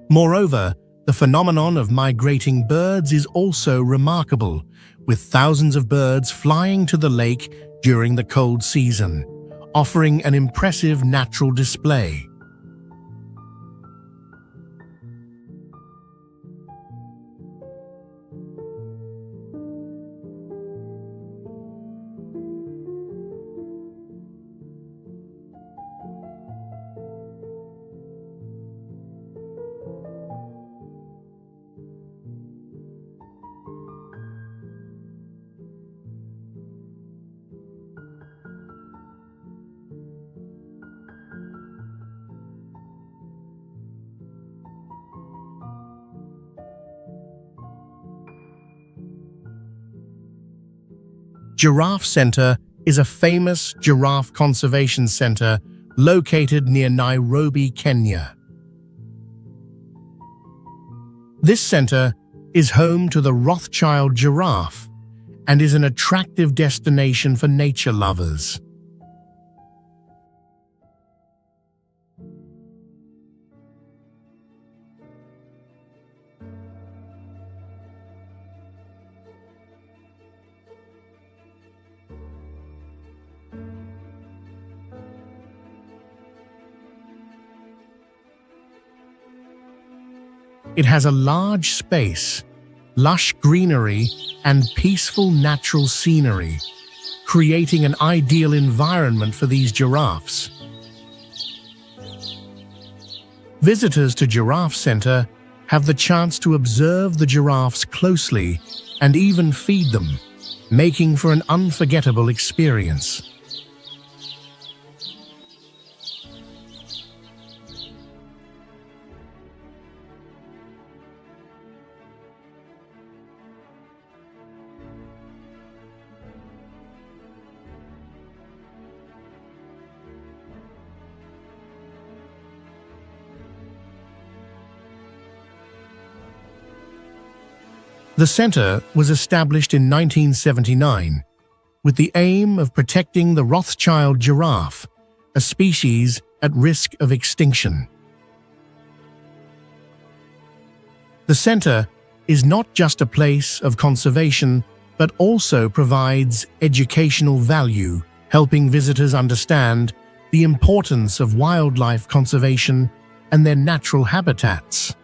Moreover, the phenomenon of migrating birds is also remarkable, with thousands of birds flying to the lake during the cold season, offering an impressive natural display. Giraffe Center is a famous giraffe conservation center located near Nairobi, Kenya. This center is home to the Rothschild giraffe and is an attractive destination for nature lovers. It has a large space, lush greenery, and peaceful natural scenery, creating an ideal environment for these giraffes. Visitors to Giraffe Center have the chance to observe the giraffes closely and even feed them, making for an unforgettable experience. The center was established in 1979 with the aim of protecting the Rothschild giraffe, a species at risk of extinction. The center is not just a place of conservation, but also provides educational value, helping visitors understand the importance of wildlife conservation and their natural habitats.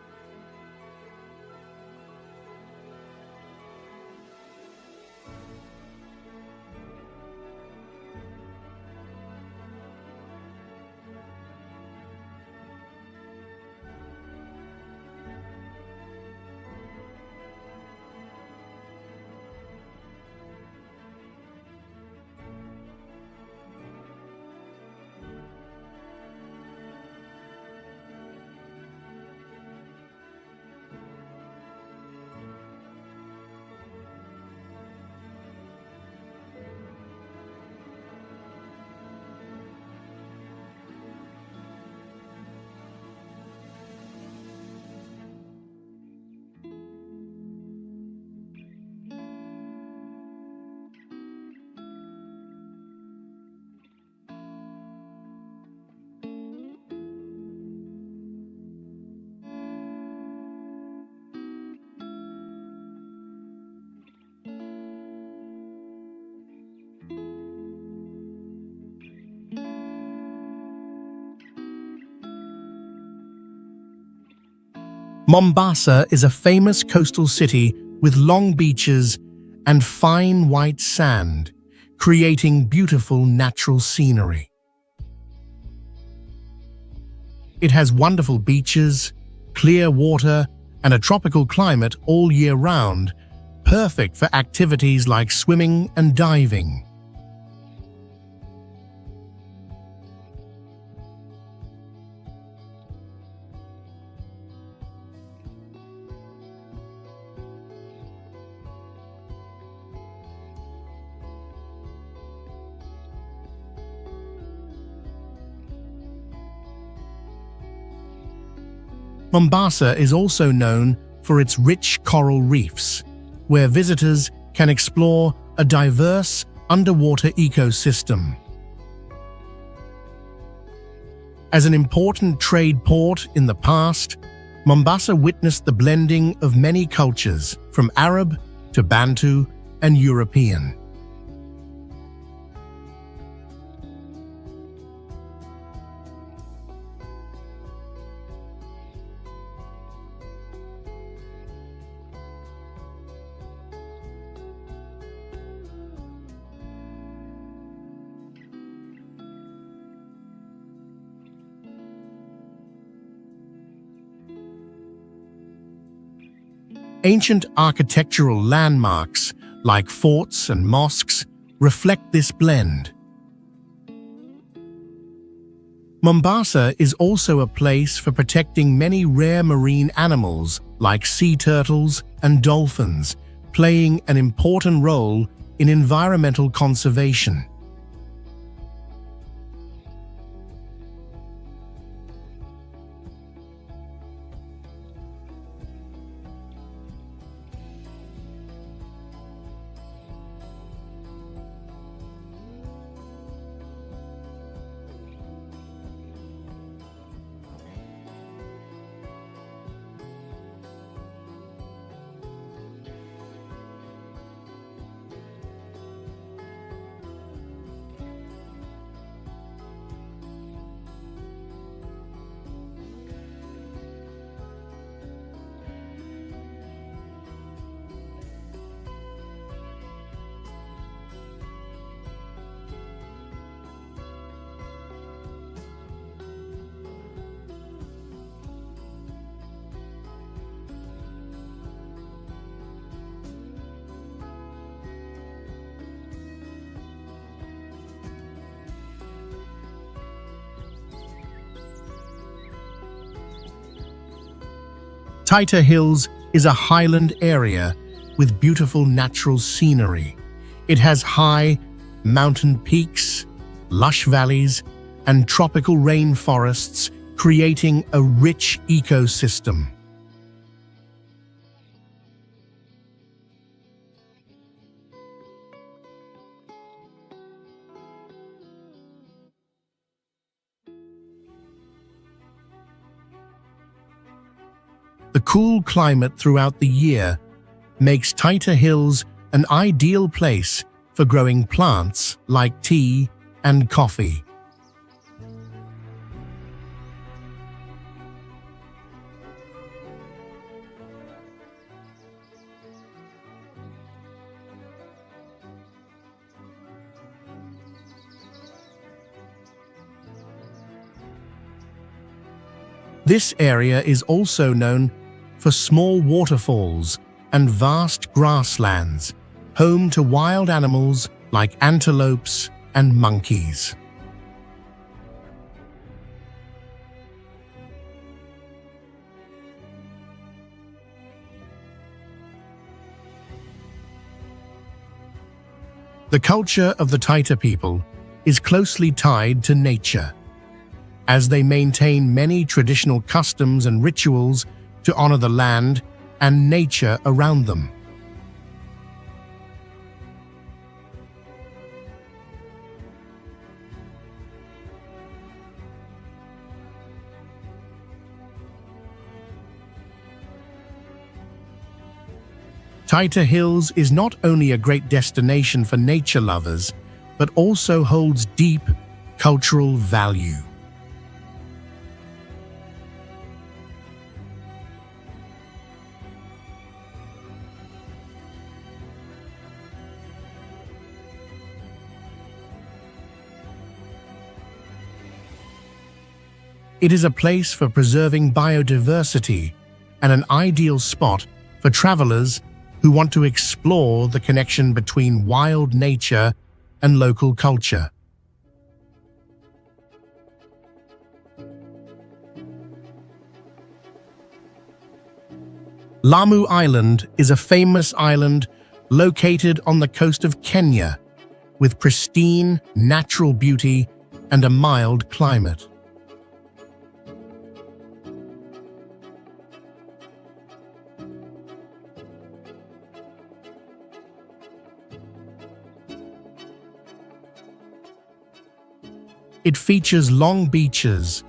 Mombasa is a famous coastal city with long beaches and fine white sand, creating beautiful natural scenery. It has wonderful beaches, clear water, and a tropical climate all year round, perfect for activities like swimming and diving. Mombasa is also known for its rich coral reefs, where visitors can explore a diverse underwater ecosystem. As an important trade port in the past, Mombasa witnessed the blending of many cultures, from Arab to Bantu and European. Ancient architectural landmarks, like forts and mosques, reflect this blend. Mombasa is also a place for protecting many rare marine animals like sea turtles and dolphins, playing an important role in environmental conservation. Taita Hills is a highland area with beautiful natural scenery. It has high mountain peaks, lush valleys, and tropical rainforests, creating a rich ecosystem. The cool climate throughout the year makes Taita Hills an ideal place for growing plants like tea and coffee. This area is also known for small waterfalls and vast grasslands, home to wild animals like antelopes and monkeys. The culture of the Taita people is closely tied to nature, as they maintain many traditional customs and rituals to honor the land and nature around them. Taita Hills is not only a great destination for nature lovers, but also holds deep cultural value. It is a place for preserving biodiversity and an ideal spot for travelers who want to explore the connection between wild nature and local culture. Lamu Island is a famous island located on the coast of Kenya, with pristine natural beauty and a mild climate. It features long beaches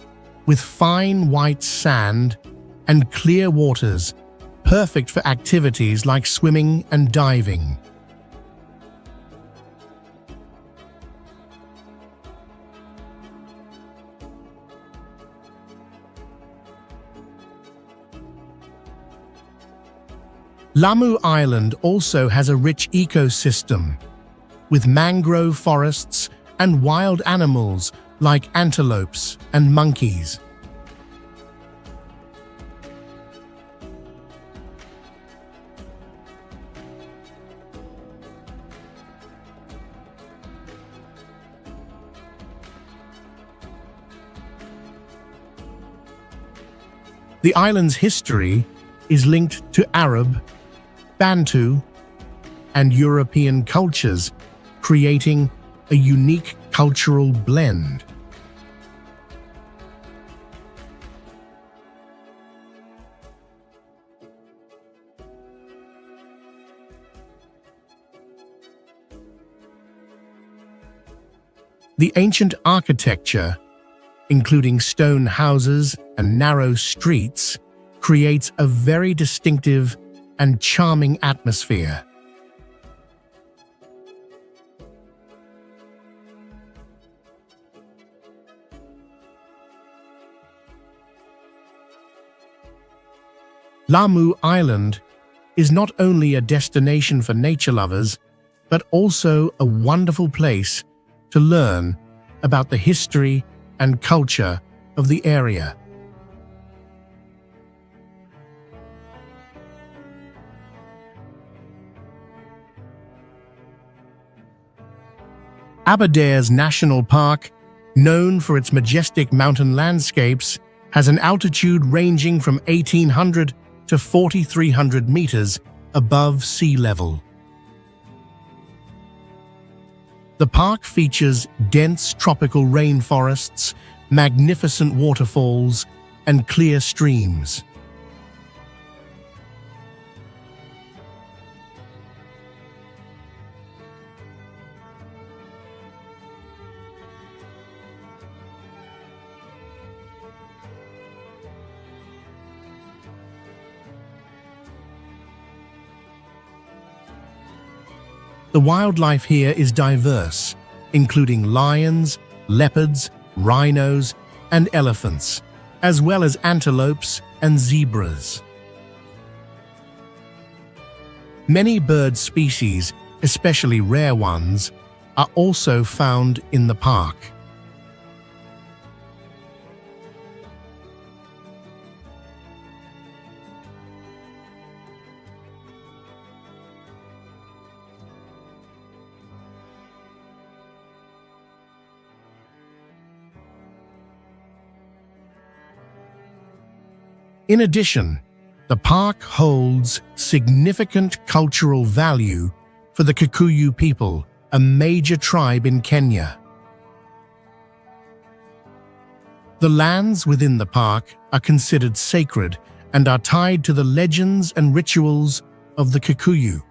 with fine white sand and clear waters, perfect for activities like swimming and diving. Lamu Island also has a rich ecosystem, with mangrove forests and wild animals like antelopes and monkeys. The island's history is linked to Arab, Bantu, and European cultures, creating a unique cultural blend. The ancient architecture, including stone houses and narrow streets, creates a very distinctive and charming atmosphere. Lamu Island is not only a destination for nature lovers, but also a wonderful place to learn about the history and culture of the area. Aberdares National Park, known for its majestic mountain landscapes, has an altitude ranging from 1,800 to 4,300 meters above sea level. The park features dense tropical rainforests, magnificent waterfalls, and clear streams. The wildlife here is diverse, including lions, leopards, rhinos, and elephants, as well as antelopes and zebras. Many bird species, especially rare ones, are also found in the park. In addition, the park holds significant cultural value for the Kikuyu people, a major tribe in Kenya. The lands within the park are considered sacred and are tied to the legends and rituals of the Kikuyu.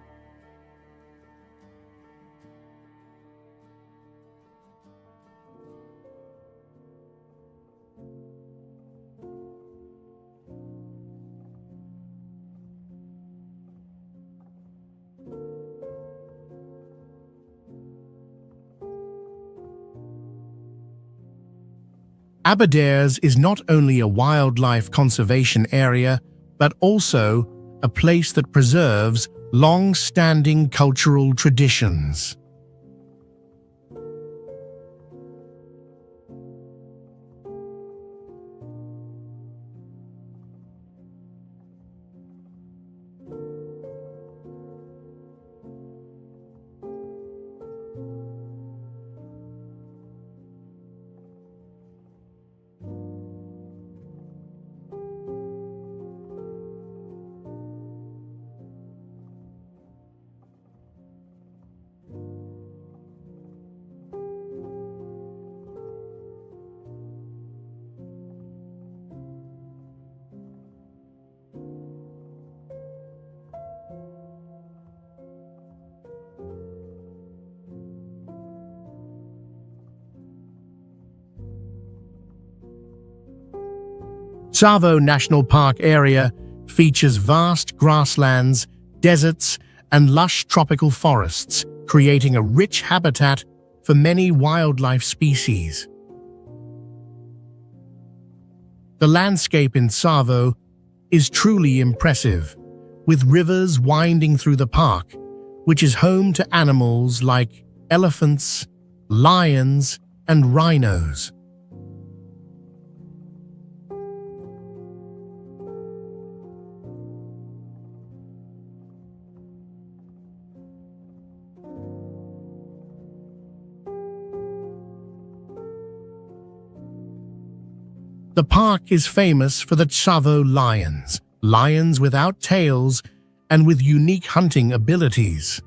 Aberdares is not only a wildlife conservation area, but also a place that preserves long-standing cultural traditions. Tsavo National Park area features vast grasslands, deserts, and lush tropical forests, creating a rich habitat for many wildlife species. The landscape in Tsavo is truly impressive, with rivers winding through the park, which is home to animals like elephants, lions, and rhinos. The park is famous for the Tsavo lions, lions without tails and with unique hunting abilities.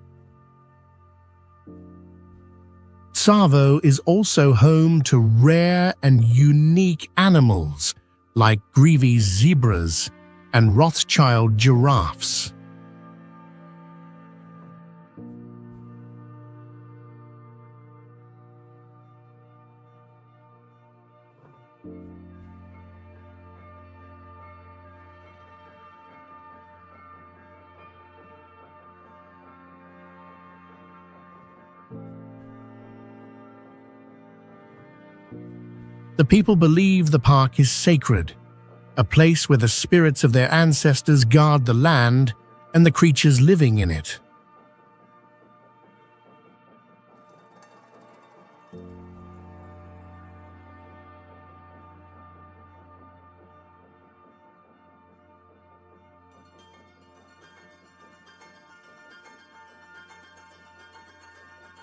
Tsavo is also home to rare and unique animals like Grevy's zebras and Rothschild giraffes. The people believe the park is sacred, a place where the spirits of their ancestors guard the land and the creatures living in it.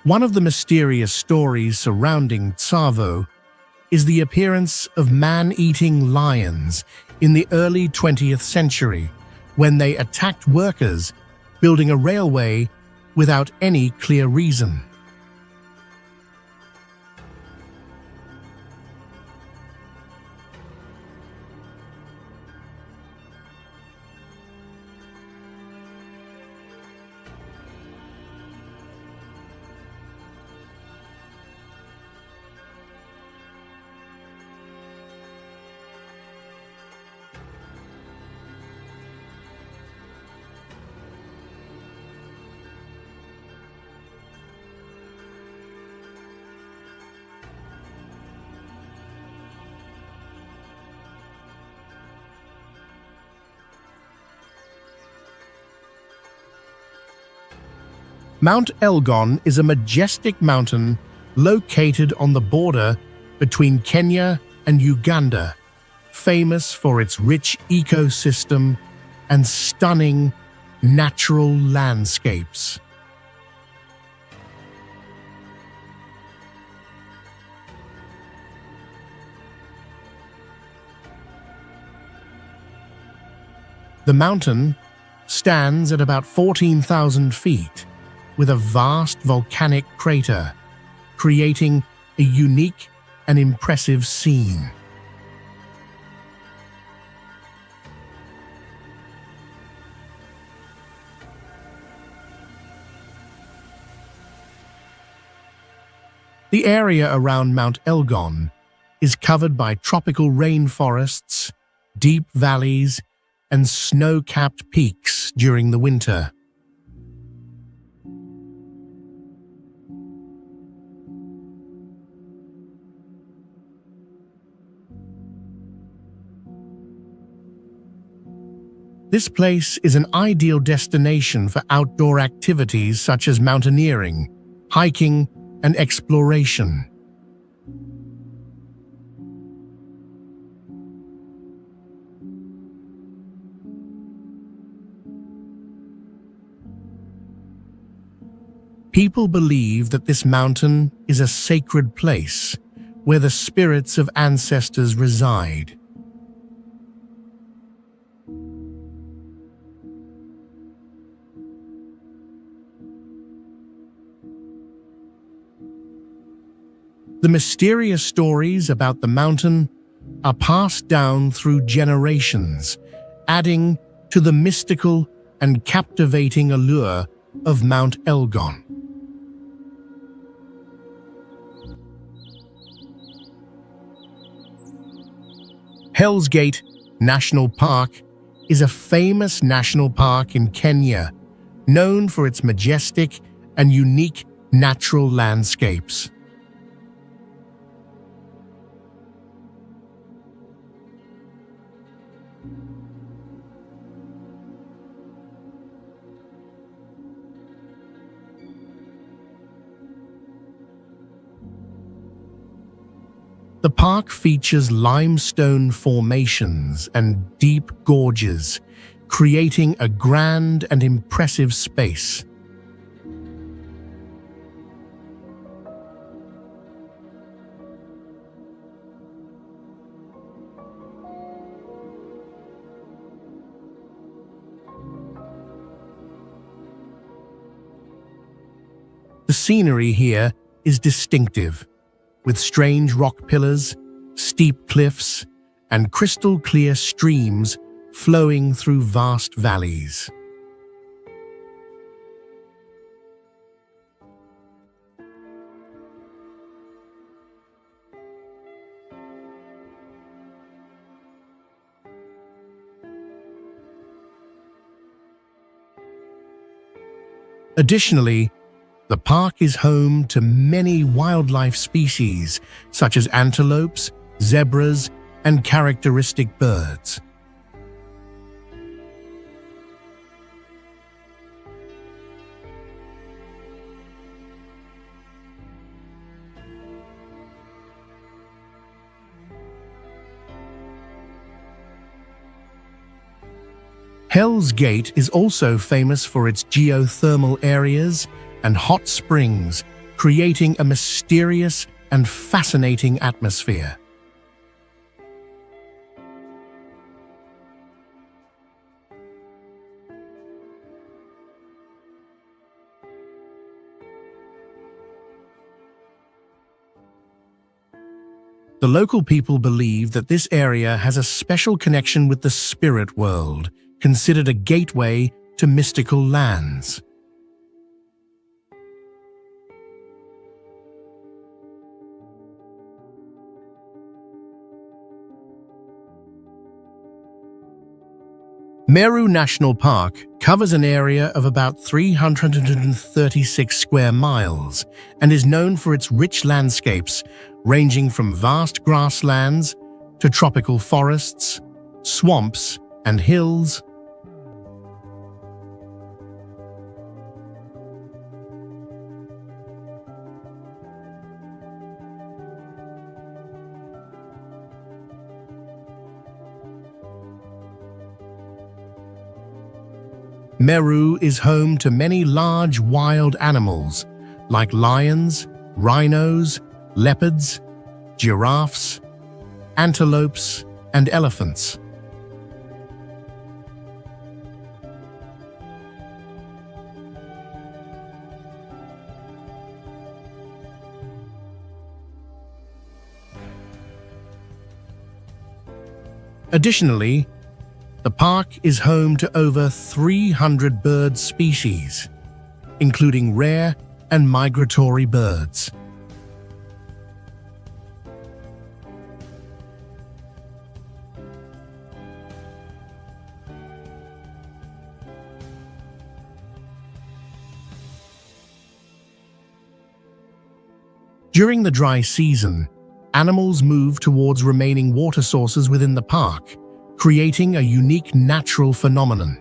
One of the mysterious stories surrounding Tsavo is the appearance of man-eating lions in the early 20th century when they attacked workers building a railway without any clear reason. Mount Elgon is a majestic mountain located on the border between Kenya and Uganda, famous for its rich ecosystem and stunning natural landscapes. The mountain stands at about 14,000 feet, with a vast volcanic crater, creating a unique and impressive scene. The area around Mount Elgon is covered by tropical rainforests, deep valleys, and snow-capped peaks during the winter. This place is an ideal destination for outdoor activities such as mountaineering, hiking, and exploration. People believe that this mountain is a sacred place where the spirits of ancestors reside. The mysterious stories about the mountain are passed down through generations, adding to the mystical and captivating allure of Mount Elgon. Hell's Gate National Park is a famous national park in Kenya, known for its majestic and unique natural landscapes. The park features limestone formations and deep gorges, creating a grand and impressive space. The scenery here is distinctive, with strange rock pillars, steep cliffs, and crystal-clear streams flowing through vast valleys. Additionally, the park is home to many wildlife species such as antelopes, zebras, and characteristic birds. Hell's Gate is also famous for its geothermal areas and hot springs, creating a mysterious and fascinating atmosphere. The local people believe that this area has a special connection with the spirit world, considered a gateway to mystical lands. Meru National Park covers an area of about 336 square miles and is known for its rich landscapes, ranging from vast grasslands to tropical forests, swamps, and hills. Meru is home to many large wild animals like lions, rhinos, leopards, giraffes, antelopes, and elephants. Additionally, the park is home to over 300 bird species, including rare and migratory birds. During the dry season, animals move towards remaining water sources within the park, creating a unique natural phenomenon.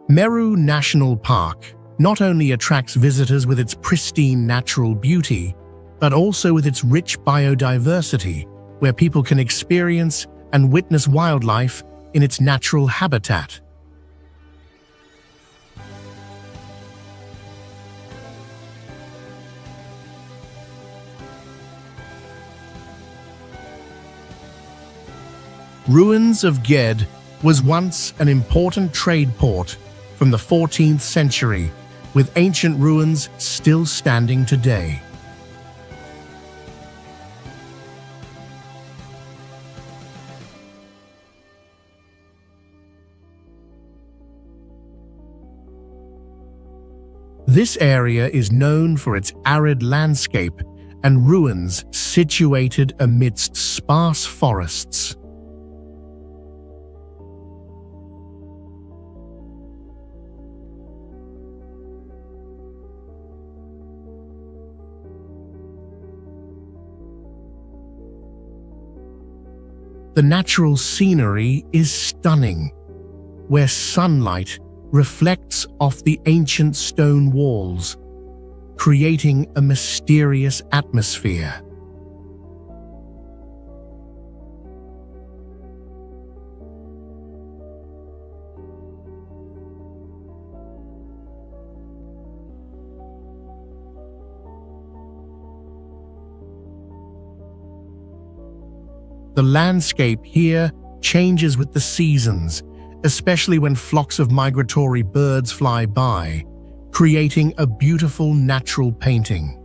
Meru National Park not only attracts visitors with its pristine natural beauty, but also with its rich biodiversity, where people can experience and witness wildlife in its natural habitat. Ruins of Ged was once an important trade port from the 14th century, with ancient ruins still standing today. This area is known for its arid landscape and ruins situated amidst sparse forests. The natural scenery is stunning, where sunlight reflects off the ancient stone walls, creating a mysterious atmosphere. The landscape here changes with the seasons, especially when flocks of migratory birds fly by, creating a beautiful natural painting.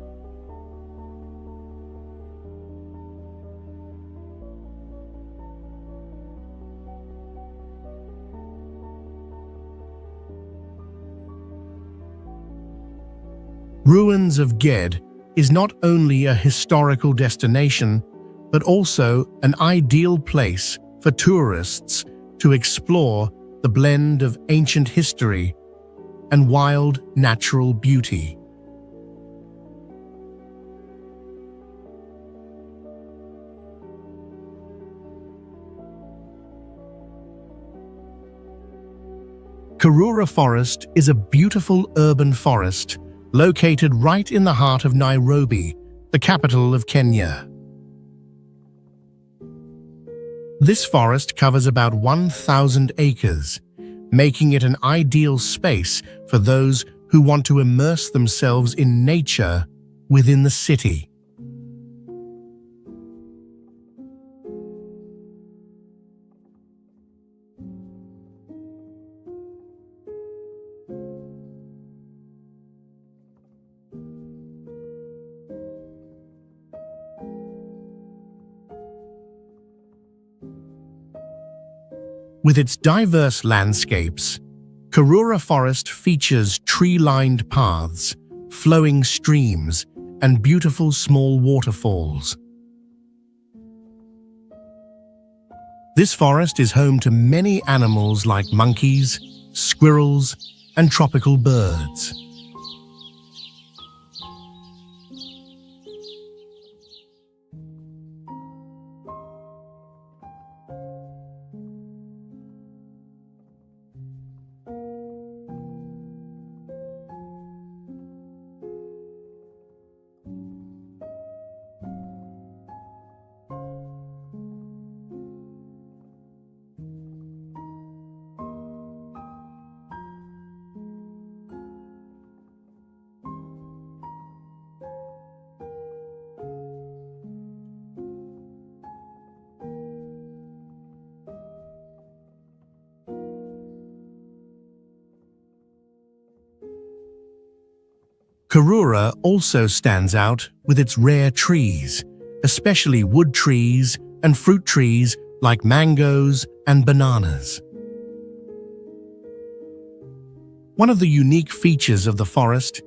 Ruins of Ged is not only a historical destination, but also an ideal place for tourists to explore the blend of ancient history and wild natural beauty. Karura Forest is a beautiful urban forest located right in the heart of Nairobi, the capital of Kenya. This forest covers about 1,000 acres, making it an ideal space for those who want to immerse themselves in nature within the city. With its diverse landscapes, Karura Forest features tree-lined paths, flowing streams, and beautiful small waterfalls. This forest is home to many animals like monkeys, squirrels, and tropical birds. Karura also stands out with its rare trees, especially wood trees and fruit trees like mangoes and bananas. One of the unique features of the forest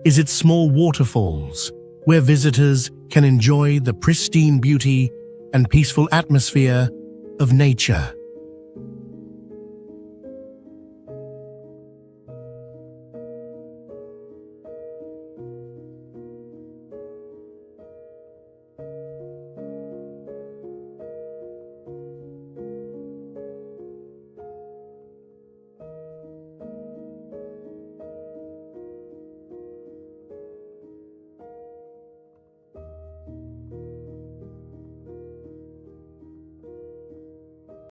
is its small waterfalls, where visitors can enjoy the pristine beauty and peaceful atmosphere of nature.